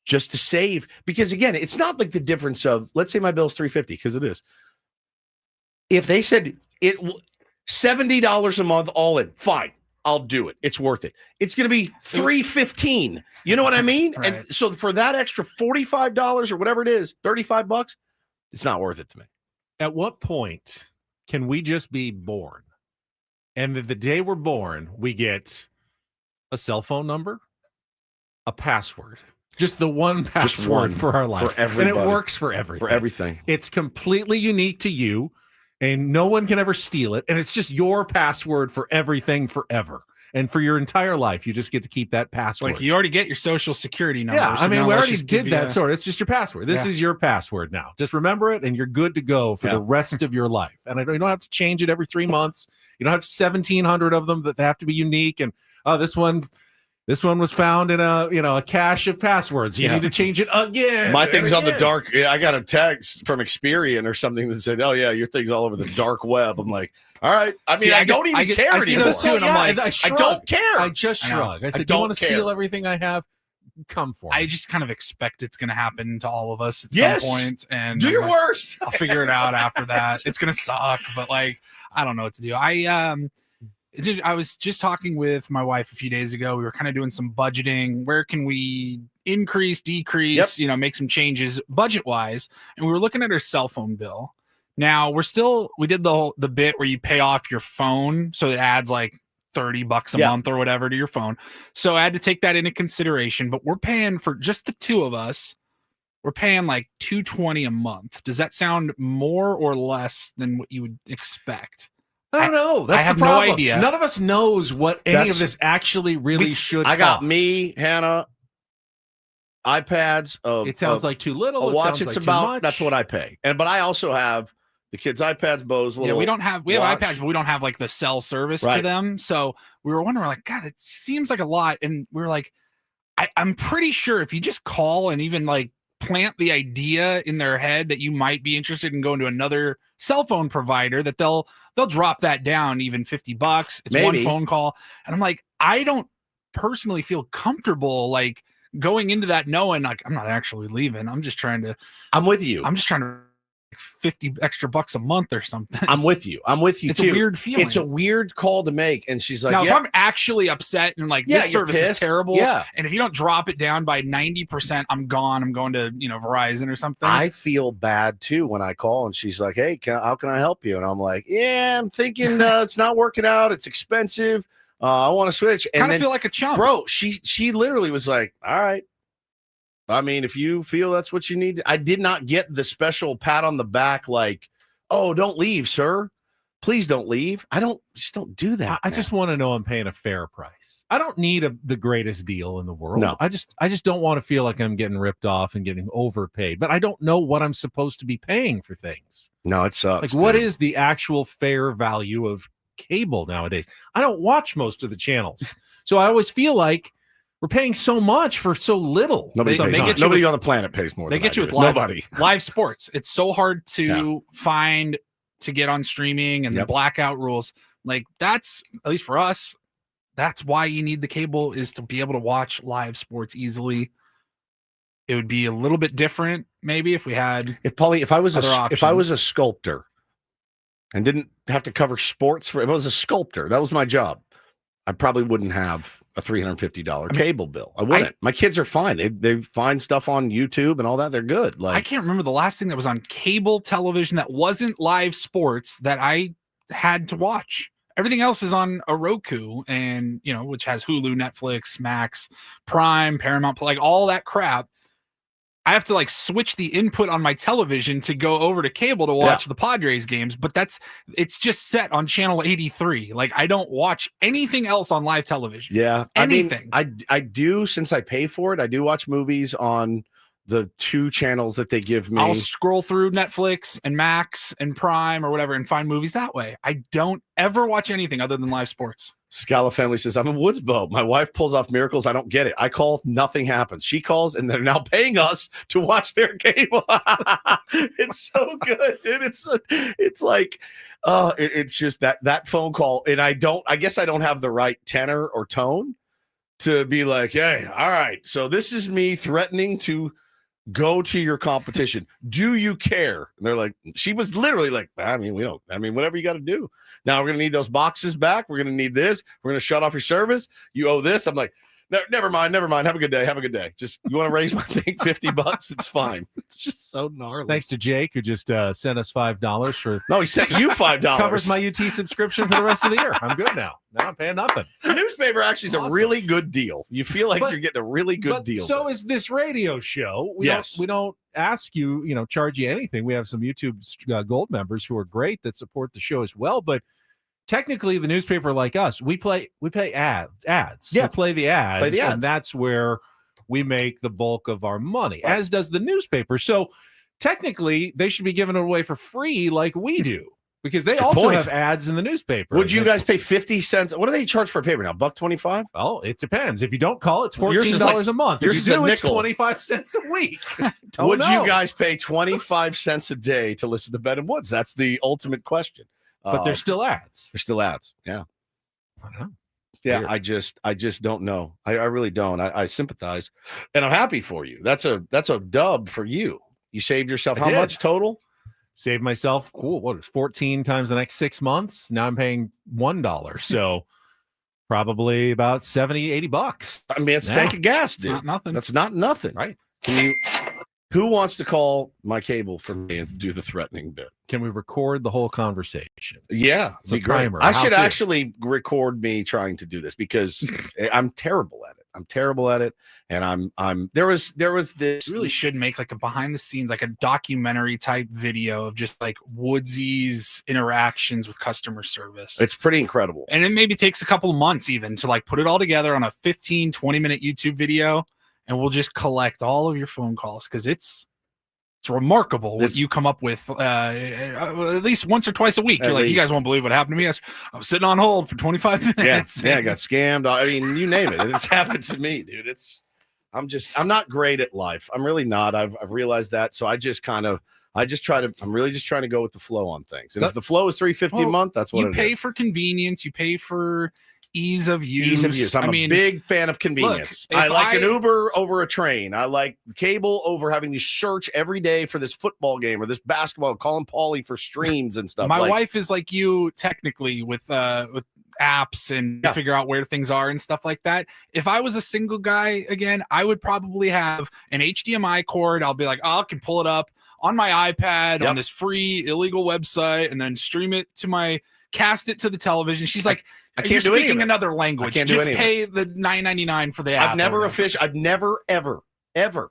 just to save. Because again, it's not like the difference of, let's say my bill's $350, because it is. If they said it $70 a month all in, fine, I'll do it. It's worth it. It's going to be $315. You know what I mean? Right. And so for that extra $45 or whatever it is, $35, it's not worth it to me. At what point can we just be born? And the day we're born, we get a cell phone number, a password, just the one password for our life. For everybody. And it works for everything. For everything. It's completely unique to you, and no one can ever steal it. And it's just your password for everything forever. And for your entire life, you just get to keep that password. Like, you already get your social security number. Yeah, so I mean, now we let's already just give did you that sort. It's just your password. This is your password now. Just remember it, and you're good to go for the rest of your life. And you don't have to change it every 3 months. You don't have 1,700 of them that have to be unique. And this one was found in a cache of passwords. You need to change it again. My thing's on the dark. I got a text from Experian or something that said, "Oh yeah, your thing's all over the dark web." I'm like, all right. I mean, I don't even care anymore. I see those too, and I'm like, I don't care. I just shrug. I said, "Do you want to steal everything I have? Come for me." I just kind of expect it's going to happen to all of us at some point. And do your worst. I'll figure it out after that. It's going to suck, but like, I don't know what to do. I was just talking with my wife a few days ago. We were kind of doing some budgeting. Where can we increase, decrease, make some changes budget wise. And we were looking at our cell phone bill. Now we did the bit where you pay off your phone. So it adds like $30 a month or whatever to your phone. So I had to take that into consideration, but we're paying for just the two of us. We're paying like $220 a month. Does that sound more or less than what you would expect? I don't know. That's I have the problem. no idea. None of us knows what any of this actually really should cost. I got me, Hannah, iPads. It sounds like too little. A watch, sounds it's like too about, much. that's what I pay. But I also have the kids' iPads, Bo's little. Yeah, we have watch. iPads, but we don't have like the cell service to Right. them. So we were wondering, like, God, it seems like a lot. And we were like, I'm pretty sure if you just call and even like plant the idea in their head that you might be interested in going to another cell phone provider, that they'll drop that down even $50. It's Maybe. one phone call. And I'm like, I don't personally feel comfortable like going into that knowing like I'm not actually leaving. I'm just trying to I'm with you. I'm just trying to $50 extra a month or something. I'm with you. It's too. a weird feeling. It's a weird call to make. And she's like, now, yeah. if I'm actually upset and like Yeah, this you're service is pissed. terrible, Yeah. and if you don't drop it down by 90%, I'm gone. I'm going to Verizon or something. I feel bad too when I call and she's like, hey, how can I help you? And I'm like, yeah, I'm thinking it's not working out. It's expensive. I want to switch. And kind of then, feel like a chump, bro, she literally was like, all right. I mean, if you feel that's what you need. I did not get the special pat on the back like, oh, don't leave, sir. Please don't leave. Just don't do that. I just want to know I'm paying a fair price. I don't need the greatest deal in the world. No. I just don't want to feel like I'm getting ripped off and getting overpaid. But I don't know what I'm supposed to be paying for things. No, it sucks. Like, what is the actual fair value of cable nowadays? I don't watch most of the channels, so I always feel like we're paying so much for so little. Nobody on the planet pays more. They than get I you do. with Nobody. live sports. It's so hard to find to get on streaming and the blackout rules. Like that's, at least for us, that's why you need the cable, is to be able to watch live sports easily. It would be a little bit different maybe if we had if I was options. a sculptor and didn't have to cover sports if I was a sculptor, that was my job, I probably wouldn't have a $350 cable bill. I wouldn't. My kids are fine. They find stuff on YouTube and all that. They're good. Like, I can't remember the last thing that was on cable television that wasn't live sports that I had to watch. Everything else is on a Roku, and which has Hulu, Netflix, Max, Prime, Paramount, like all that crap. I have to like switch the input on my television to go over to cable to watch the Padres games, but it's just set on channel 83. Like I don't watch anything else on live television. Yeah. Anything. I mean, I do, since I pay for it, I do watch movies on the 2 channels that they give me. I'll scroll through Netflix and Max and Prime or whatever and find movies that way. I don't ever watch anything other than live sports. Scala family says, I'm a Woodsbo. My wife pulls off miracles. I don't get it. I call, nothing happens. She calls, and they're now paying us to watch their cable. It's so good, dude. It's like, it's just that phone call. And I guess I don't have the right tenor or tone to be like, hey, all right, so this is me threatening to go to your competition. Do you care? And they're like, she was literally like, whatever you got to do. Now we're going to need those boxes back. We're going to need this. We're going to shut off your service. You owe this. I'm like, no, never mind. Have a good day. Just, you want to raise my thing $50? It's fine. It's just so gnarly. Thanks to Jake, who just sent us $5 for. No, he sent you $5. Covers my UT subscription for the rest of the year. I'm good now. Now I'm paying nothing. The newspaper actually is a really good deal. You feel like you're getting a really good deal. So is this radio show. We don't ask you, charge you anything. We have some YouTube Gold members who are great that support the show as well. But technically, the newspaper, like us, we pay ads. Yeah. We play the ads, and that's where we make the bulk of our money, as does the newspaper. So technically, they should be giving it away for free like we do, because they also have ads in the newspaper. Would you guys pay 50 cents? What do they charge for a paper now? $1.25? Well, it depends. If you don't call, it's $14 a month. If you do, it's 25 cents a week. Would you guys pay 25 cents a day to listen to Ben and Woods? That's the ultimate question. But there's still ads. There's still ads. Yeah. I don't know. Yeah, Weird. I just don't know. I really don't. I sympathize, and I'm happy for you. That's a dub for you. You saved yourself how much total? Saved myself. Cool. What is 14 times the next 6 months? Now I'm paying $1. So probably about 70, 80 bucks. I mean, it's a tank of gas, dude. Not nothing. That's not nothing. Right. Who wants to call my cable for me and do the threatening bit? Can we record the whole conversation? Yeah, It's a be great. primer. I How should to. actually record me trying to do this because I'm terrible at it. And there was this. You really should make like a behind the scenes, like a documentary type video of just like Woodsy's interactions with customer service. It's pretty incredible. And it maybe takes a couple of months even to like put it all together on a 15, 20-minute YouTube video. And we'll just collect all of your phone calls because it's remarkable what you come up with at least once or twice a week. You're like, you guys won't believe what happened to me. I was sitting on hold for 25 minutes. Yeah, I got scammed. I mean, you name it. It's happened to me, dude. I'm not great at life. I'm really not. I've realized that. So I'm really just trying to go with the flow on things. And if the flow is $350 a month, that's what you pay for convenience. You pay for ease of use. I'm a big fan of convenience. Look, I like an Uber over a train. I like cable over having to search every day for this football game or this basketball, calling Paulie for streams and stuff. My wife is like you technically with apps and figure out where things are and stuff like that. If I was a single guy again, I would probably have an HDMI cord. I'll be like, I can pull it up on my iPad on this free illegal website and then stream it to cast it to the television. She's like, I You're can't do speaking another language. I can't do Just any of pay the $9.99 for the app. I've never ever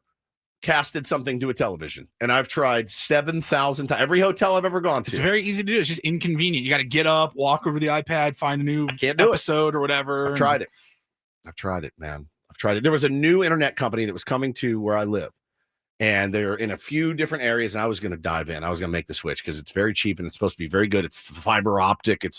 casted something to a television, and I've tried 7,000 times. Every hotel I've ever gone to. It's very easy to do. It's just inconvenient. You got to get up, walk over the iPad, find a new episode or whatever. I've tried it, man. I've tried it. There was a new internet company that was coming to where I live, and they're in a few different areas, and I was going to dive in. I was going to make the switch because it's very cheap and it's supposed to be very good. It's fiber optic. And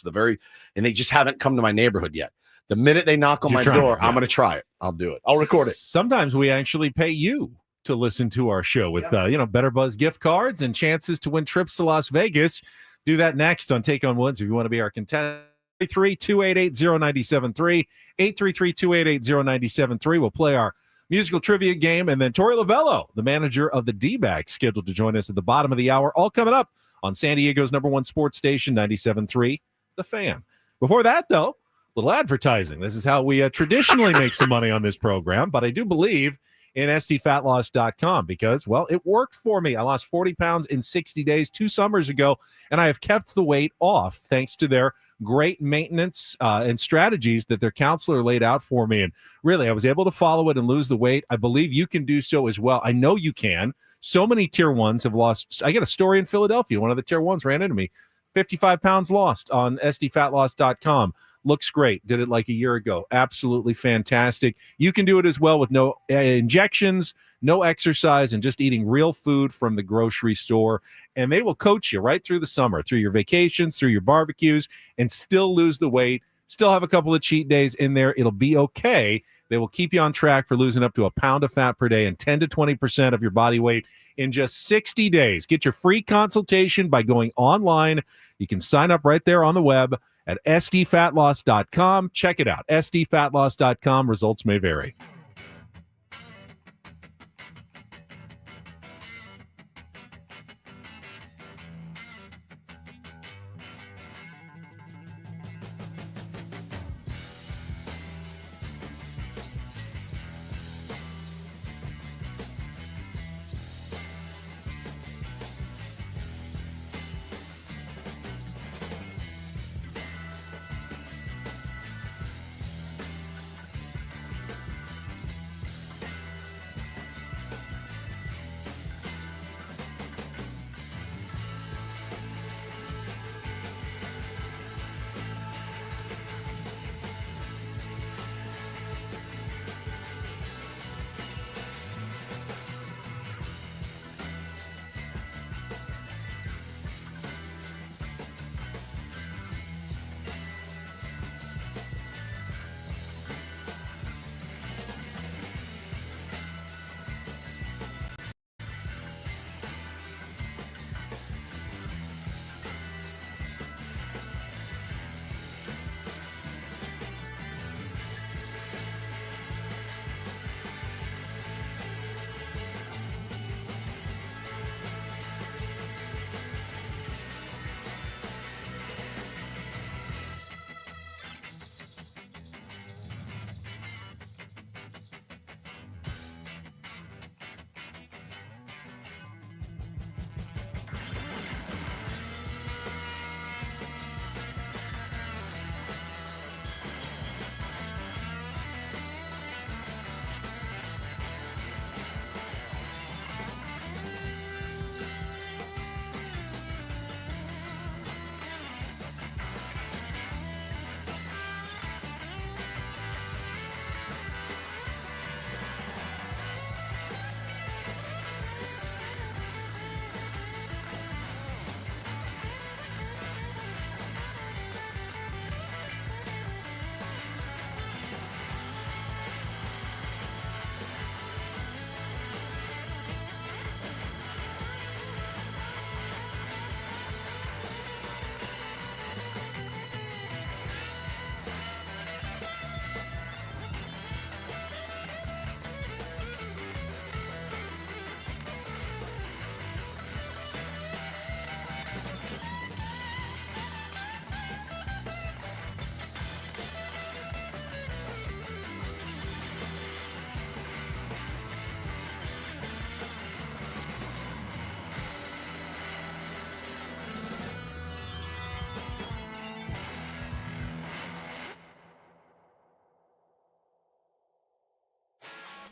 they just haven't come to my neighborhood yet. The minute they knock on my door, I'm going to try it. I'll do it. I'll record it. Sometimes we actually pay you to listen to our show with, Better Buzz gift cards and chances to win trips to Las Vegas. Do that next on Take on Woods if you want to be our contestant. 833-288-0973. 833-288-0973. We'll play our musical trivia game, and then Torey Lovullo, the manager of the DBacks, scheduled to join us at the bottom of the hour. All coming up on San Diego's #1 sports station, 97.3, The Fan. Before that, though, a little advertising. This is how we traditionally make some money on this program, but I do believe in sdfatloss.com because, well, it worked for me. I lost 40 pounds in 60 days 2 summers ago, and I have kept the weight off thanks to their great maintenance and strategies that their counselor laid out for me. And really, I was able to follow it and lose the weight. I believe you can do so as well. I know you can. So many tier ones have lost. I get a story in Philadelphia. One of the tier ones ran into me. 55 pounds lost on sdfatloss.com. Looks great. Did it like a year ago. Absolutely fantastic. You can do it as well with no injections, no exercise, and just eating real food from the grocery store. And they will coach you right through the summer, through your vacations, through your barbecues, and still lose the weight. Still have a couple of cheat days in there. It'll be okay. They will keep you on track for losing up to a pound of fat per day and 10 to 20% of your body weight in just 60 days. Get your free consultation by going online. You can sign up right there on the web at sdfatloss.com. Check it out, sdfatloss.com. Results may vary.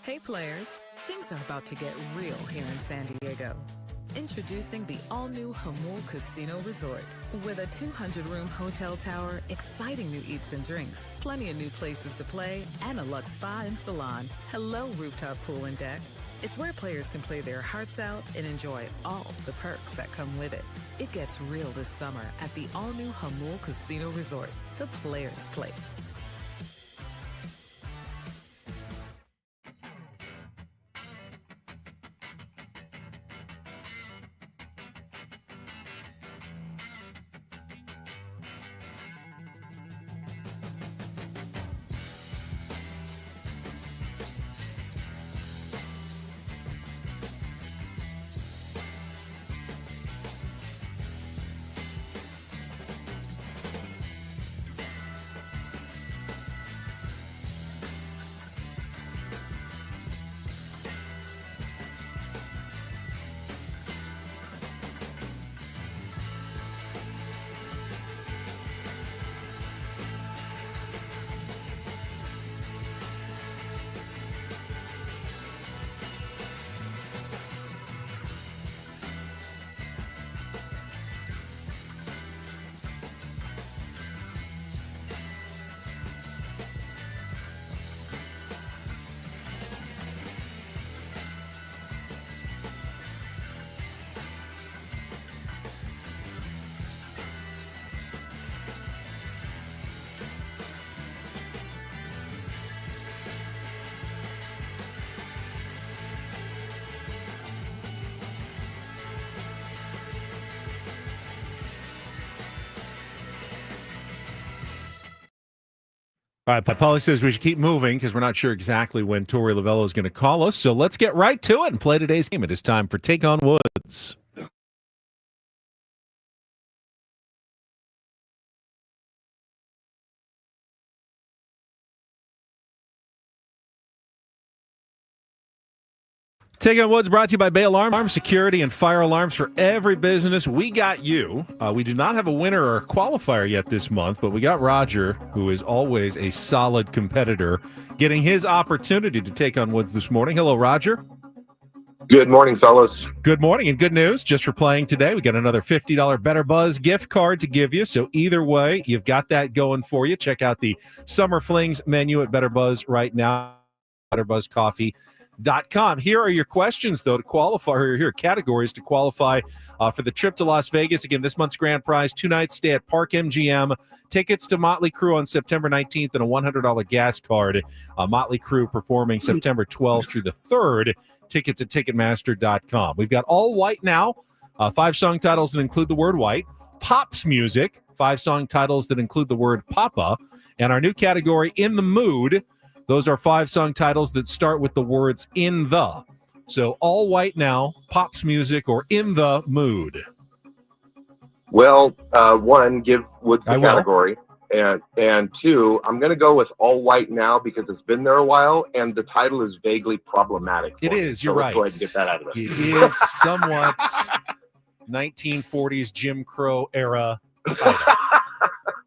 Hey players, things are about to get real here in San Diego. Introducing the all-new Hamul Casino Resort. With a 200-room hotel tower, exciting new eats and drinks, plenty of new places to play, and a luxe spa and salon. Hello, rooftop pool and deck. It's where players can play their hearts out and enjoy all the perks that come with it. It gets real this summer at the all-new Hamul Casino Resort, the players' place. All right, Paulie says we should keep moving because we're not sure exactly when Torey Lovullo is going to call us. So let's get right to it and play today's game. It is time for Take on Woods. Take on Woods brought to you by Bay Alarm Security and Fire Alarms for every business. We got you. We do not have a winner or a qualifier yet this month, but we got Roger, who is always a solid competitor, getting his opportunity to take on Woods this morning. Hello, Roger. Good morning, fellas. Good morning, and good news. Just for playing today, we got another $50 Better Buzz gift card to give you. So either way, you've got that going for you. Check out the Summer Flings menu at Better Buzz right now. BetterBuzzCoffee.com. Here are your questions, though, to qualify, or here are categories to qualify for the trip to Las Vegas. Again, this month's grand prize, 2-night stay at Park MGM, tickets to Motley Crue on September 19th, and a $100 gas card. Motley Crue performing September 12th through the 3rd. Tickets at Ticketmaster.com. We've got All White Now, 5 song titles that include the word white. Pops Music, 5 song titles that include the word papa. And our new category, In the Mood, those are 5 song titles that start with the words in the. So All White Now, Pops Music, or In the Mood. Well, one, give Woods the category. And 2, I'm going to go with All White Now because it's been there a while, and the title is vaguely problematic. It is, you're so right. Let's go ahead and get that out of there. It is somewhat 1940s Jim Crow era title.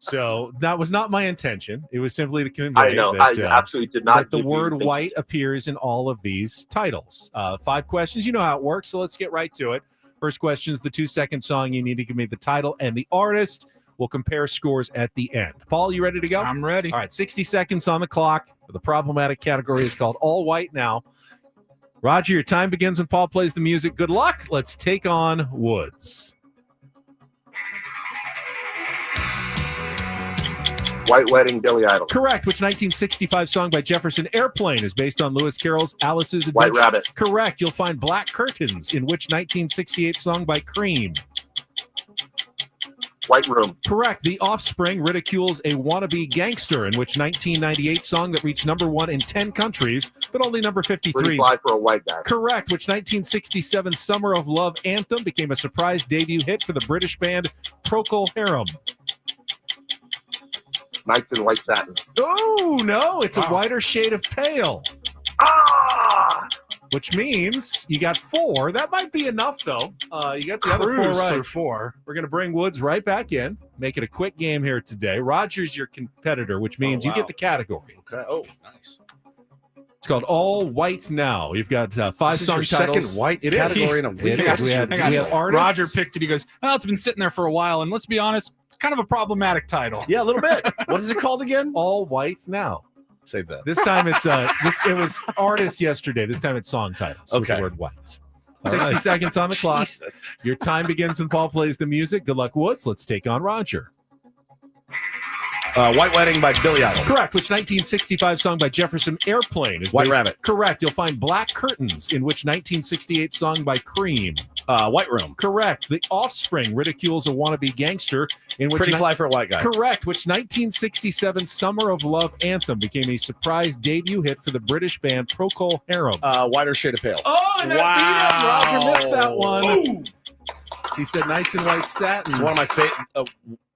So that was not my intention. It was simply to convey I know. that, I absolutely did not. that the word white appears in all of these titles. 5 questions. You know how it works, so let's get right to it. First question is the 2-second song. You need to give me the title and the artist. We'll compare scores at the end. Paul, you ready to go? I'm ready. All right, 60 seconds on the clock. The problematic category is called All White Now. Roger, your time begins when Paul plays the music. Good luck. Let's take on Woods. White Wedding, Billy Idol. Correct. Which 1965 song by Jefferson Airplane is based on Lewis Carroll's Alice's Adventure? White Rabbit. Correct. You'll find Black Curtains in which 1968 song by Cream? White Room. Correct. The Offspring ridicules a wannabe gangster in which 1998 song that reached #1 in 10 countries, but only number 53. Pretty Fly for a White Guy. Correct. Which 1967 Summer of Love anthem became a surprise debut hit for the British band Procol Harum? Nights in White Satin. Oh, no. It's a whiter shade of pale. Ah! Which means you got 4. That might be enough, though. You got the other 4 right. Through 4. We're going to bring Woods right back in. Make it a quick game here today. Roger's your competitor, which means you get the category. Okay. Oh, nice. It's called All White Now. You've got 5 This is song your titles. second white It is. category in a week. It is. We had artists. Roger picked it. He goes, "Oh, it's been sitting there for a while, and let's be honest, kind of a problematic title." Yeah, a little bit. What is it called again? All White Now. Save that. This time it's it was artists yesterday. This time it's song titles with Okay. the word white. All 60 right. seconds on the clock. Your time begins when Paul plays the music. Good luck, Woods. Let's take on Roger. White Wedding by Billy Idol. Correct. Which 1965 song by Jefferson Airplane is White based- Rabbit. Correct. You'll find Black Curtains in which 1968 song by Cream. White Room. Correct. The Offspring ridicules a wannabe gangster in which Pretty Fly for a White Guy. Correct. Which 1967 Summer of Love anthem became a surprise debut hit for the British band Procol Harum. Whiter Shade of Pale. Oh, and that beat him. Roger missed that one. Ooh. He said Nights in White Satin. It's one of my favorite.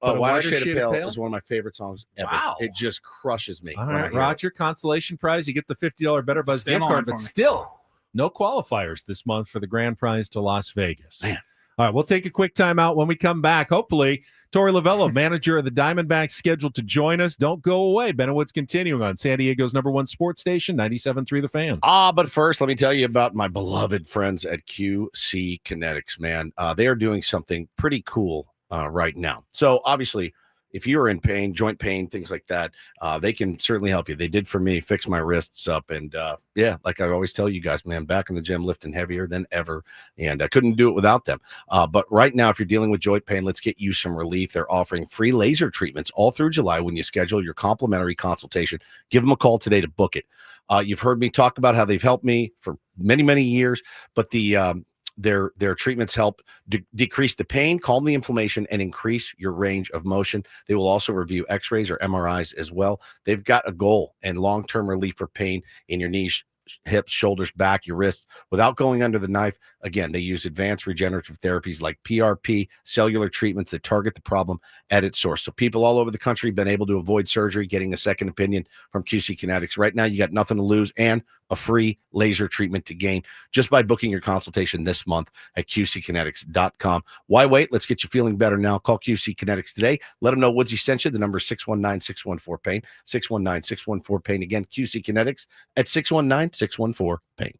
But a Whiter Shade of Pale is one of my favorite songs ever. Wow. It just crushes me. All when I right, hear Roger, consolation prize. You get the $50 Better Buzz Stand gift on card, it for but me. still no qualifiers this month for the grand prize to Las Vegas. Man. All right, we'll take a quick timeout. When we come back, hopefully, Torey Lovullo, manager of the Diamondbacks, scheduled to join us. Don't go away. Ben and Woods continuing on San Diego's #1 sports station, 97.3 The Fan. But first, let me tell you about my beloved friends at QC Kinetics, man. They are doing something pretty cool right now. So obviously, if you're in pain, joint pain, things like that, they can certainly help you. They did for me, fix my wrists up. And yeah, like I always tell you guys, man, back in the gym, lifting heavier than ever. And I couldn't do it without them. But right now, if you're dealing with joint pain, let's get you some relief. They're offering free laser treatments all through July when you schedule your complimentary consultation. Give them a call today to book it. You've heard me talk about how they've helped me for many, many years, but their treatments help decrease the pain, calm the inflammation, and increase your range of motion. They will also review x-rays or MRIs as well. They've got a goal and long-term relief for pain in your knees, hips, shoulders, back, your wrists without going under the knife. Again, they use advanced regenerative therapies like PRP, cellular treatments that target the problem at its source. So people all over the country have been able to avoid surgery, getting a second opinion from QC Kinetics. Right now, you got nothing to lose and a free laser treatment to gain just by booking your consultation this month at QCkinetics.com. Why wait? Let's get you feeling better now. Call QC Kinetics today. Let them know Woodsy sent you. The number is 619-614-PAIN, 619-614-PAIN. Again, QC Kinetics at 619-614-PAIN.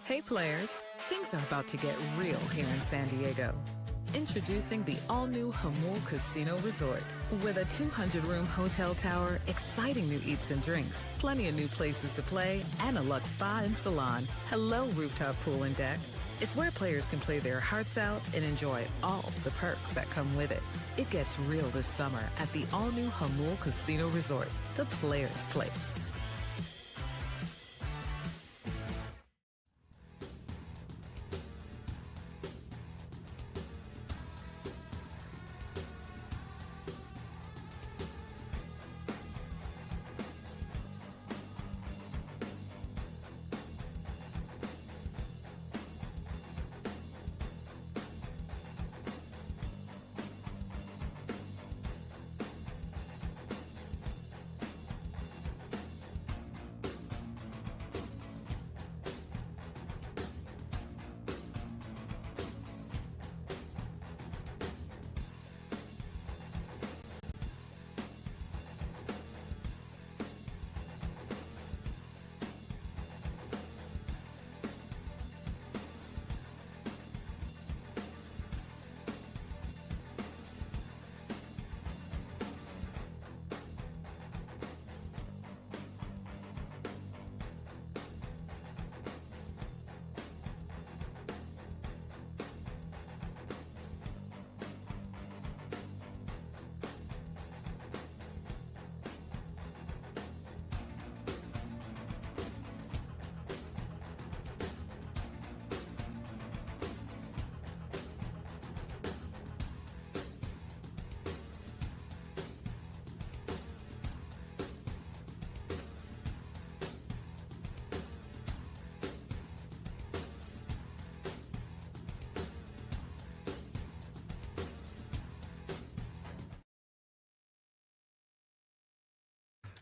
Hey players, things are about to get real here in San Diego. Introducing the all-new Hamul Casino Resort. With a 200-room hotel tower, exciting new eats and drinks, plenty of new places to play, and a luxe spa and salon. Hello, rooftop pool and deck. It's where players can play their hearts out and enjoy all the perks that come with it. It gets real this summer at the all-new Hamul Casino Resort, the players' place.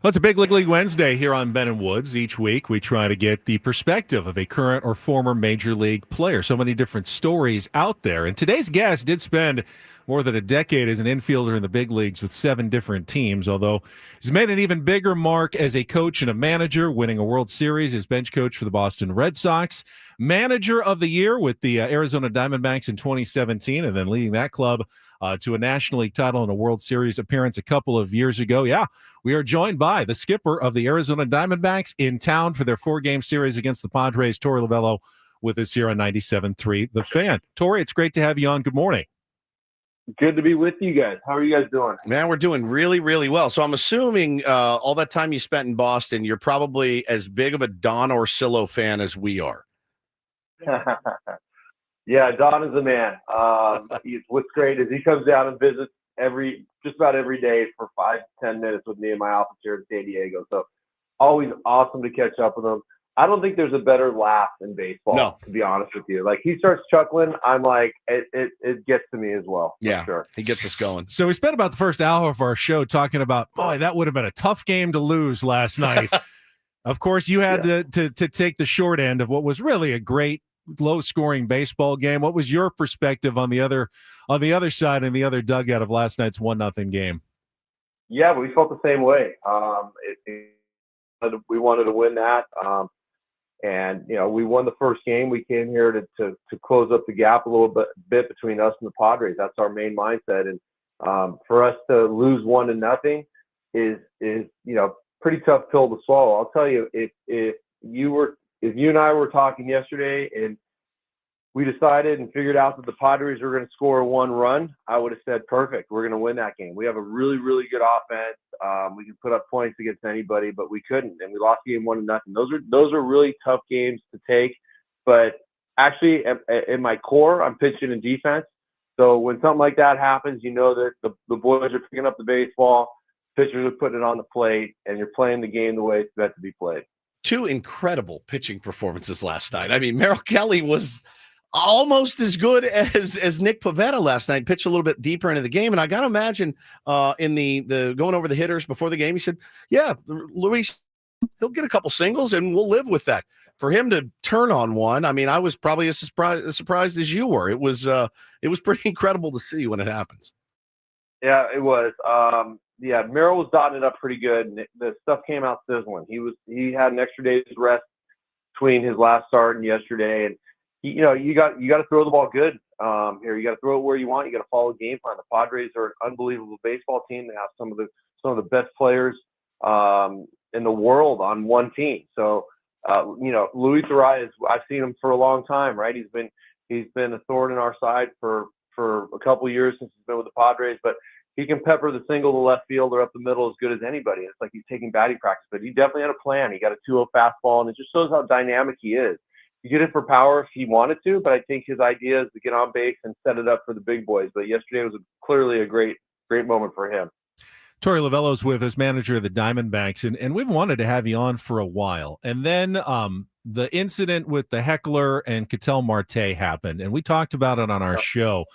Well, it's a Big League Wednesday here on Ben and Woods. Each week, we try to get the perspective of a current or former Major League player. So many different stories out there. And today's guest did spend more than a decade as an infielder in the big leagues with 7 different teams, although he's made an even bigger mark as a coach and a manager, winning a World Series as bench coach for the Boston Red Sox, manager of the year with the Arizona Diamondbacks in 2017, and then leading that club to a National League title and a World Series appearance a couple of years ago. Yeah, we are joined by the skipper of the Arizona Diamondbacks in town for their 4-game series against the Padres, Torey Lovullo, with us here on 97.3 The Fan. Torey, it's great to have you on. Good morning. Good to be with you guys. How are you guys doing? Man, we're doing really, really well. So I'm assuming all that time you spent in Boston, you're probably as big of a Don Orsillo fan as we are. Yeah, Don is the man. What's great is he comes down and visits just about every day for 5-10 minutes with me in my office here in San Diego. So always awesome to catch up with him. I don't think there's a better laugh in baseball, to be honest with you. Like, he starts chuckling, I'm like, it gets to me as well. Yeah, sure. He gets us going. So we spent about the first hour of our show talking about, boy, that would have been a tough game to lose last night. Of course, you had to take the short end of what was really a great, low-scoring baseball game. What was your perspective on the other side and the other dugout of last night's 1-0 game? Yeah, we felt the same way. We wanted to win that. And, we won the first game. We came here to close up the gap a little bit between us and the Padres. That's our main mindset. And for us to lose 1-0 is pretty tough pill to swallow. I'll tell you, if you and I were talking yesterday and we decided and figured out that the Padres were going to score 1 run, I would have said, perfect, we're going to win that game. We have a really, really good offense. We can put up points against anybody, but we couldn't, and we lost the game 1-0. Those are really tough games to take. But actually, in my core, I'm pitching in defense. So when something like that happens, you know that the boys are picking up the baseball, pitchers are putting it on the plate, and you're playing the game the way it's meant to be played. 2 incredible pitching performances last night. I mean, Merrill Kelly was almost as good as Nick Pivetta last night, pitched a little bit deeper into the game. And I got to imagine in the going over the hitters before the game, he said, yeah, Luis, he'll get a couple singles and we'll live with that. For him to turn on one, I mean, I was probably as surprised as you were. It was pretty incredible to see when it happens. Yeah, it was. Merrill was dotting it up pretty good. And the stuff came out sizzling. He had an extra day's rest between his last start and yesterday. And you got to throw the ball good here. You got to throw it where you want. You got to follow game plan. The Padres are an unbelievable baseball team. They have some of the best players in the world on one team. So Luis Arias, I've seen him for a long time, right? He's been a thorn in our side for a couple of years since he's been with the Padres, but he can pepper the single to left field or up the middle as good as anybody. It's like he's taking batting practice, but he definitely had a plan. He got a 2-0 fastball, and it just shows how dynamic he is. You get it for power if he wanted to, but I think his idea is to get on base and set it up for the big boys. But yesterday was clearly a great moment for him. Torey Lovullo's with us, manager of the Diamondbacks, and we've wanted to have you on for a while. And then the incident with the heckler and Ketel Marte happened, and we talked about it on our show.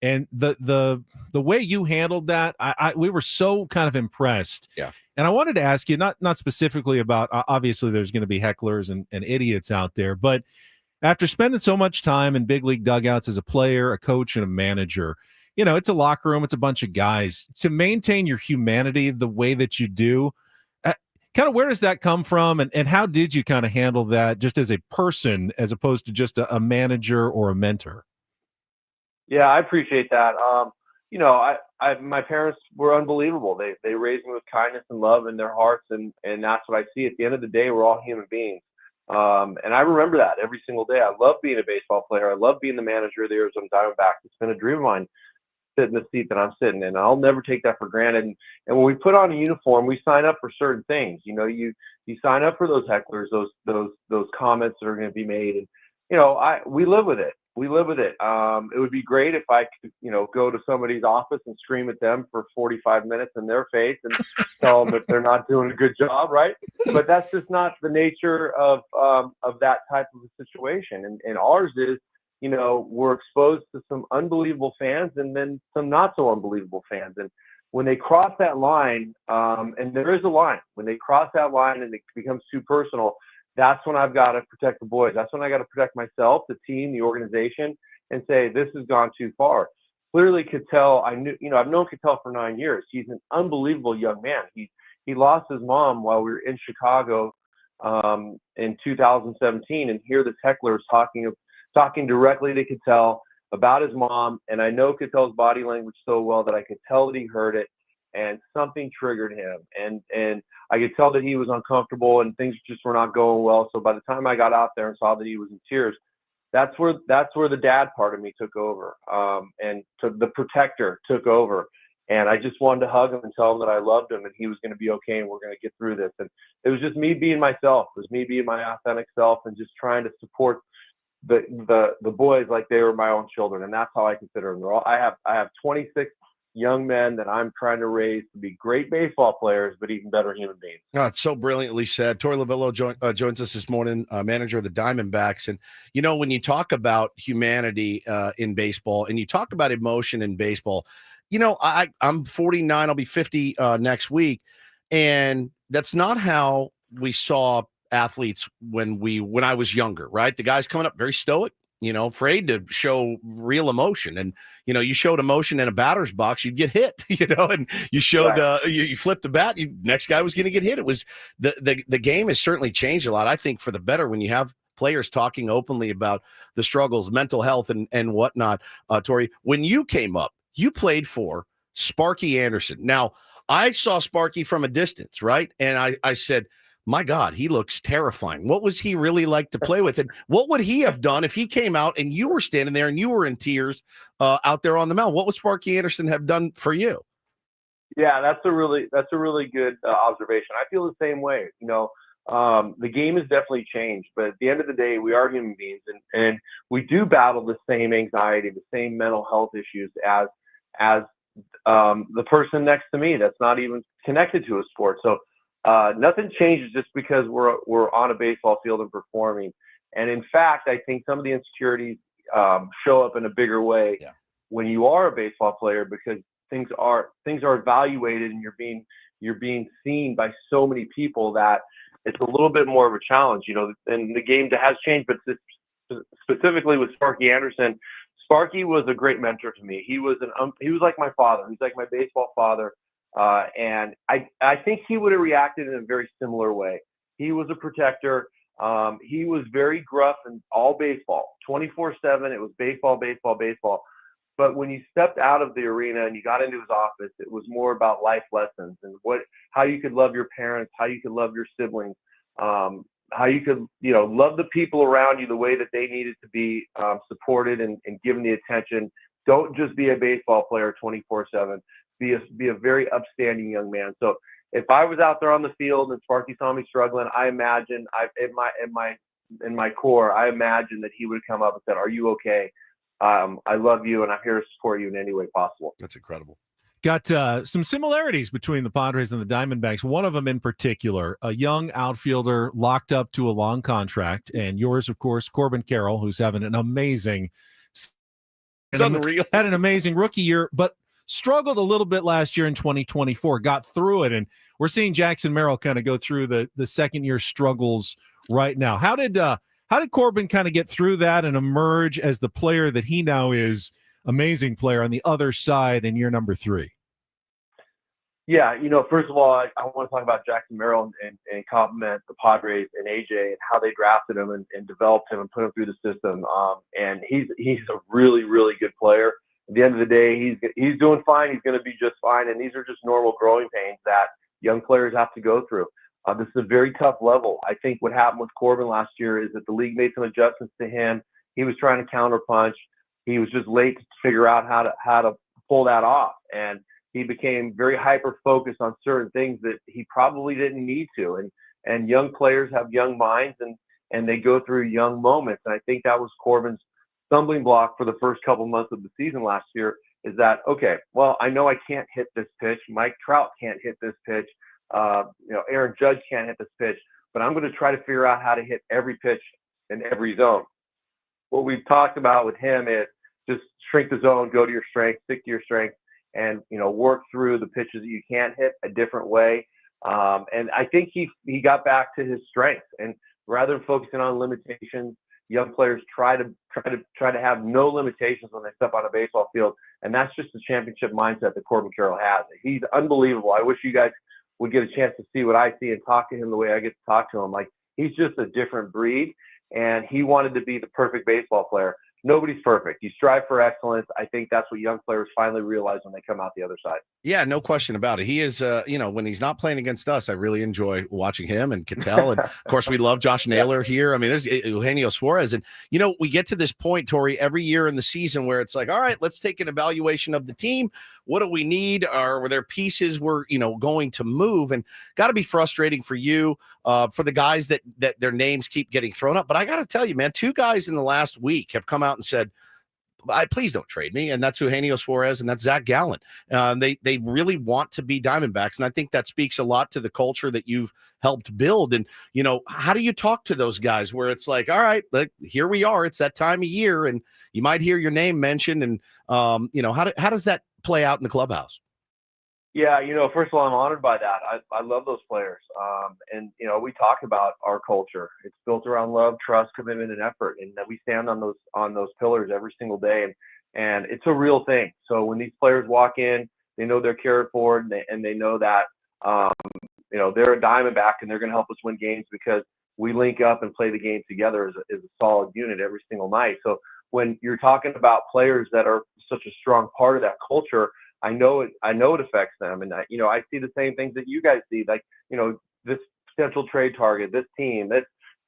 And the way you handled that, we were so kind of impressed. Yeah. And I wanted to ask you, not specifically about, obviously there's going to be hecklers and idiots out there, but after spending so much time in big league dugouts as a player, a coach, and a manager, it's a locker room, it's a bunch of guys. To maintain your humanity the way that you do, kind of where does that come from? And how did you kind of handle that just as a person as opposed to just a manager or a mentor? Yeah, I appreciate that. My parents were unbelievable. They raised me with kindness and love in their hearts, and that's what I see. At the end of the day, we're all human beings. And I remember that every single day. I love being a baseball player. I love being the manager of the Arizona Diamondbacks. It's been a dream of mine, sit in the seat that I'm sitting in. I'll never take that for granted. And when we put on a uniform, we sign up for certain things. You sign up for those hecklers, those comments that are going to be made, and we live with it. We live with it. It would be great if I could, go to somebody's office and scream at them for 45 minutes in their face and tell them that they're not doing a good job, right? But that's just not the nature of that type of a situation. And ours is, we're exposed to some unbelievable fans and then some not so unbelievable fans. And when they cross that line, and there is a line, when they cross that line and it becomes too personal, that's when I've got to protect the boys. That's when I got to protect myself, the team, the organization, and say, this has gone too far. Clearly, Ketel, I've known Ketel for 9 years. He's an unbelievable young man. He lost his mom while we were in Chicago in 2017, and here this heckler is talking directly to Ketel about his mom, and I know Ketel's body language so well that I could tell that he heard it, and something triggered him, and I could tell that he was uncomfortable and things just were not going well. So by the time I got out there and saw that he was in tears, that's where the dad part of me took over, and the protector took over. And I just wanted to hug him and tell him that I loved him and he was going to be okay and we're going to get through this. And it was just me being myself. It was me being my authentic self and just trying to support the boys like they were my own children. And that's how I consider them. I have 26 young men that I'm trying to raise to be great baseball players, but even better human beings. Oh, it's so brilliantly said. Torey Lovullo joins us this morning, manager of the Diamondbacks. And, when you talk about humanity in baseball and you talk about emotion in baseball, I'm 49, I'll be 50 next week. And that's not how we saw athletes when I was younger, right? The guys coming up very stoic, afraid to show real emotion. And, you showed emotion in a batter's box, you'd get hit, and you showed, you flipped the bat, next guy was going to get hit. It was the game has certainly changed a lot, I think, for the better when you have players talking openly about the struggles, mental health and whatnot. Torey, when you came up, you played for Sparky Anderson. Now, I saw Sparky from a distance, right? And I said, my God, he looks terrifying. What was he really like to play with? And what would he have done if he came out and you were standing there and you were in tears out there on the mound? What would Sparky Anderson have done for you? Yeah, that's a really good observation. I feel the same way. The game has definitely changed, but at the end of the day, we are human beings, and we do battle the same anxiety, the same mental health issues as the person next to me that's not even connected to a sport. So nothing changes just because we're on a baseball field and performing. And in fact, I think some of the insecurities show up in a bigger way when you are a baseball player, because things are evaluated and you're being seen by so many people that it's a little bit more of a challenge, and the game has changed, but specifically with Sparky Anderson, Sparky was a great mentor to me. He was like my father. He's like my baseball father. And I think he would have reacted in a very similar way. He was a protector. He was very gruff and all baseball, 24/7. It was baseball, baseball, baseball. But when you stepped out of the arena and you got into his office, it was more about life lessons and how you could love your parents, how you could love your siblings, how you could, love the people around you the way that they needed to be supported and given the attention. Don't just be a baseball player 24/7. Be a very upstanding young man. So if I was out there on the field and Sparky saw me struggling, I imagine in my core, I imagine that he would come up and said, "Are you okay? I love you, and I'm here to support you in any way possible." That's incredible. Got some similarities between the Padres and the Diamondbacks. One of them in particular, a young outfielder locked up to a long contract, and yours, of course, Corbin Carroll, who's having an amazing, unreal. Had an amazing rookie year, but struggled a little bit last year in 2024. Got through it, and we're seeing Jackson Merrill kind of go through the second year struggles right now. How did Corbin kind of get through that and emerge as the player that he now is? Amazing player on the other side in year number 3. Yeah, first of all, I want to talk about Jackson Merrill and compliment the Padres and AJ and how they drafted him and developed him and put him through the system. And he's a really, really good player. At the end of the day, he's doing fine. He's going to be just fine. And these are just normal growing pains that young players have to go through. This is a very tough level. I think what happened with Corbin last year is that the league made some adjustments to him. He was trying to counterpunch. He was just late to figure out how to pull that off, and he became very hyper focused on certain things that he probably didn't need to. And young players have young minds, and they go through young moments. And I think that was Corbin's stumbling block for the first couple months of the season last year. Is that okay? Well, I know I can't hit this pitch. Mike Trout can't hit this pitch. Aaron Judge can't hit this pitch. But I'm going to try to figure out how to hit every pitch in every zone. What we've talked about with him is just shrink the zone, go to your strength, stick to your strength, and work through the pitches that you can't hit a different way. And I think he got back to his strengths. And rather than focusing on limitations, young players try to have no limitations when they step on a baseball field. And that's just the championship mindset that Corbin Carroll has. He's unbelievable. I wish you guys would get a chance to see what I see and talk to him the way I get to talk to him. Like, he's just a different breed. And he wanted to be the perfect baseball player. Nobody's perfect. You strive for excellence. I think that's what young players finally realize when they come out the other side. Yeah, no question about it. He is, when he's not playing against us, I really enjoy watching him and Cattell. And of course, we love Josh Naylor here. I mean, there's Eugenio Suarez. And, we get to this point, Torey, every year in the season where it's like, all right, let's take an evaluation of the team. What do we need? Were there pieces we're, going to move? And got to be frustrating for you, for the guys that their names keep getting thrown up. But I got to tell you, man, 2 guys in the last week have come out and said, please don't trade me. And that's Eugenio Suarez and that's Zach Gallen. They really want to be Diamondbacks. And I think that speaks a lot to the culture that you've helped build. And, how do you talk to those guys where it's like, all right, here we are. It's that time of year and you might hear your name mentioned. And, how does that play out in the clubhouse? Yeah, first of all, I'm honored by that. I love those players. And we talk about our culture. It's built around love, trust, commitment, and effort. And that we stand on those pillars every single day. And it's a real thing. So when these players walk in, they know they're cared for, and they know that, they're a Diamondback and they're going to help us win games because we link up and play the game together as a solid unit every single night. So when you're talking about players that are such a strong part of that culture, I know it affects them. And I see the same things that you guys see, like, this potential trade target, this team,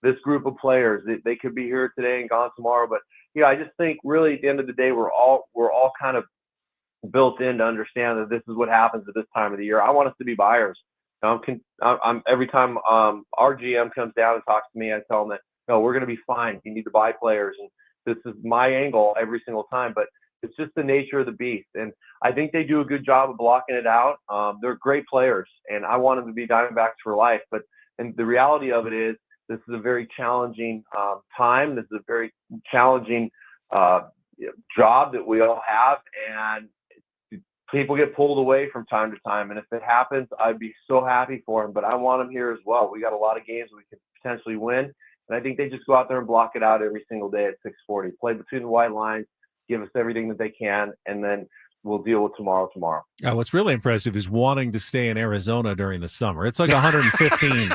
this group of players, they could be here today and gone tomorrow. But, I just think really at the end of the day, we're all kind of built in to understand that this is what happens at this time of the year. I want us to be buyers. I'm every time our GM comes down and talks to me, I tell them that, no, we're going to be fine. You need to buy players. And this is my angle every single time. But it's just the nature of the beast. And I think they do a good job of blocking it out. They're great players, and I want them to be Diamondbacks for life. And the reality of it is this is a very challenging time. This is a very challenging job that we all have, and people get pulled away from time to time. And if it happens, I'd be so happy for them. But I want them here as well. We got a lot of games we could potentially win, and I think they just go out there and block it out every single day at 640. Play between the white lines. Give us everything that they can, and then we'll deal with tomorrow. What's really impressive is wanting to stay in Arizona during the summer. It's like 115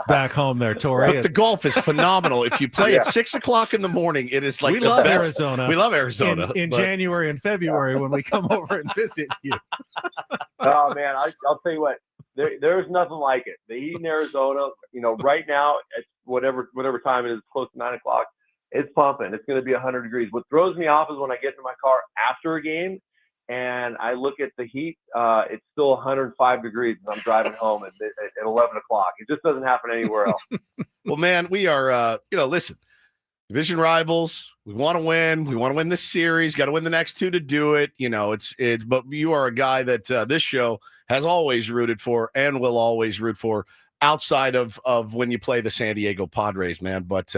back home there, Torey. But the golf is phenomenal. If you play at 6 o'clock in the morning, it is like we the love best. Arizona. We love Arizona in January and February when we come over and visit you. Oh man, I'll tell you what. There's nothing like it. The heat in Arizona, right now at whatever time it is, close to 9 o'clock, it's pumping. It's going to be 100 degrees. What throws me off is when I get to my car after a game and I look at the heat. It's still 105 degrees, and I'm driving home at 11 o'clock. It just doesn't happen anywhere else. Well, man, we are. Listen, division rivals. We want to win. We want to win this series. Got to win the next two to do it. It's. But you are a guy that this show has always rooted for and will always root for outside of when you play the San Diego Padres, man. But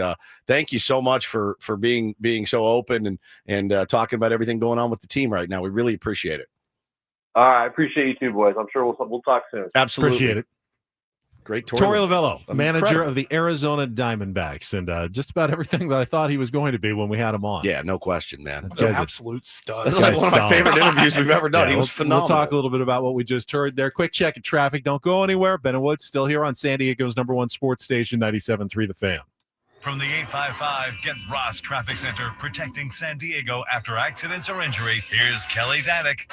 thank you so much for being so open and talking about everything going on with the team right now. We really appreciate it. All right. I appreciate you too, boys. I'm sure we'll talk soon. Absolutely. Appreciate it. Great Torey Lovullo, manager of the Arizona Diamondbacks, and just about everything that I thought he was going to be when we had him on. Yeah, no question, man. Absolute stud. That's like one of my favorite interviews we've ever done. He was phenomenal. We'll talk a little bit about what we just heard there. Quick check of traffic. Don't go anywhere. Ben and Woods still here on San Diego's #1 sports station, 97.3 The Fan. From the 855 Get Ross Traffic Center, protecting San Diego after accidents or injury, here's Kelly Danick.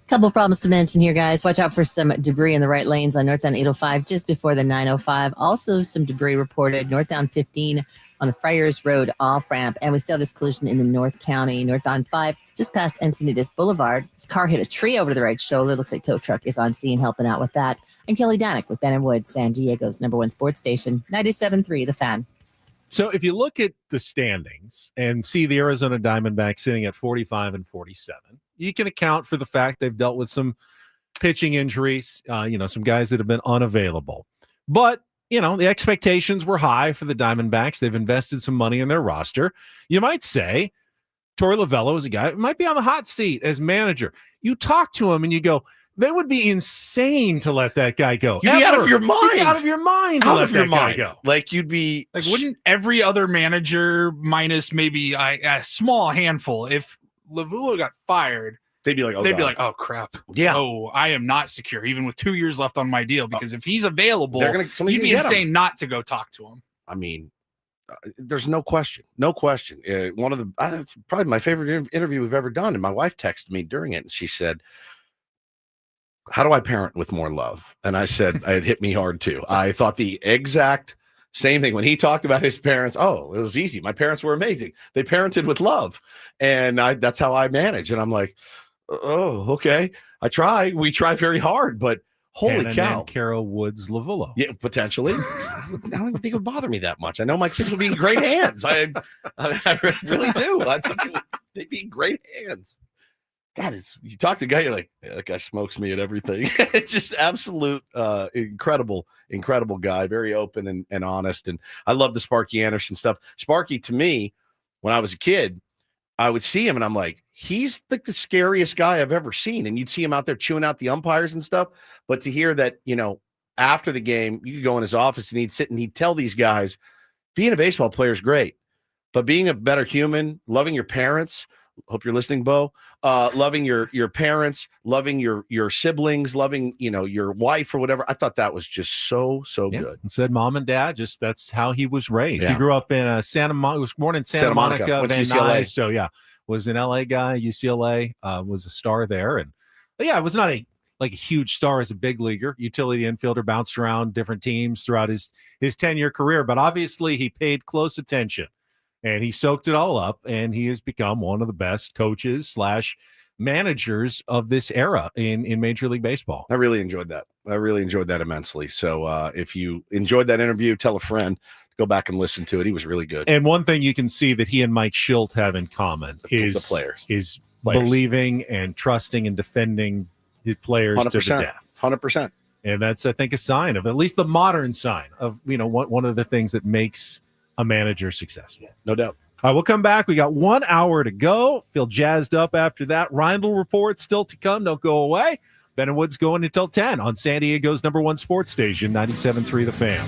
Couple of problems to mention here, guys. Watch out for some debris in the right lanes on northbound 805 just before the 905. Also, some debris reported northbound 15 on the Friars Road off-ramp. And we still have this collision in the North County, northbound 5, just past Encinitas Boulevard. This car hit a tree over to the right shoulder. Looks like tow truck is on scene helping out with that. I'm Kelly Danick with Ben and Wood, San Diego's #1 sports station, 97.3 The Fan. So if you look at the standings and see the Arizona Diamondbacks sitting at 45 and 47, you can account for the fact they've dealt with some pitching injuries, some guys that have been unavailable. But, the expectations were high for the Diamondbacks. They've invested some money in their roster. You might say Torey Lovullo is a guy who might be on the hot seat as manager. You talk to him and you go, that would be insane to let that guy go. You'd be out of your mind. You'd be out of your mind to let that guy go. Like you'd be like, wouldn't every other manager minus maybe a small handful, if Lovullo got fired, they'd be like, oh crap. Yeah. Oh, I am not secure, even with 2 years left on my deal, because if he's available, somebody's you'd be gonna get insane not to go talk to him. I mean, there's no question. No question. One of the probably my favorite interview we've ever done. And my wife texted me during it and she said, how do I parent with more love? And I said, it hit me hard too. I thought the exact same thing when he talked about his parents. Oh, it was easy. My parents were amazing. They parented with love. And that's how I manage. And I'm like, oh, okay. We try very hard, but holy Hannah cow. Carol Woods Lovullo. Yeah, potentially. I don't even think it would bother me that much. I know my kids would be in great hands. I really do. I think they'd be in great hands. God, you talk to a guy, you're like, yeah, that guy smokes me at everything. It's just absolute incredible guy, very open and honest. And I love the Sparky Anderson stuff. Sparky, to me, when I was a kid, I would see him and I'm like, he's like the scariest guy I've ever seen. And you'd see him out there chewing out the umpires and stuff. But to hear that, after the game, you could go in his office and he'd sit and he'd tell these guys, being a baseball player is great, but being a better human, loving your parents, hope you're listening, Bo, loving your parents, loving your siblings, loving, your wife or whatever. I thought that was just so good. And said mom and dad, just that's how he was raised. Yeah. He grew up in was born in Santa Monica, went to Van UCLA. Nuys. So was an LA guy, UCLA, was a star there. And it was not a huge star as a big leaguer, utility infielder, bounced around different teams throughout his 10-year career. But obviously he paid close attention. And he soaked it all up, and he has become one of the best coaches / managers of this era in Major League Baseball. I really enjoyed that. Immensely. So if you enjoyed that interview, tell a friend, go back and listen to it. He was really good. And one thing you can see that he and Mike Shildty have in common is the players. Is believing and trusting and defending the players 100%, to the death. 100%. And that's, I think, a sign of, at least the modern sign of, one of the things that makes a manager successful. No doubt. All right, we'll come back. We got 1 hour to go. Feel jazzed up after that. Reindl Report still to come. Don't go away. Ben and Woods going until 10 on San Diego's #1 sports station, 97.3 The Fan.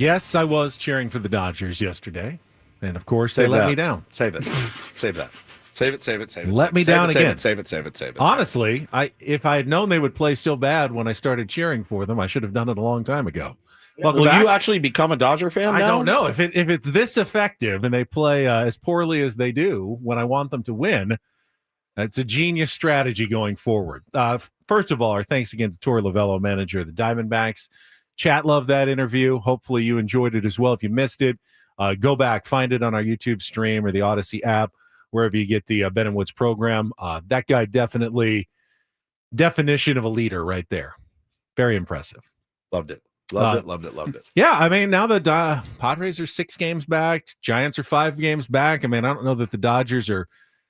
Yes, I was cheering for the Dodgers yesterday. And, of course, they Save let that. me down. Save it. Save that. Save it. Let me down again. Save it. Honestly, if I had known they would play so bad when I started cheering for them, I should have done it a long time ago. Will you actually become a Dodger fan now? I don't know. If it's this effective and they play as poorly as they do when I want them to win, it's a genius strategy going forward. First of all, our thanks again to Torey Lovullo, manager of the Diamondbacks. Chat loved that interview. Hopefully you enjoyed it as well. If you missed it, go back, find it on our YouTube stream or the Odyssey app, wherever you get the Ben and Woods program. That guy definitely definition of a leader right there. Very impressive. Loved it. Loved it. Yeah, I mean, now the Padres are 6 games back. Giants are 5 games back. I mean, I don't know that the Dodgers are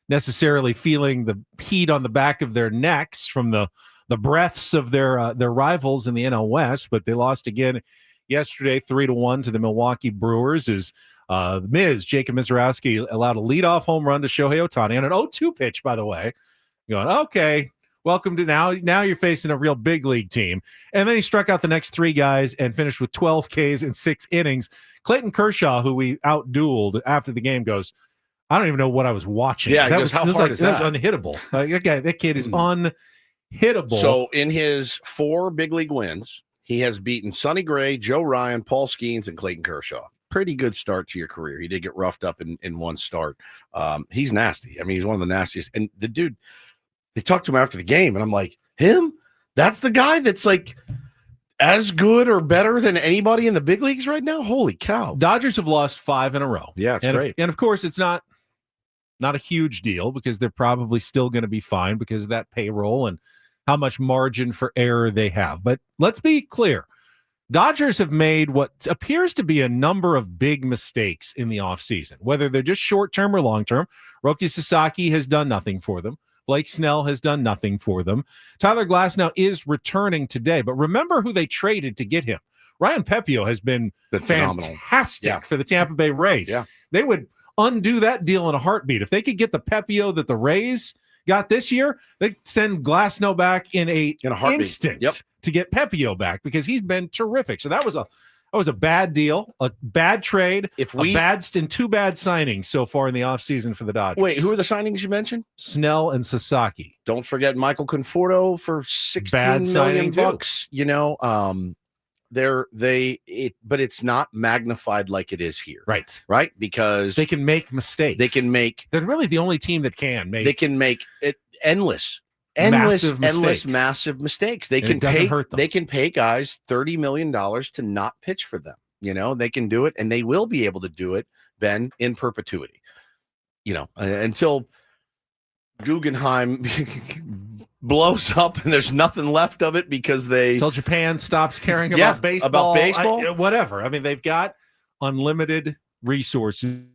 necessarily feeling the heat on the back of their necks from the breaths of their rivals in the NL West, but they lost again yesterday 3-1 to the Milwaukee Brewers. As Jacob Mizorowski allowed a leadoff home run to Shohei Ohtani on an 0-2 pitch, by the way. You're going, okay, welcome to now you're facing a real big league team. And then he struck out the next 3 guys and finished with 12 Ks in 6 innings. Clayton Kershaw, who we outdueled after the game, goes, I don't even know what I was watching. Yeah, that was unhittable. That kid is unhittable. So in his 4 big league wins, he has beaten Sonny Gray, Joe Ryan, Paul Skeens, and Clayton Kershaw. Pretty good start to your career. He did get roughed up in one start. He's nasty. I mean, he's one of the nastiest. And the dude, they talked to him after the game, and I'm like, him? That's the guy that's like as good or better than anybody in the big leagues right now? Holy cow. Dodgers have lost 5 in a row. Yeah, it's great. And of course, it's not a huge deal because they're probably still going to be fine because of that payroll and how much margin for error they have. But let's be clear. Dodgers have made what appears to be a number of big mistakes in the offseason, whether they're just short-term or long-term. Roki Sasaki has done nothing for them. Blake Snell has done nothing for them. Tyler Glasnow is returning today, but remember who they traded to get him. Ryan Pepio has been fantastic for the Tampa Bay Rays. Yeah. They would undo that deal in a heartbeat. If they could get the Pepio that the Rays got this year, they'd send Glasnow back in a heartbeat. instant to get Pepio back because he's been terrific. So that was a bad deal, a bad trade, and 2 bad signings so far in the offseason for the Dodgers. Wait, who are the signings you mentioned? Snell and Sasaki. Don't forget Michael Conforto for $16 million bucks. You know, but it's not magnified like it is here. Right. Because they can make mistakes. They're really the only team that can make. They can make it endless massive mistakes. They can pay. They can pay guys $30 million to not pitch for them. You know, they can do it, and they will be able to do it then in perpetuity. You know, until Guggenheim blows up and there's nothing left of it because until Japan stops caring about baseball. Whatever. I mean, they've got unlimited resources to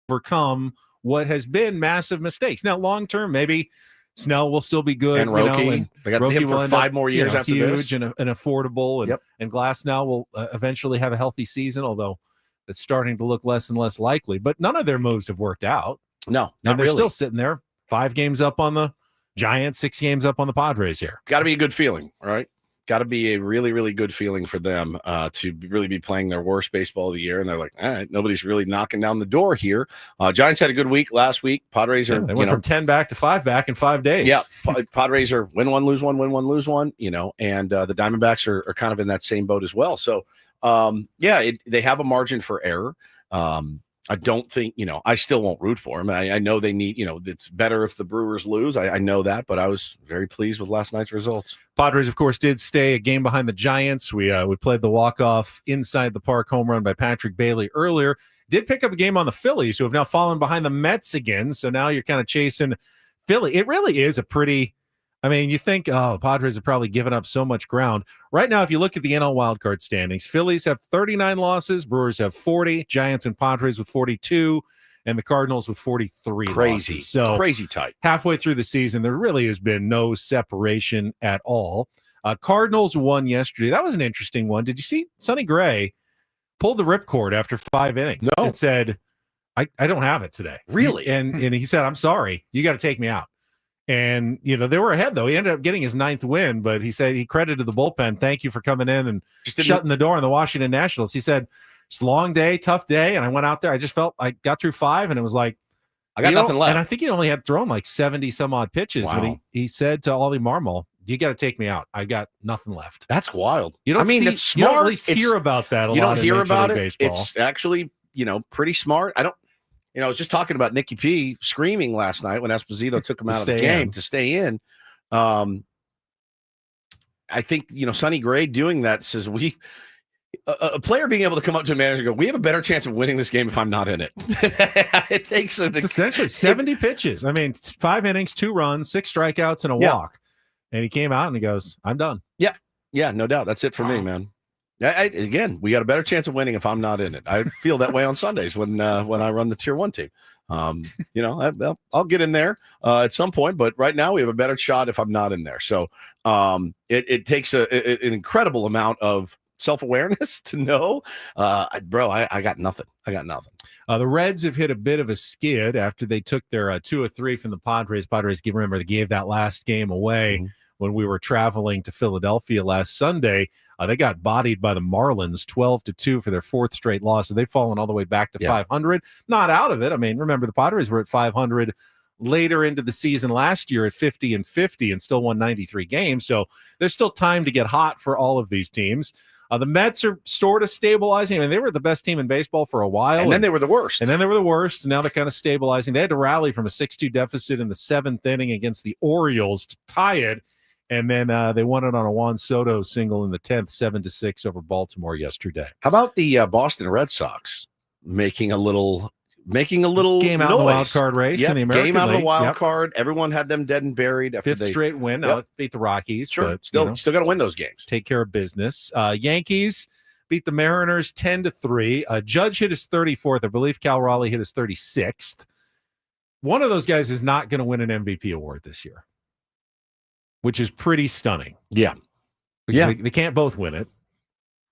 overcome what has been massive mistakes. Now, long term, maybe Snell will still be good. And Roki, they got him for 5 more years after huge this. and affordable. And Glasnow will eventually have a healthy season, although it's starting to look less and less likely. But none of their moves have worked out. No, and they're still sitting there 5 games up on the Giants, 6 games up on the Padres here. Got to be a good feeling, right? Got to be a really, really good feeling for them to really be playing their worst baseball of the year. And they're like, all right, nobody's really knocking down the door here. Giants had a good week last week. Padres are they went from 10 back to 5 back in 5 days. Yeah, Padres are win one, lose one, win one, lose one. You know, and the Diamondbacks are kind of in that same boat as well. So, they have a margin for error. I don't think, I still won't root for them. I know they need, it's better if the Brewers lose. I know that, but I was very pleased with last night's results. Padres, of course, did stay a game behind the Giants. We played the walk-off inside the park home run by Patrick Bailey earlier. Did pick up a game on the Phillies, who have now fallen behind the Mets again. So now you're kind of chasing Philly. It really is a pretty, you think, the Padres have probably given up so much ground. Right now, if you look at the NL wildcard standings, Phillies have 39 losses, Brewers have 40, Giants and Padres with 42, and the Cardinals with 43 Crazy. losses. So crazy tight. Halfway through the season, there really has been no separation at all. Cardinals won yesterday. That was an interesting one. Did you see Sonny Gray pulled the ripcord after 5 innings and said, I don't have it today. Really? And he said, I'm sorry. You got to take me out. And, they were ahead, though. He ended up getting his 9th win, but he said he credited the bullpen. Thank you for coming in and shutting the door on the Washington Nationals. He said, It's a long day, tough day, and I went out there. I just felt I got through 5, and it was like, I got nothing left. And I think he only had thrown like 70 some odd pitches. Wow. And he said to Ollie Marmol, "You got to take me out. I got nothing left." That's wild. You don't. that's smart. You don't at least hear about that. A you lot don't hear in Major about League it. Baseball. It's actually pretty smart. I was just talking about Nicky P screaming last night when Esposito took him out of the game to stay in. I think Sonny Gray doing that says a player being able to come up to a manager and go, "We have a better chance of winning this game if I'm not in it." It takes essentially 70 pitches. I mean, 5 innings, 2 runs, 6 strikeouts, and a walk. And he came out and he goes, "I'm done." Yeah, no doubt. That's it for me, man. Again, we got a better chance of winning if I'm not in it. I feel that way on Sundays when I run the Tier 1 team. I'll get in there at some point, but right now we have a better shot if I'm not in there. So it takes an incredible amount of self-awareness to know, bro, I got nothing. The Reds have hit a bit of a skid after they took their 2 of 3 from the Padres. Remember, they gave that last game away when we were traveling to Philadelphia last Sunday. They got bodied by the Marlins 12-2 for their 4th straight loss. So they've fallen all the way back to 500. Not out of it. I mean, remember, the Padres were at 500 later into the season last year at 50-50 and still won 93 games. So there's still time to get hot for all of these teams. The Mets are sort of stabilizing. I mean, they were the best team in baseball for a while. And then they were the worst. And now they're kind of stabilizing. They had to rally from a 6-2 deficit in the 7th inning against the Orioles to tie it. And then they won it on a Juan Soto single in the 10th, 7-6 over Baltimore yesterday. How about the Boston Red Sox making a little game out of the wild card race in the American game out League. of the wild card. Everyone had them dead and buried after 5th straight win. Now let's beat the Rockies. Sure, but, still got to win those games. Take care of business. Yankees beat the Mariners 10-3. Judge hit his 34th. I believe Cal Raleigh hit his 36th. One of those guys is not going to win an MVP award this year, which is pretty stunning. Yeah. Because they can't both win it.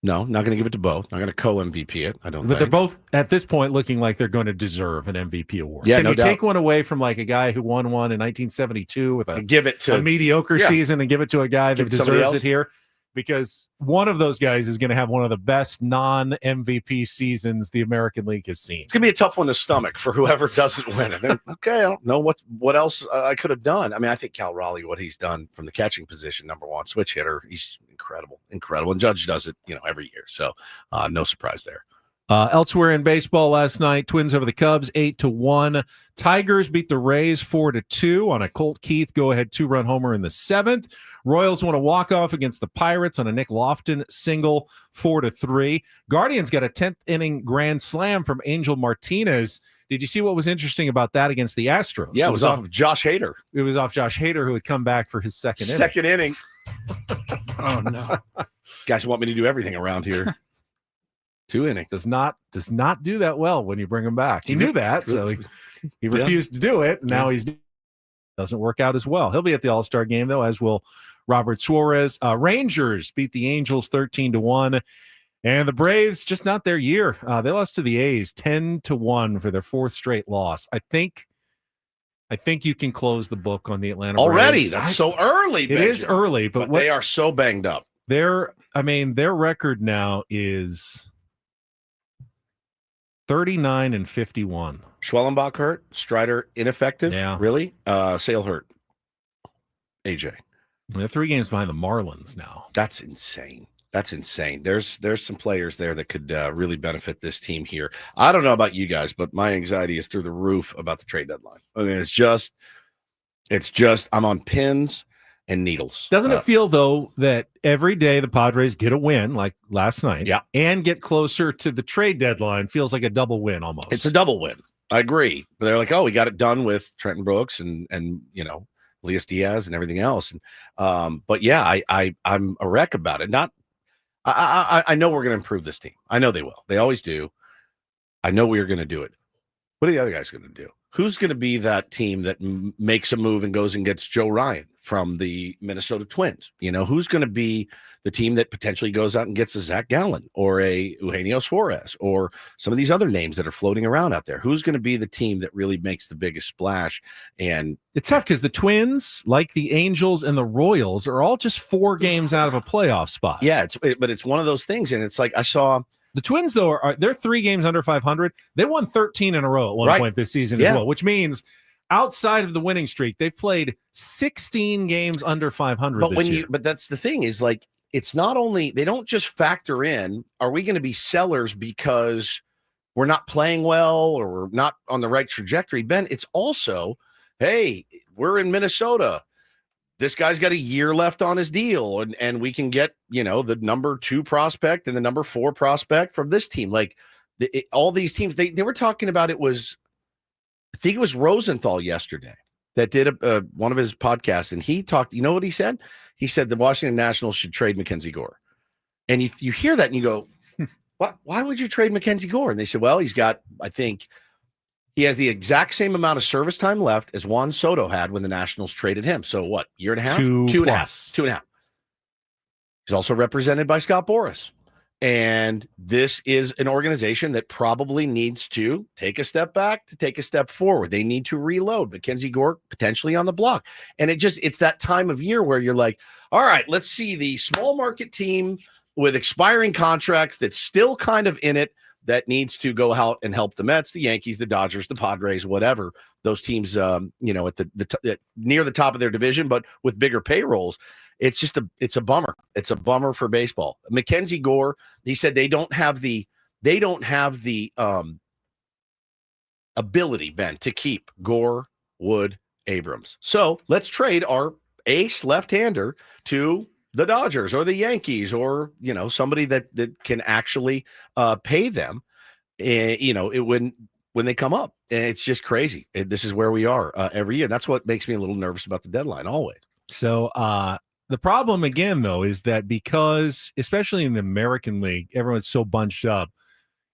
No, not going to give it to both. Not going to co-MVP it, I don't think. But they're both, at this point, looking like they're going to deserve an MVP award. Yeah, Can no you doubt. take one away from like a guy who won one in 1972 with And give it to a mediocre season and give it to a guy that Give it to somebody deserves else? it here? Because one of those guys is going to have one of the best non-MVP seasons the American League has seen. It's going to be a tough one to stomach for whoever doesn't win it. Okay, I don't know what else I could have done. I mean, I think Cal Raleigh, what he's done from the catching position, number 1 switch hitter, he's incredible. And Judge does it, every year. So no surprise there. Elsewhere in baseball last night, Twins over the Cubs 8-1. Tigers beat the Rays 4-2 on a Colt Keith go-ahead 2-run homer in the 7th. Royals won a walk-off against the Pirates on a Nick Lofton single 4-3. Guardians got a 10th inning grand slam from Angel Martinez. Did you see what was interesting about that against the Astros? Yeah, it was off of Josh Hader. It was off Josh Hader, who had come back for his second inning. Oh, no. Guys want me to do everything around here. 2 innings. Does not do that well when you bring him back. He knew that, so he refused to do it. And now doesn't work out as well. He'll be at the All-Star game, though, as will Robert Suarez. Rangers beat the Angels 13-1. And the Braves, just not their year. They lost to the A's 10-1 for their 4th straight loss. I think you can close the book on the Atlanta already. Braves. That's so early. It is early, but they are so banged up. Their record now is 39-51. Schwellenbach hurt. Strider ineffective. Yeah. Really? Sale hurt. AJ. They're 3 games behind the Marlins now. That's insane. There's some players there that could really benefit this team here. I don't know about you guys, but my anxiety is through the roof about the trade deadline. I mean, it's just I'm on pins and needles. Doesn't it feel, though, that every day the Padres get a win, like last night, and get closer to the trade deadline, feels like a double win almost? It's a double win. I agree. But they're like, oh, we got it done with Trenton Brooks and Elias Diaz and everything else. And but yeah, I'm a wreck about it. I know we're going to improve this team. I know they will. They always do. I know we are going to do it. What are the other guys going to do? Who's going to be that team that makes a move and goes and gets Joe Ryan from the Minnesota Twins? Who's going to be the team that potentially goes out and gets a Zach Gallen or a Eugenio Suarez or some of these other names that are floating around out there? Who's going to be the team that really makes the biggest splash? And it's tough because the Twins, like the Angels and the Royals, are all just 4 games out of a playoff spot. Yeah, but it's one of those things. And it's like I saw The Twins, though, they're 3 games under 500. They won 13 in a row at one point this season as well, which means outside of the winning streak, they've played 16 games under 500 But this year. But that's the thing is like, it's not only, they don't just factor in, are we going to be sellers because we're not playing well or we're not on the right trajectory, Ben? It's also, hey, we're in Minnesota. This guy's got a year left on his deal, and we can get, the number 2 prospect and the number 4 prospect from this team. Like all these teams, they were talking about, I think it was Rosenthal yesterday that did one of his podcasts, and he talked, you know what he said? He said the Washington Nationals should trade Mackenzie Gore. And you hear that and you go, what? Why would you trade Mackenzie Gore? And they said, well, he's got, I think, he has the exact same amount of service time left as Juan Soto had when the Nationals traded him. So what, year and a half? 2 and a half. plus. 2.5. He's also represented by Scott Boras. And this is an organization that probably needs to take a step back to take a step forward. They need to reload. Mackenzie Gore potentially on the block. And it's that time of year where you're like, all right, let's see the small market team with expiring contracts that's still kind of in it, that needs to go out and help the Mets, the Yankees, the Dodgers, the Padres, whatever those teams, at near the top of their division, but with bigger payrolls. It's a bummer. It's a bummer for baseball. Mackenzie Gore, he said they don't have the ability, Ben, to keep Gore, Wood, Abrams. So let's trade our ace left-hander to the Dodgers or the Yankees or, somebody that can actually pay them, when they come up. And it's just crazy. This is where we are every year. That's what makes me a little nervous about the deadline always. So the problem again, though, is that because, especially in the American League, everyone's so bunched up,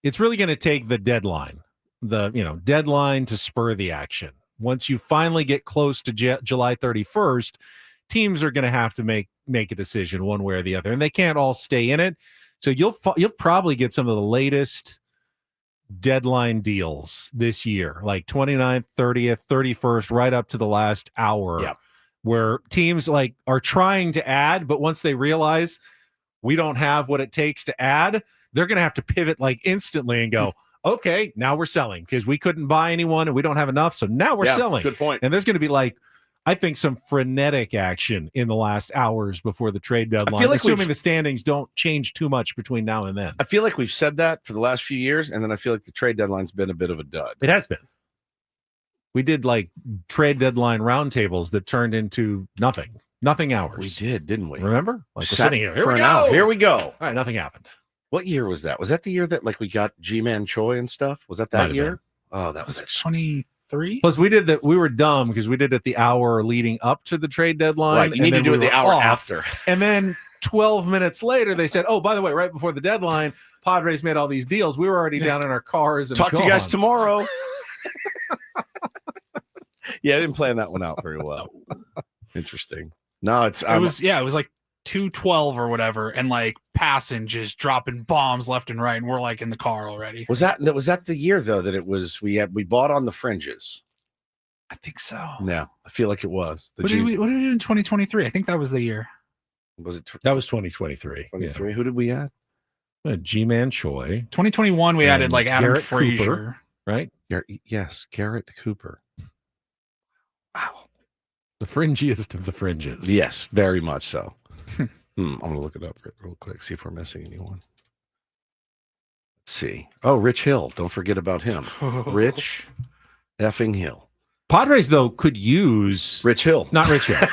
it's really going to take the deadline to spur the action. Once you finally get close to July 31st, teams are going to have to make a decision one way or the other, and they can't all stay in it. So you'll probably get some of the latest deadline deals this year, like 29th, 30th, 31st, right up to the last hour, where teams are trying to add, but once they realize we don't have what it takes to add, they're going to have to pivot instantly and go, okay, now we're selling because we couldn't buy anyone and we don't have enough. So now we're selling. Good point. And there's going to be I think some frenetic action in the last hours before the trade deadline, assuming the standings don't change too much between now and then. I feel like we've said that for the last few years, and then I feel like the trade deadline's been a bit of a dud. It has been. We did trade deadline roundtables that turned into nothing hours. We did, didn't we? Remember? We're sitting here. For an hour. Here we go. All right, nothing happened. What year was that? Was that the year that we got G-Man Choi and stuff? Was that year? Oh, that was 23. Plus, we did that. We were dumb because we did it the hour leading up to the trade deadline. Right, you need to do it the hour after. And then 12 minutes later, they said, "Oh, by the way, right before the deadline, Padres made all these deals. We were already down in our cars and talk to you guys tomorrow." Yeah, I didn't plan that one out very well. Interesting. No, it was 2:12 or whatever, and passing just dropping bombs left and right, and we're in the car already. Was that the year though that it was we bought on the fringes? I think so. Yeah, I feel like it was. What did we do in 2023? I think that was the year. Was it? That was 2023. 23. Who did we add? G-Man Choi. 2021, we added Adam Garrett Frazier, Cooper, right? Yes, Garrett Cooper. Wow, the fringiest of the fringes. Yes, very much so. I'm gonna look it up real quick, see if we're missing anyone. Let's see. Oh, Rich Hill. Don't forget about him. Rich effing Hill. Padres, though, could use Rich Hill. Not Rich Hill.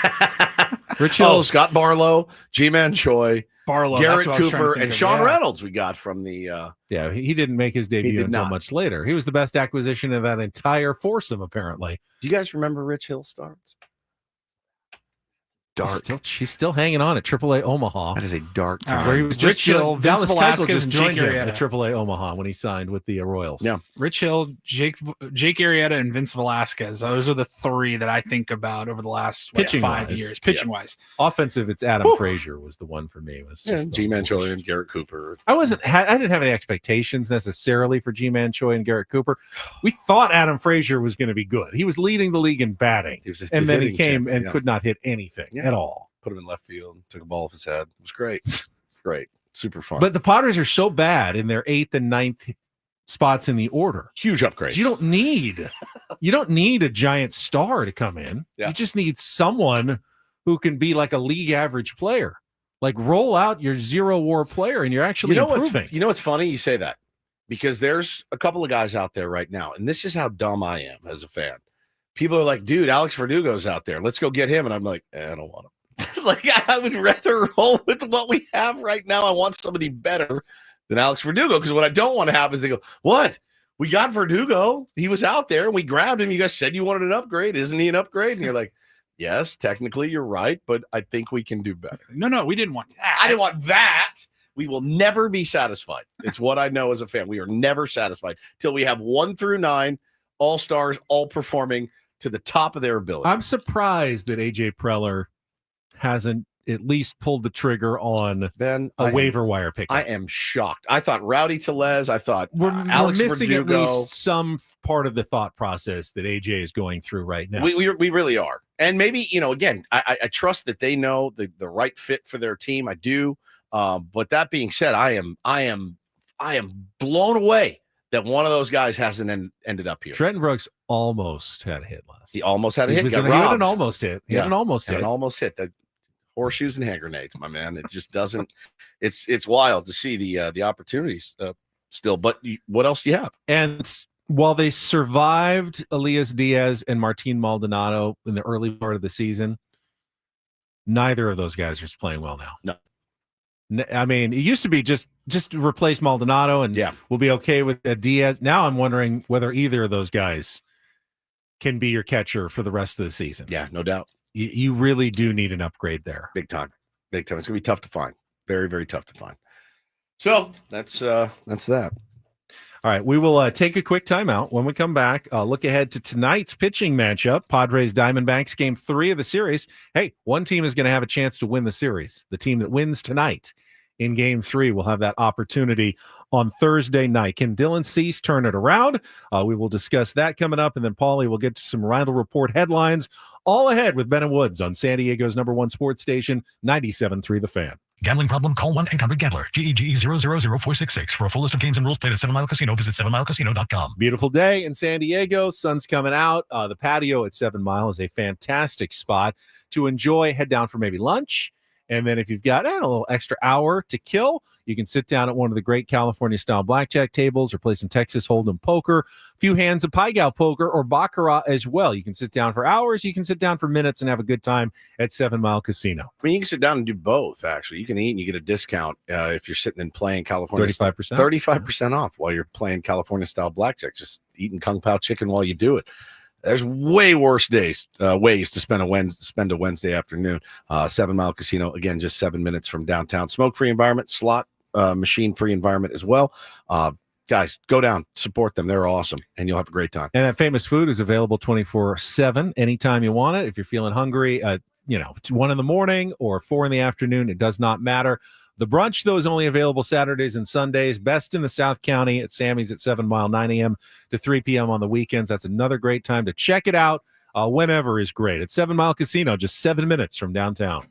Rich Hill. Scott Barlow, G-Man Choi, Barlow, Garrett Cooper, and Sean Reynolds we got from the he didn't make his debut until much later. He was the best acquisition of that entire foursome, apparently. Do you guys remember Rich Hill starts? Dark. She's still hanging on at AAA Omaha. That is a dark time. Where he was just Rich Hill, Dallas Vince Keuchel Velasquez, just and joined Jake him Arrieta. at AAA Omaha when he signed with the Royals. Yeah, Rich Hill, Jake Arrieta, and Vince Velasquez. Those are the three that I think about over the last 5 years. Pitching wise, offensive, it's Adam Frazier was the one for me. It was just G-Man Choi and Garrett Cooper. I didn't have any expectations necessarily for G-Man Choi and Garrett Cooper. We thought Adam Frazier was going to be good. He was leading the league in batting, and then he came and could not hit anything at all. Put him in left field, took a ball off his head. It was great. Great. Super fun. But the Padres are so bad in their 8th and 9th spots in the order. Huge upgrades. You don't need a giant star to come in. Yeah. You just need someone who can be like a league average player. Like roll out your 0 WAR player and you're actually improving. You know what's funny? You say that because there's a couple of guys out there right now, and this is how dumb I am as a fan. People are like, dude, Alex Verdugo's out there. Let's go get him. And I'm like, I don't want him. Like, I would rather roll with what we have right now. I want somebody better than Alex Verdugo, because what I don't want to happen is they go, what? We got Verdugo. He was out there, and we grabbed him. You guys said you wanted an upgrade. Isn't he an upgrade? And you're like, yes, technically you're right, but I think we can do better. No, we didn't want that. I didn't want that. We will never be satisfied. It's what I know as a fan. We are never satisfied till we have 1 through 9 all-stars, all performing to the top of their ability. I'm surprised that AJ Preller hasn't at least pulled the trigger on a waiver wire pick. I am shocked. I thought Rowdy Tellez. I thought we're Alex missing Verdugo. at least some part of the thought process that AJ is going through right now. We really are. And maybe, again, I trust that they know the right fit for their team. I do. But that being said, I am blown away that one of those guys hasn't ended up here. Trenton Brooks almost had a hit last. He almost had a hit. He had an almost hit. He had an almost hit. An almost hit. That horseshoes and hand grenades, my man. It just doesn't. It's wild to see the opportunities still. But what else do you have? And while they survived Elias Diaz and Martin Maldonado in the early part of the season, neither of those guys are playing well now. No. I mean, it used to be just replace Maldonado and we'll be okay with Diaz. Now I'm wondering whether either of those guys can be your catcher for the rest of the season. Yeah, no doubt. You really do need an upgrade there. Big time. It's going to be tough to find. Very, very tough to find. So that's that. All right, we will take a quick timeout. When we come back, look ahead to tonight's pitching matchup, Padres-Diamondbacks, Game 3 of the series. Hey, one team is going to have a chance to win the series. The team that wins tonight in Game 3 will have that opportunity on Thursday night. Can Dylan Cease turn it around? We will discuss that coming up, and then Paulie will get to some Reindl Report headlines. All ahead with Ben and Woods on San Diego's #1 sports station, 97.3 The Fan. Gambling problem? Call 1-800-GAMBLER. GEGE 000466. For a full list of games and rules, play at 7 Mile Casino. Visit 7milecasino.com. Beautiful day in San Diego. Sun's coming out. The patio at 7 Mile is a fantastic spot to enjoy. Head down for maybe lunch. And then if you've got a little extra hour to kill, you can sit down at one of the great California-style blackjack tables or play some Texas Hold'em poker, a few hands of Pai Gow poker or Baccarat as well. You can sit down for hours. You can sit down for minutes and have a good time at 7 Mile Casino. I mean, you can sit down and do both, actually. You can eat and you get a discount if you're sitting and playing California. 35%? 35% off while you're playing California-style blackjack. Just eating Kung Pao chicken while you do it. There's way worse ways to spend a Wednesday afternoon. 7 Mile Casino, again, just 7 minutes from downtown. Smoke-free environment, slot machine-free environment as well. Guys, go down, support them. They're awesome, and you'll have a great time. And that famous food is available 24/7, anytime you want it. If you're feeling hungry, it's 1 in the morning or 4 in the afternoon, it does not matter. The brunch, though, is only available Saturdays and Sundays. Best in the South County at Sammy's at 7 Mile, 9 a.m. to 3 p.m. on the weekends. That's another great time to check it out. Whenever is great. At 7 Mile Casino, just 7 minutes from downtown.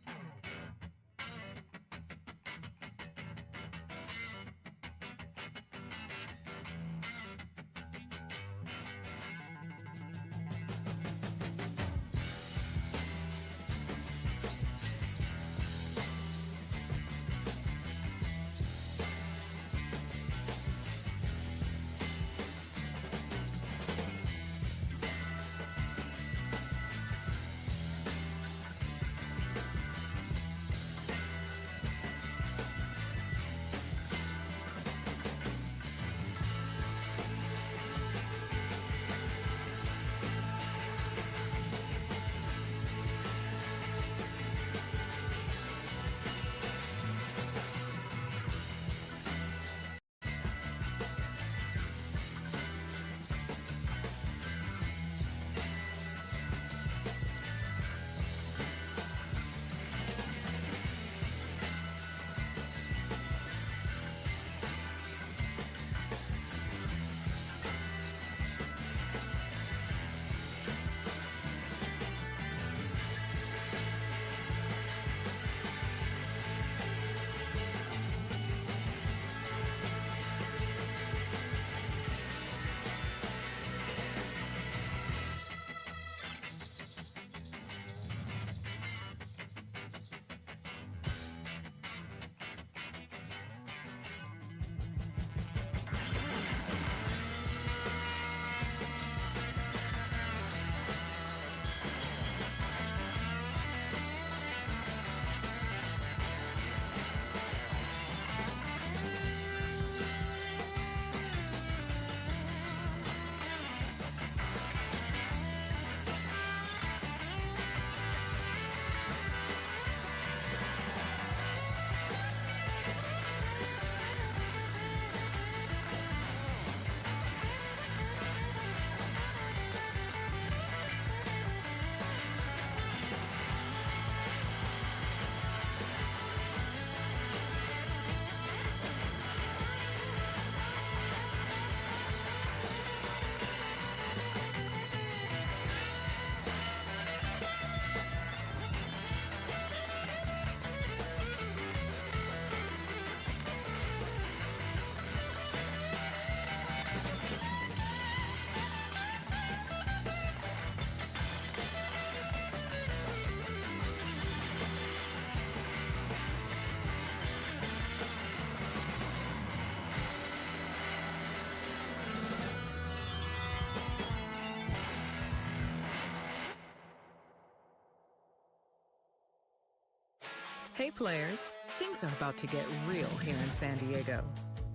Hey players, things are about to get real here in San Diego.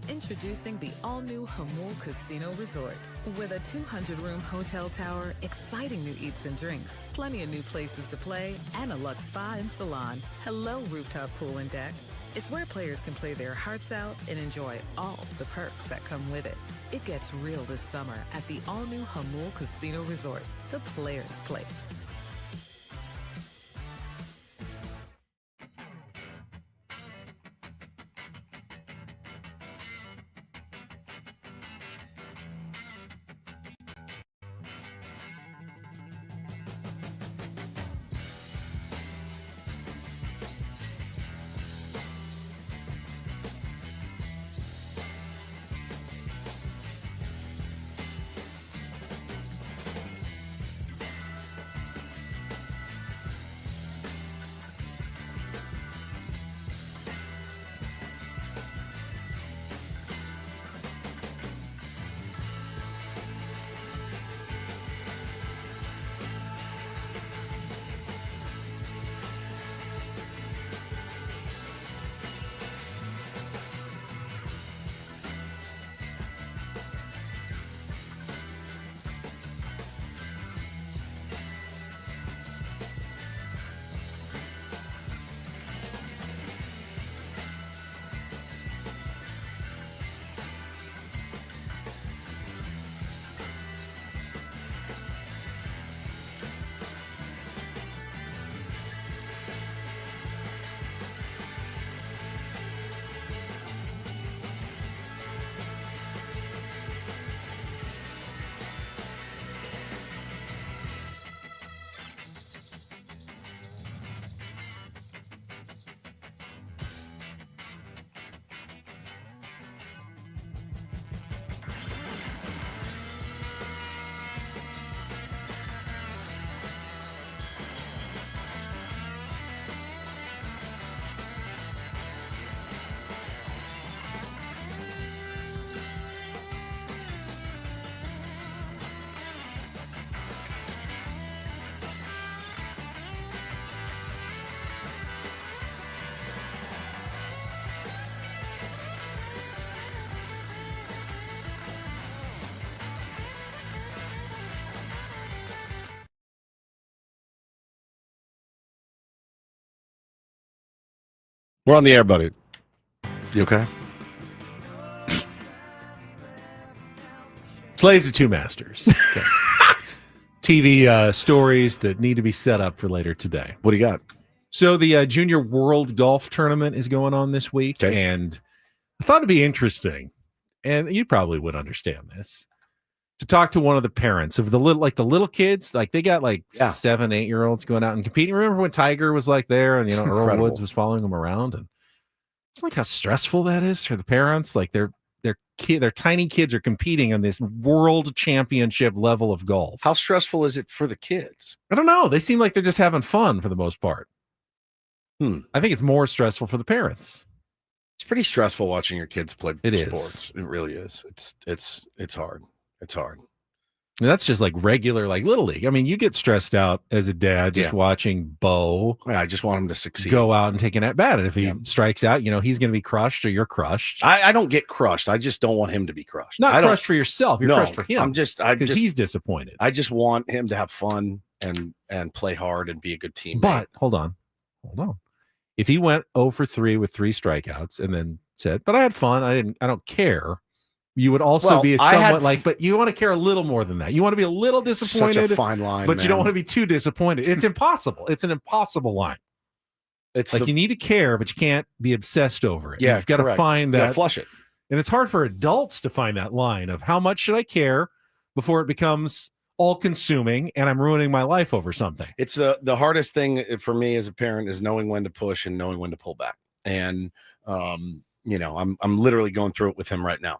Introducing the all-new Hamul Casino Resort. With a 200-room hotel tower, exciting new eats and drinks, plenty of new places to play, and a luxe spa and salon. Hello, rooftop pool and deck. It's where players can play their hearts out and enjoy all the perks that come with it. It gets real this summer at the all-new Hamul Casino Resort, the players' place. We're on the air, buddy. You okay? Slave to two masters. Okay. TV stories that need to be set up for later today. What do you got? So the Junior World Golf Tournament is going on this week, and I thought it'd be interesting, and you probably would understand this, to talk to one of the parents of the little kids. Like they got 7, 8-year-olds going out and competing. Remember when Tiger was there, and Earl Woods was following him around, and it's like how stressful that is for the parents. Like their tiny kids are competing on this world championship level of golf. How stressful is it for the kids? I don't know. They seem like they're just having fun for the most part. I think it's more stressful for the parents. It's pretty stressful watching your kids play sports. Is. It really is. It's hard. It's hard. And that's just regular, Little League. I mean, you get stressed out as a dad just watching Bo. Yeah, I just want him to succeed. Go out and take an at-bat. And if he strikes out, he's going to be crushed or you're crushed. I don't get crushed. I just don't want him to be crushed. Not crushed for yourself. You're crushed for him. Because he's disappointed. I just want him to have fun and play hard and be a good teammate. But hold on. If he went 0 for 3 with 3 strikeouts and then said, but I had fun. I don't care. You would also be somewhat but you want to care a little more than that. You want to be a little disappointed. Such a fine line, but you don't want to be too disappointed. It's impossible. It's an impossible line. It's you need to care, but you can't be obsessed over it. Yeah, you've got to find that. Flush it. And it's hard for adults to find that line of how much should I care before it becomes all-consuming and I'm ruining my life over something. It's the hardest thing for me as a parent is knowing when to push and knowing when to pull back. And I'm literally going through it with him right now.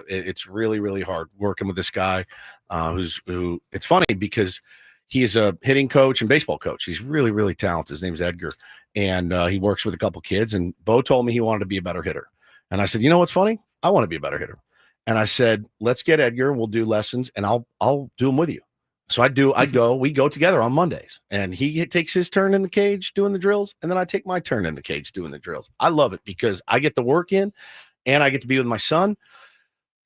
It's really, really hard working with this guy who it's funny because he's a hitting coach and baseball coach. He's really, really talented. His name's Edgar. And he works with a couple kids. And Bo told me he wanted to be a better hitter. And I said, you know what's funny? I want to be a better hitter. And I said, let's get Edgar and we'll do lessons and I'll do them with you. So we go together on Mondays, and he takes his turn in the cage doing the drills, and then I take my turn in the cage doing the drills. I love it because I get the work in and I get to be with my son,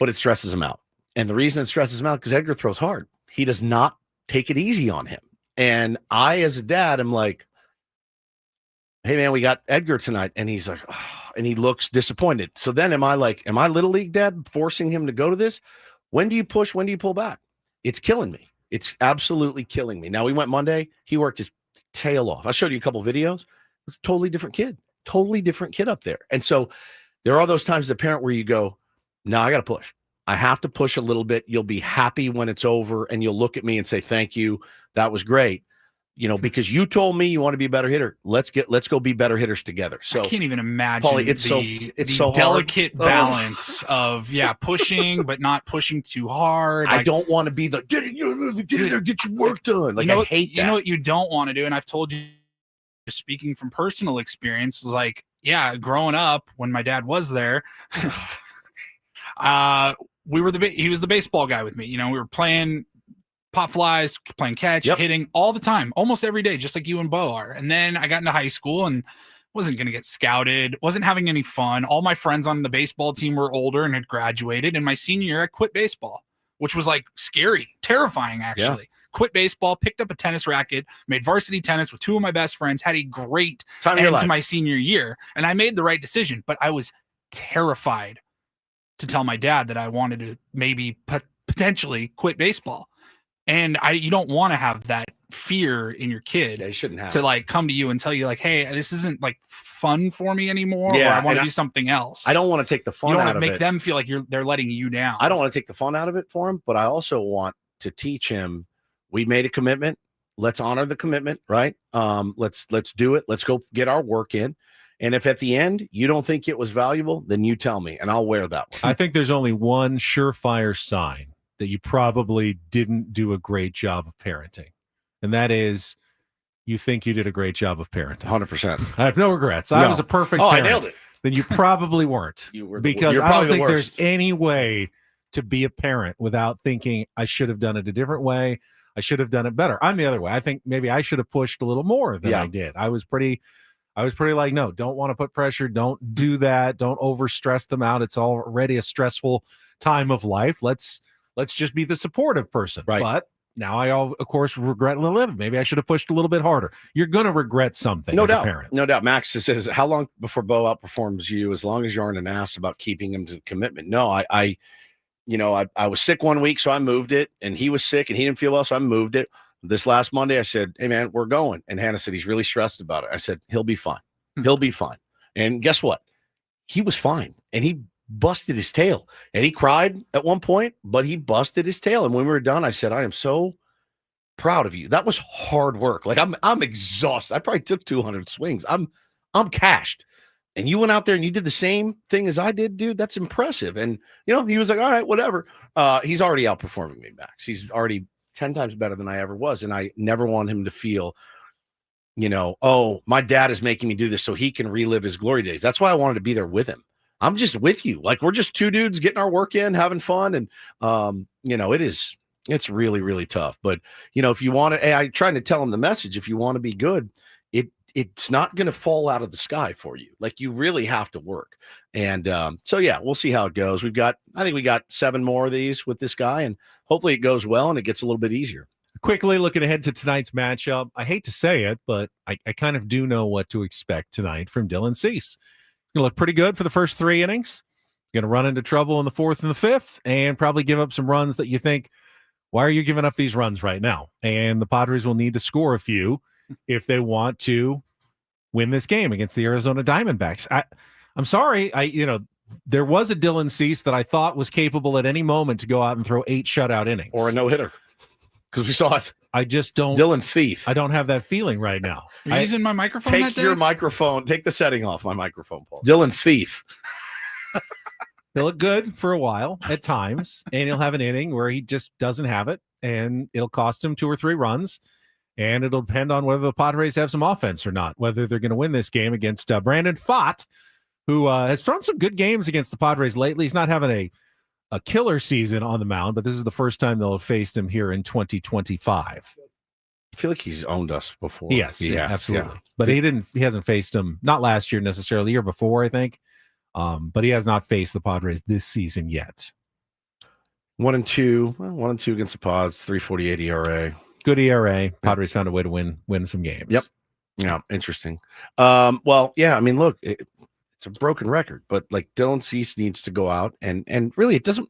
but it stresses him out. And the reason it stresses him out because Edgar throws hard. He does not take it easy on him. And I, as a dad, am like, hey man, we got Edgar tonight. And he's like, oh, and he looks disappointed. So then am I little league dad forcing him to go to this? When do you push? When do you pull back? It's killing me. It's absolutely killing me. Now we went Monday. He worked his tail off. I showed you a couple videos. It's a totally different kid up there. And so there are those times as a parent where you go, no, I got to push. I have to push a little bit. You'll be happy when it's over and you'll look at me and say, thank you. That was great. Because you told me you want to be a better hitter. Let's go be better hitters together. So I can't even imagine Paulie, it's so delicate hard. balance of pushing but not pushing too hard. I don't want to be the get in there, get your work done. I hate that. You know what you don't want to do, and I've told you, just speaking from personal experience, growing up when my dad was there, he was the baseball guy with me. We were playing pop flies, playing catch, hitting all the time, almost every day, just like you and Bo are. And then I got into high school and wasn't going to get scouted, wasn't having any fun. All my friends on the baseball team were older and had graduated. And my senior year, I quit baseball, which was scary, terrifying, actually. Yeah. Quit baseball, picked up a tennis racket, made varsity tennis with two of my best friends, had a great end to my senior year. And I made the right decision, but I was terrified to tell my dad that I wanted to maybe potentially quit baseball. And you don't want to have that fear in your kid. They shouldn't have to come to you and tell you hey, this isn't fun for me anymore. Or I want to do something else. I don't want to take the fun out of it. You don't want to make them feel like they're letting you down. I don't want to take the fun out of it for him, but I also want to teach him. We made a commitment. Let's honor the commitment, right? Let's do it. Let's go get our work in. And if at the end you don't think it was valuable, then you tell me, and I'll wear that one. I think there's only one surefire sign that you probably didn't do a great job of parenting. And that is you think you did a great job of parenting. 100%. I have no regrets. I was a perfect parent. I nailed it. Then you probably weren't. Because I don't think there's any way to be a parent without thinking I should have done it a different way. I should have done it better. I'm the other way. I think maybe I should have pushed a little more than I did. I was pretty no, don't want to put pressure. Don't do that. Don't overstress them out. It's already a stressful time of life. Let's just be the supportive person. Right. But now I, of course, regret a little bit. Maybe I should have pushed a little bit harder. You're going to regret something as a parent. No doubt. Max says, how long before Bo outperforms you? As long as you aren't an ass about keeping him to the commitment. No, I was sick one week, so I moved it. And he was sick and he didn't feel well, so I moved it. This last Monday, I said, hey, man, we're going. And Hannah said, he's really stressed about it. I said, he'll be fine. He'll be fine. And guess what? He was fine. And he busted his tail. And he cried at one point, but he busted his tail. And when we were done, I said, I am so proud of you. That was hard work. I'm exhausted. I probably took 200 swings. I'm cashed. And you went out there and you did the same thing as I did, dude. That's impressive. And, he was like, all right, whatever. He's already outperforming me, Max. He's already 10 times better than I ever was. And I never want him to feel, oh, my dad is making me do this so he can relive his glory days. That's why I wanted to be there with him. I'm just with you. We're just two dudes getting our work in, having fun. And, it's really, really tough. But, if you want to, I tried to tell him the message, if you want to be good, it's not going to fall out of the sky for you. You really have to work. And we'll see how it goes. I think we got 7 more of these with this guy, and hopefully it goes well and it gets a little bit easier. Quickly looking ahead to tonight's matchup, I hate to say it, but I kind of do know what to expect tonight from Dylan Cease. Going to look pretty good for the first 3 innings. Going to run into trouble in the 4th and the 5th, and probably give up some runs that you think, why are you giving up these runs right now? And the Padres will need to score a few if they want to win this game against the Arizona Diamondbacks. I'm sorry. There was a Dylan Cease that I thought was capable at any moment to go out and throw 8 shutout innings. Or a no-hitter. Because we saw it. I just don't. Dylan Thief. I don't have that feeling right now. Are you using my microphone? Take your microphone. Take the setting off my microphone, Paul. Dylan Thief. He'll look good for a while at times, and he'll have an inning where he just doesn't have it, and it'll cost him 2 or 3 runs. And it'll depend on whether the Padres have some offense or not, whether they're going to win this game against Brandon Pfaadt, who has thrown some good games against the Padres lately. He's not having a killer season on the mound, but this is the first time they'll have faced him here in 2025. I feel like he's owned us before. Yes, Yeah, absolutely. yeah. But he hasn't faced him, not last year necessarily, the year before, I think. But he has not faced the Padres this season yet. 1-2 against the Pods, 3.48 ERA. Good ERA. Padres found a way to win some games. Yep. Yeah, interesting. Well, yeah, I mean, look, it's a broken record, but like Dylan Cease needs to go out and really it doesn't.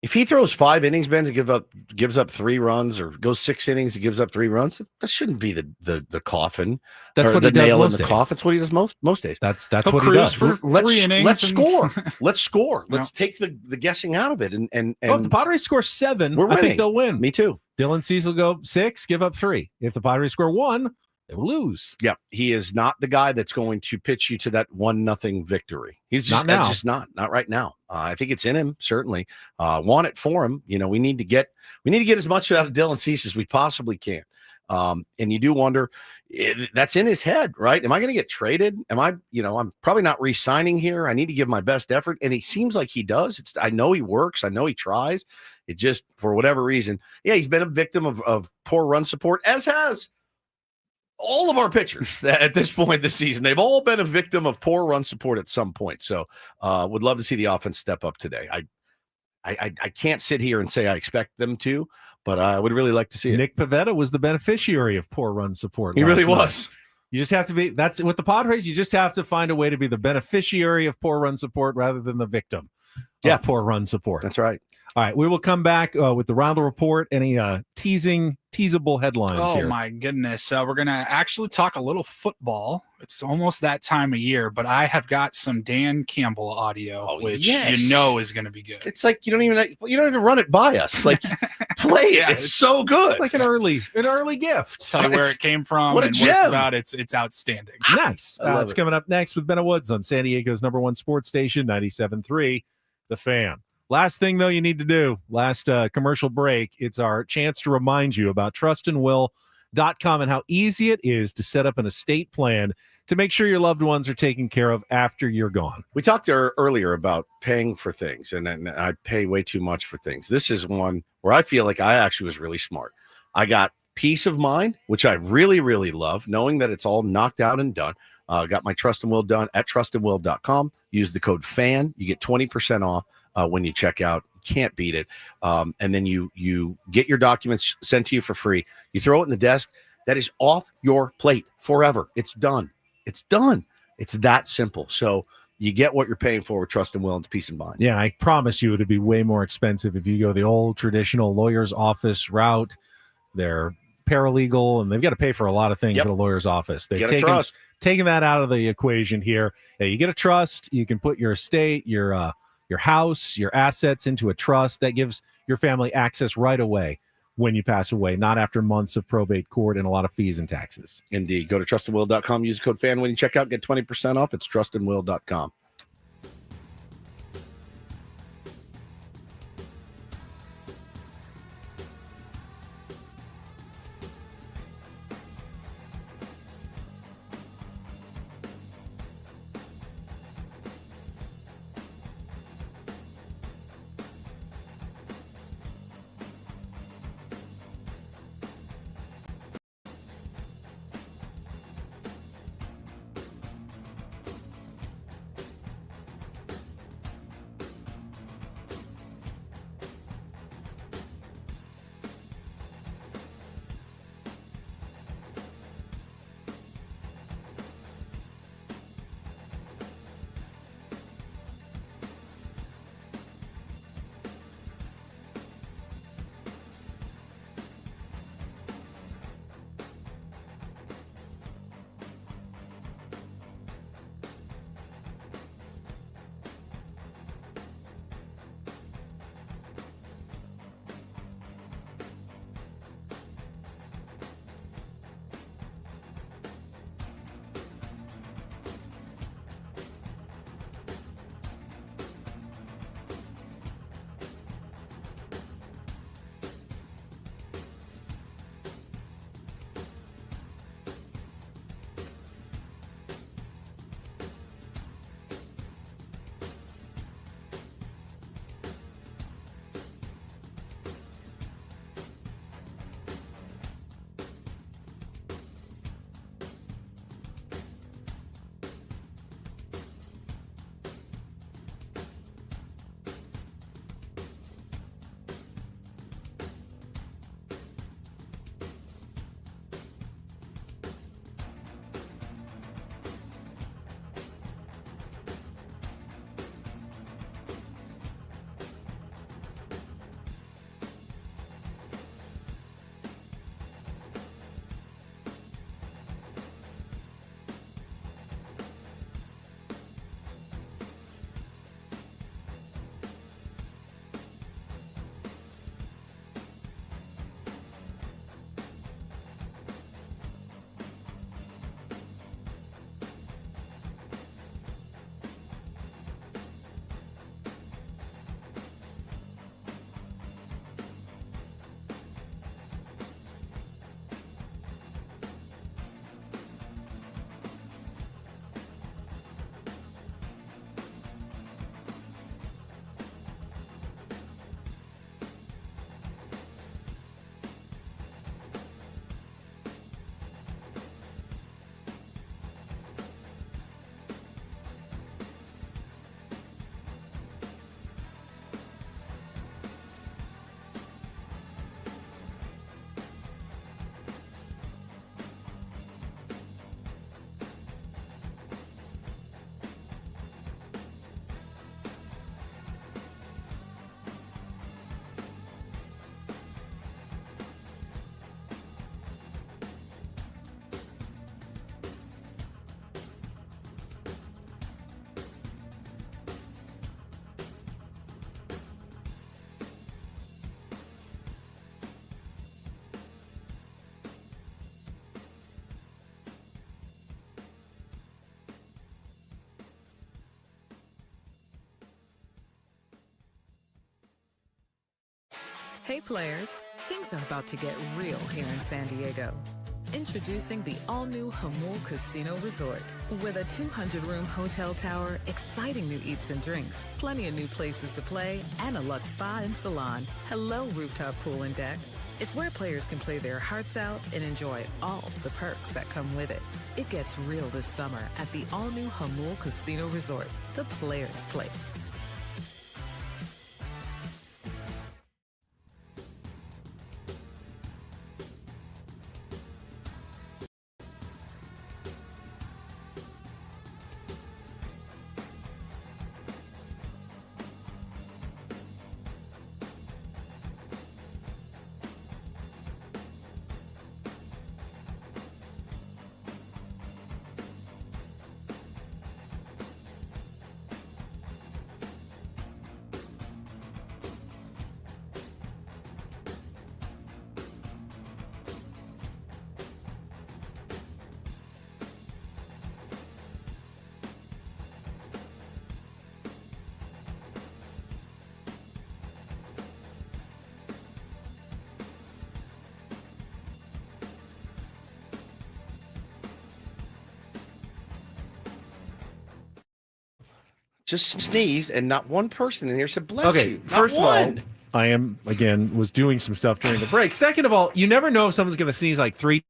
If he throws 5 innings, Ben, and gives up 3 runs, or goes 6 innings and gives up 3 runs, that shouldn't be the coffin. That's what the he does nail in most the days. coffin. That's what he does most days. That's what he does. Let's 3 innings let's and- score. Let's score. Let's take the guessing out of it. And Well, if the Padres score 7, we're I winning. think they'll win. Me too. Dylan Cease will go 6, give up 3. If the Padres score 1, they will lose. Yeah, he is not the guy that's going to pitch you to that 1-0 victory. He's Not now. just not right now. I think it's in him, certainly. Want it for him. You know, we need to get as much out of Dylan Cease as we possibly can. And you do wonder, that's in his head, right? Am I going to get traded? I'm probably not re-signing here. I need to give my best effort, and he seems like he does. I know he works. I know he tries. It just, for whatever reason, he's been a victim of poor run support, as has all of our pitchers at this point this season. They've all been a victim of poor run support at some point. So would love to see the offense step up today. I can't sit here and say I expect them to, but I would really like to see it. Nick Pivetta was the beneficiary of poor run support. He really last night. was. You just have to be, that's with the Padres, you just have to find a way to be the beneficiary of poor run support rather than the victim of poor run support. That's right. All right, we will come back with the Reindl Report. Any teasable headlines here? Oh my goodness. We're going to actually talk a little football. It's almost that time of year, but I have got some Dan Campbell audio, which you know is going to be good. It's like you don't even run it by us. Like play it. It's so good. It's like an early gift. Tell you where it came from What a and what gem. it's about. It's outstanding. Nice. I love It's it. coming up next with Ben Woods on San Diego's #1 sports station, 97.3 The Fan. Last thing, though, you need to do, last commercial break, it's our chance to remind you about trustandwill.com and how easy it is to set up an estate plan to make sure your loved ones are taken care of after you're gone. We talked earlier about paying for things, and I pay way too much for things. This is one where I feel like I actually was really smart. I got peace of mind, which I really, really love, knowing that it's all knocked out and done. Got my Trust and Will done at trustandwill.com. Use the code FAN. You get 20% off. When you check out. Can't beat it. And then you get your documents sent to you for free. You throw it in the desk. That is off your plate forever. It's done. It's done. It's that simple. So you get what you're paying for with Trust and Will and peace of mind. Yeah, I promise you it'd be way more expensive if you go the old traditional lawyer's office route. They're paralegal, and they've got to pay for a lot of things at a lawyer's office. They've taken that out of the equation here. Yeah, you get a trust. You can put your estate, your house, your assets into a trust that gives your family access right away when you pass away, not after months of probate court and a lot of fees and taxes. Indeed. Go to trustandwill.com. Use the code FAN when you check out. Get 20% off. It's trustandwill.com. Hey players, things are about to get real here in San Diego. Introducing the all-new Hamul Casino Resort. With a 200-room hotel tower, exciting new eats and drinks, plenty of new places to play, and a luxe spa and salon. Hello, rooftop pool and deck. It's where players can play their hearts out and enjoy all the perks that come with it. It gets real this summer at the all-new Hamul Casino Resort, the players' place. Just sneeze, and not one person in here said bless you. Not First of one. all, I am was doing some stuff during the break. Second of all, you never know if someone's going to sneeze like 3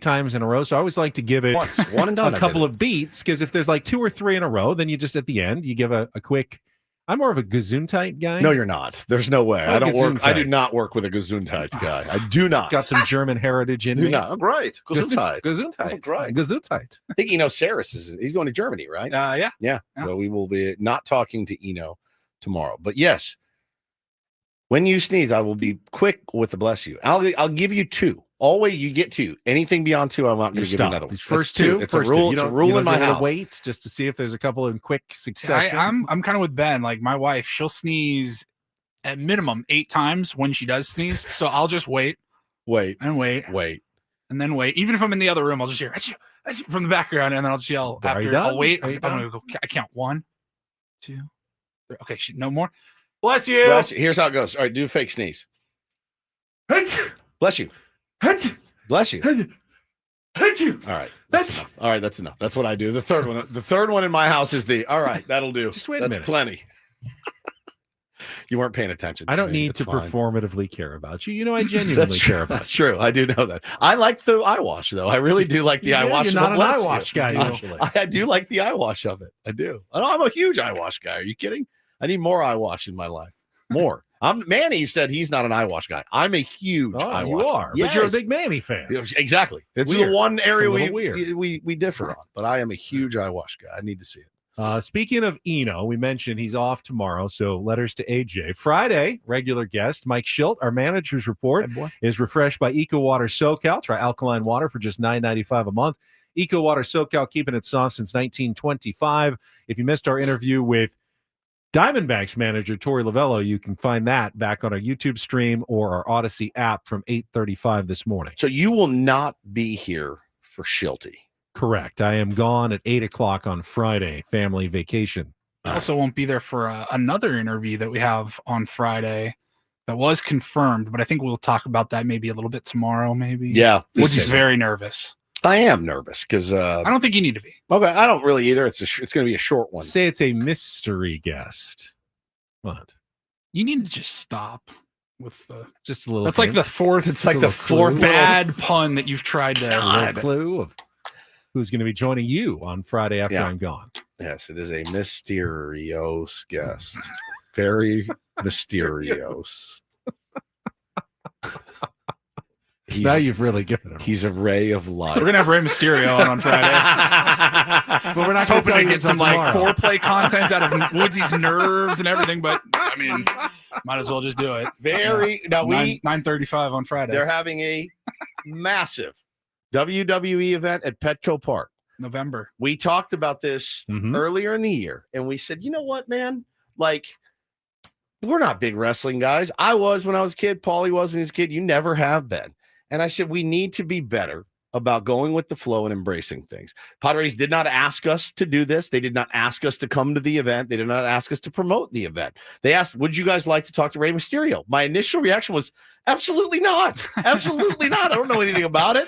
times in a row. So I always like to give it Once, one and done. a couple of beats, because if there's like 2 or 3 in a row, then you just at the end you give a quick. I'm more of a Gesundheit guy. No, you're not. There's no way. I don't work. I do Gesundheit. not work with a Gesundheit guy. I do not. Got some German heritage in do me. not. Right. Gesundheit. Gesundheit. Right. Gesundheit. I think Eno Saris he's going to Germany, right? Yeah. Yeah. So we will be not talking to Eno tomorrow. But yes, when you sneeze, I will be quick with the bless you. I'll give you 2. Always you get 2. Anything beyond 2, I'm not going to give you another one. First That's 2. It's a rule. It's a rule in my house. Wait just to see if there's a couple in quick succession. I'm kind of with Ben. Like my wife, she'll sneeze at minimum 8 times when she does sneeze. So I'll just wait. And wait. And then wait. Even if I'm in the other room, I'll just hear "Achoo, achoo," from the background, and then I'll just yell after. I'll wait. I'm going to go. I count 1, 2, 3. Okay, no more. Bless you. Bless you. Here's how it goes. All right, do a fake sneeze. Bless you. Bless you. All right. That's enough. All right, that's enough. That's what I do. The third one in my house is all right, that'll do. Just wait a That's minute. Plenty. You weren't paying attention. I don't me. need It's to fine. performatively care about you. You know, I genuinely care about That's true. I do know that. I like the eye wash, though. I really do like the eye wash. You're not an Bless eye you. wash guy, usually. I do like the eye wash of it. I do. I'm a huge eye wash guy. Are you kidding? I need more eye wash in my life. More. Manny said he's not an eye wash guy. I'm a huge eye wash. You are, Yes. but you're a big Manny fan. Exactly. It's Weird. the one area It's a little we differ on. But I am a huge eye wash guy. I need to see it. Speaking of Eno, we mentioned he's off tomorrow, so letters to AJ. Friday, regular guest Mike Shildty, our manager's report, is refreshed by Eco Water SoCal. Try alkaline water for just $9.95 a month. Eco Water SoCal, keeping it soft since 1925. If you missed our interview with Diamondbacks manager Torey Lovullo, you can find that back on our YouTube stream or our Odyssey app from 8:35 this morning. So you will not be here for Shildty. Correct. I am gone at 8 o'clock on Friday, family vacation. I also won't be there for another interview that we have on Friday that was confirmed, but I think we'll talk about that maybe a little bit tomorrow, maybe. Yeah. Which is very nervous. I am nervous because I don't think you need to be. Okay, I don't really either. It's going to be a short one. Say it's a mystery guest. What? You need to just stop with the just a little. That's like the fourth. It's like the fourth bad pun that you've tried to. A little clue of who's going to be joining you on Friday after I'm gone. Yes, it is a mysterious guest. Very mysterious. Now you've really given him. He's a ray of light. We're gonna have Rey Mysterio on Friday. But we're not hoping to gonna get some tomorrow. like foreplay content out of Woodsy's nerves and everything. But I mean, might as well just do it. Now we 9:35 on Friday. They're having a massive WWE event at Petco Park. November. We talked about this earlier in the year, and we said, you know what, man? Like, we're not big wrestling guys. I was when I was a kid. Paulie was when he was a kid. You never have been. And I said, we need to be better about going with the flow and embracing things. Padres did not ask us to do this. They did not ask us to come to the event. They did not ask us to promote the event. They asked, would you guys like to talk to Rey Mysterio? My initial reaction was, absolutely not. Absolutely not. I don't know anything about it.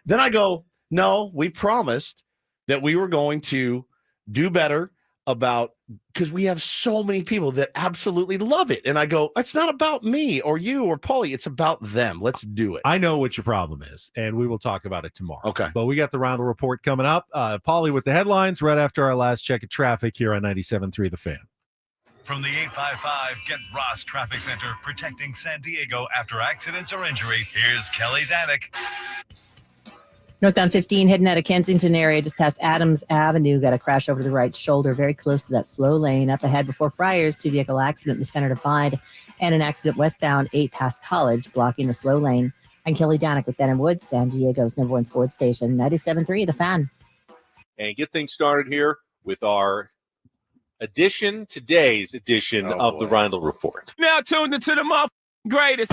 Then I go, no, we promised that we were going to do better about, because we have so many people that absolutely love it. And I go, it's not about me or you or Paulie. It's about them. Let's do it. I know what your problem is, and we will talk about it tomorrow. Okay. But we got the Reindl Report coming up. Paulie with the headlines right after our last check of traffic here on 97.3 The Fan. From the 855 Get Ross Traffic Center, protecting San Diego after accidents or injury, here's Kelly Danick. Northbound 15 heading out of Kensington area just past Adams Avenue. Got a crash over the right shoulder, very close to that slow lane. Up ahead before Friars, 2-vehicle accident in the center divide, and an accident westbound 8 past College, blocking the slow lane. I'm Kelly Danick with Ben and Woods, San Diego's #1 sports station, 97.3 The Fan. And get things started here with our today's edition of the Reindl Report. Now tuned into the greatest.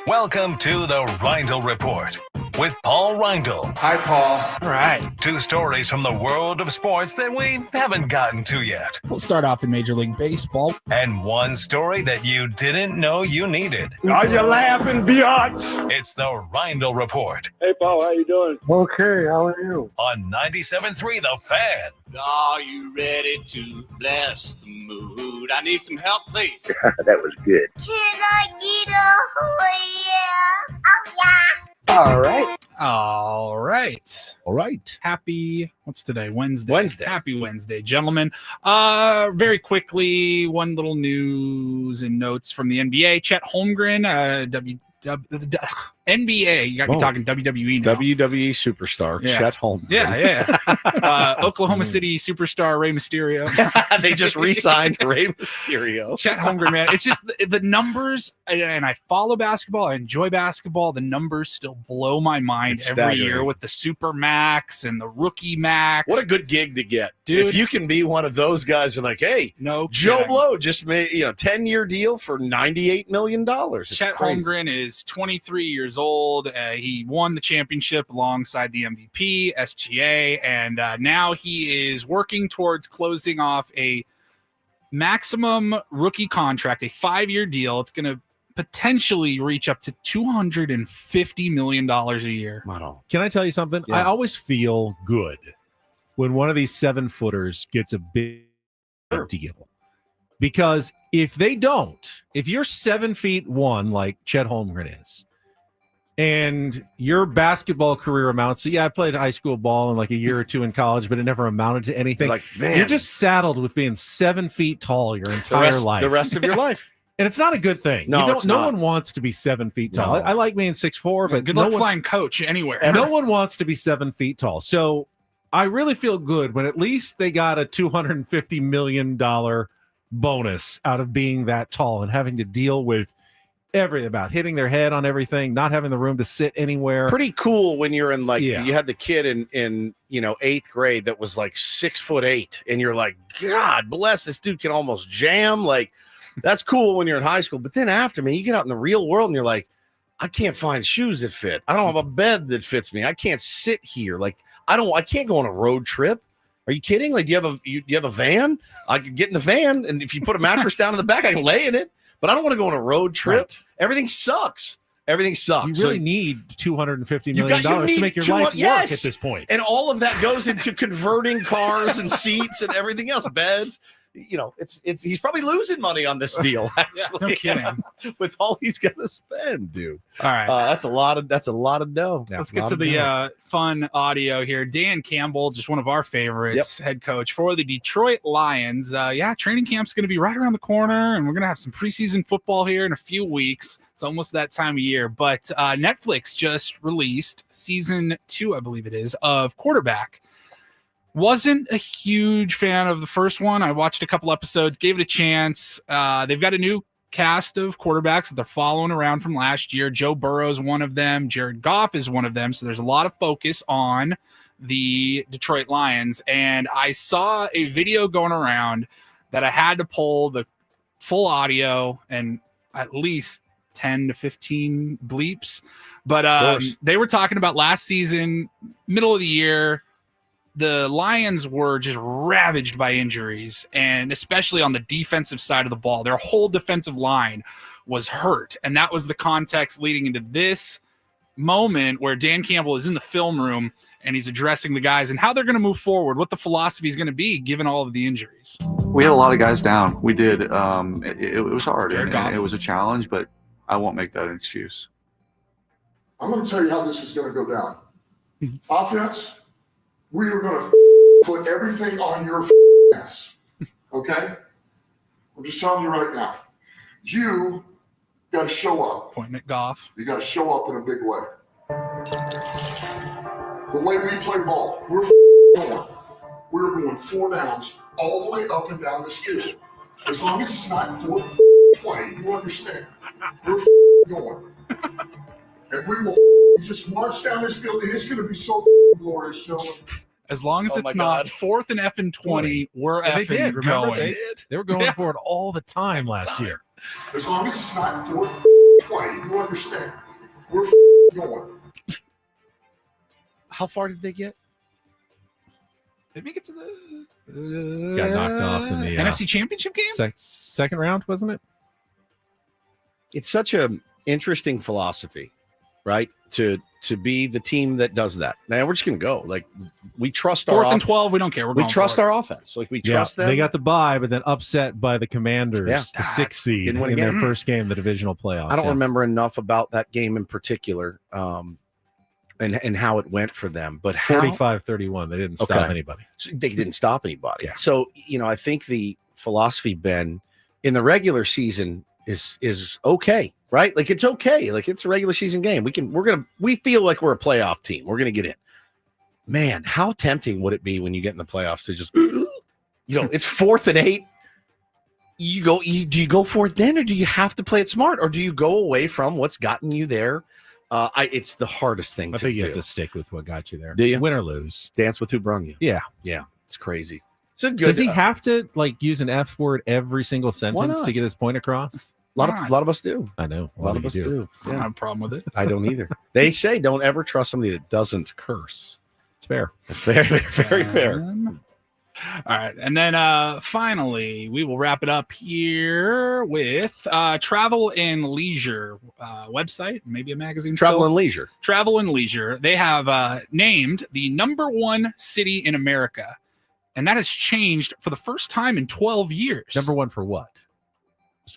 Welcome to the Reindl Report with Paul Reindl. Hi, Paul. All right. 2 stories from the world of sports that we haven't gotten to yet. We'll start off in Major League Baseball. And 1 story that you didn't know you needed. Are you laughing, biatch? It's the Reindl Report Hey, Paul, how you doing? Okay, how are you? on 97.3 The Fan. Are you ready to bless the mood? I need some help, please. That was good. Can I get a oh yeah? Oh yeah. All right. All right. All right. Happy, what's today? Wednesday. Wednesday. Happy Wednesday, gentlemen. Very quickly, one little news and notes from the NBA. Chet Holmgren, NBA. You got me talking WWE now. WWE superstar, Chet Holmgren. Yeah. Oklahoma City superstar Rey Mysterio. They just re-signed Rey Mysterio. Chet Holmgren, man. It's just the numbers, and I follow basketball. I enjoy basketball. The numbers still blow my mind It's every staggering. year with the super max and the rookie max. What a good gig to get, Dude. If you can be one of those guys and like, hey, no Joe kidding. Blow just made 10-year deal for $98 million. It's Chet crazy. Holmgren is 23 years old. He won the championship alongside the MVP, SGA, and now he is working towards closing off a maximum rookie contract, a 5-year deal. It's going to potentially reach up to $250 million a year. Can I tell you something? Yeah. I always feel good when one of these 7-footers gets a big deal. Because if they don't, if you're 7'1" like Chet Holmgren is, and your basketball career amounts, so I played high school ball and like a year or 2 in college, but it never amounted to anything. Like, man. You're just saddled with being 7 feet tall your entire life. The rest of your life. And it's not a good thing. No, You don't, it's no not. one wants to be 7 feet tall. No. I like being 6'4", but Good no luck one, flying coach anywhere. no one wants to be 7 feet tall. So I really feel good when at least they got a $250 million bonus out of being that tall and having to deal with everything about hitting their head on everything, not having the room to sit anywhere. Pretty cool when you're in you had the kid in 8th grade that was like 6'8", and you're like, God bless, this dude can almost jam. Like, that's cool when you're in high school. But then after, man, you get out in the real world and you're like, I can't find shoes that fit. I don't have a bed that fits me. I can't sit here. Like, I can't go on a road trip. Are you kidding? Like, do you have a van? I could get in the van, and if you put a mattress down in the back, I can lay in it. But I don't want to go on a road trip. Right. Everything sucks. Everything sucks. You really need $250 million to make your life work at this point. And all of that goes into converting cars and seats and everything else, beds. It's he's probably losing money on this deal. Yeah, no kidding. With all he's gonna spend, dude. All right. That's a lot of dough. Let's get to the fun audio here. Dan Campbell, just one of our favorites, head coach for the Detroit Lions. Training camp's going to be right around the corner, and we're going to have some preseason football here in a few weeks. It's almost that time of year. But Netflix just released season 2, I believe it is, of Quarterback. Wasn't a huge fan of the first one. I watched a couple episodes, gave it a chance. They've got a new cast of quarterbacks that they're following around from last year. Joe Burrow is one of them. Jared Goff is one of them. So there's a lot of focus on the Detroit Lions. And I saw a video going around that I had to pull the full audio and at least 10 to 15 bleeps. But they were talking about last season, middle of the year, the Lions were just ravaged by injuries, and especially on the defensive side of the ball. Their whole defensive line was hurt, and that was the context leading into this moment where Dan Campbell is in the film room and he's addressing the guys and how they're going to move forward, what the philosophy is going to be given all of the injuries. We had a lot of guys down. We did. It was hard, and it was a challenge, but I won't make that an excuse. I'm going to tell you how this is going to go down. Offense, we are going to put everything on your ass. Okay? I'm just telling you right now. You got to show up. Pointing at Goff. You got to show up in a big way. The way we play ball, we're going 4 downs all the way up and down this field. As long as it's not 4-20, you understand. We're going. And we will just march down this field, and it's going to be so glorious, gentlemen. As long as it's not 4th and effing 20, we're They effing did. Remember, going. they were going for it all the time last year. As long as it's not 4-20, you understand. We're going. How far did they get? Did we get to the Got knocked off in the NFC Championship game? Second round, wasn't it? It's such a interesting philosophy, right? To be the team that does that. Now we're just going to go. Like, we trust our 4th and 12, we don't care. We trust our offense. Like, we trust them. They got the bye, but then upset by the Commanders, the 6th seed Didn't win in a their first game, the divisional playoffs. I don't remember enough about that game in particular, and how it went for them. But 45-31, they didn't stop anybody. So they didn't stop anybody. Yeah. So, I think the philosophy, Ben, in the regular season is okay, right? Like, it's okay. Like, it's a regular season game. We feel like we're a playoff team. We're gonna get in. Man, how tempting would it be when you get in the playoffs to just it's 4th and 8. Do you go for it then, or do you have to play it smart, or do you go away from what's gotten you there? It's the hardest thing I to think you do. have to stick with what got you there. Do you? Win or lose. Dance with who brung you. Yeah. Yeah. It's crazy. It's a good. Does he have to use an F word every single sentence not? to get his point across? A lot of us do. I know. A lot of us do. I don't have a problem with it. I don't either. They say don't ever trust somebody that doesn't curse. It's fair. It's very, very fair. All right. And then finally, we will wrap it up here with Travel and Leisure website, maybe a magazine. Travel and Leisure. Travel and Leisure. They have named the #1 city in America. And that has changed for the first time in 12 years. #1 for what?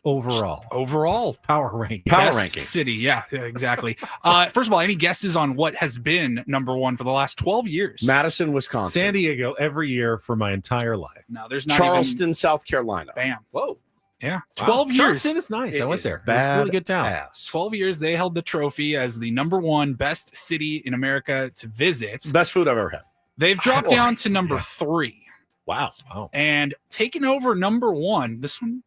Overall power ranking. Best city. Yeah, exactly. First of all, any guesses on what has been #1 for the last 12 years? Madison, Wisconsin. San Diego every year for my entire life. No, there's not Charleston, South Carolina. Bam. Whoa. Yeah. Wow. 12 years. Charleston is nice. I went there. It's a really good town. 12 years they held the trophy as the #1 best city in America to visit. Best food I've ever had. They've dropped down to number 3. Wow. And taking over #1, this one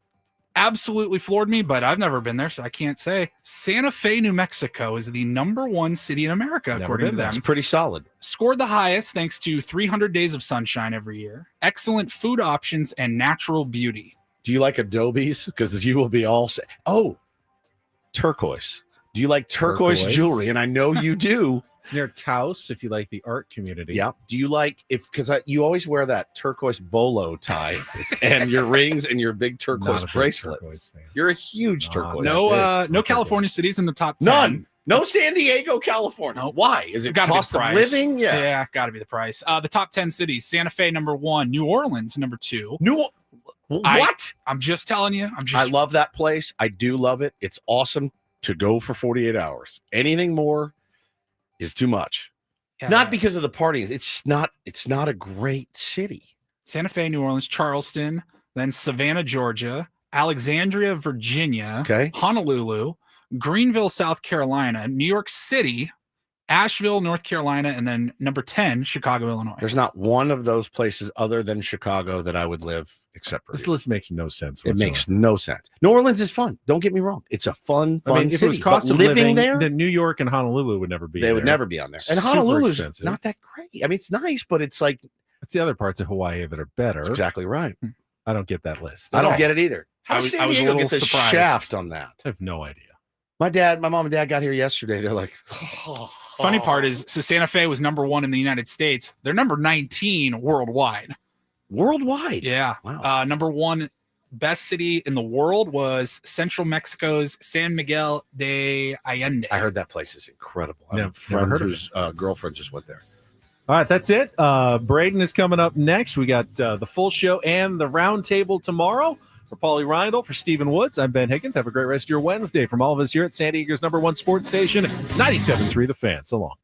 absolutely floored me, but I've never been there, so I can't say. Santa Fe, New Mexico is the #1 city in America, according to them. That's pretty solid. Scored the highest thanks to 300 days of sunshine every year, excellent food options, and natural beauty. Do you like Adobe's? Because you will be all say, turquoise. Do you like turquoise jewelry? And I know you do. It's near Taos if you like the art community. Yeah. Do you like you always wear that turquoise bolo tie and your rings and your big turquoise bracelets. You're a huge turquoise. No California cities in the top 10. None. No San Diego, California. Nope. Why? Is it Gotta be cost the of price. living? Yeah, got to be the price. The top 10 cities: Santa Fe #1, New Orleans #2. What? I'm just telling you. I love that place. I do love it. It's awesome to go for 48 hours. Anything more is too much. Yeah. Not because of the partying. It's not a great city. Santa Fe, New Orleans, Charleston, then Savannah, Georgia, Alexandria, Virginia, Honolulu, Greenville, South Carolina, New York City, Asheville, North Carolina, and then number 10, Chicago, Illinois. There's not one of those places other than Chicago that I would live except for this you. list makes no sense. It makes no sense. New Orleans is fun. Don't get me wrong. It's a fun if city. it was cost But of living there, there, then New York and Honolulu would never be they there. would never be on there. And Super Honolulu's expensive. not that great. I mean, it's nice, but it's like it's the other parts of Hawaii that are better. That's exactly right. I don't get that list. I don't get it either. How I does was San a Diego little get the surprised. shaft on that? I have no idea. My mom and dad got here yesterday. They're like, Funny part is, so Santa Fe was number 1 in the United States. They're number 19 worldwide. Worldwide? Yeah. Wow. Number 1 best city in the world was Central Mexico's San Miguel de Allende. I heard that place is incredible. I have a Never friend heard of whose girlfriend just went there. All right, that's it. Braden is coming up next. We got the full show and the round table tomorrow. For Paulie Reindl, for Stephen Woods, I'm Ben Higgins. Have a great rest of your Wednesday. From all of us here at San Diego's #1 sports station, 97.3 The Fan. So long.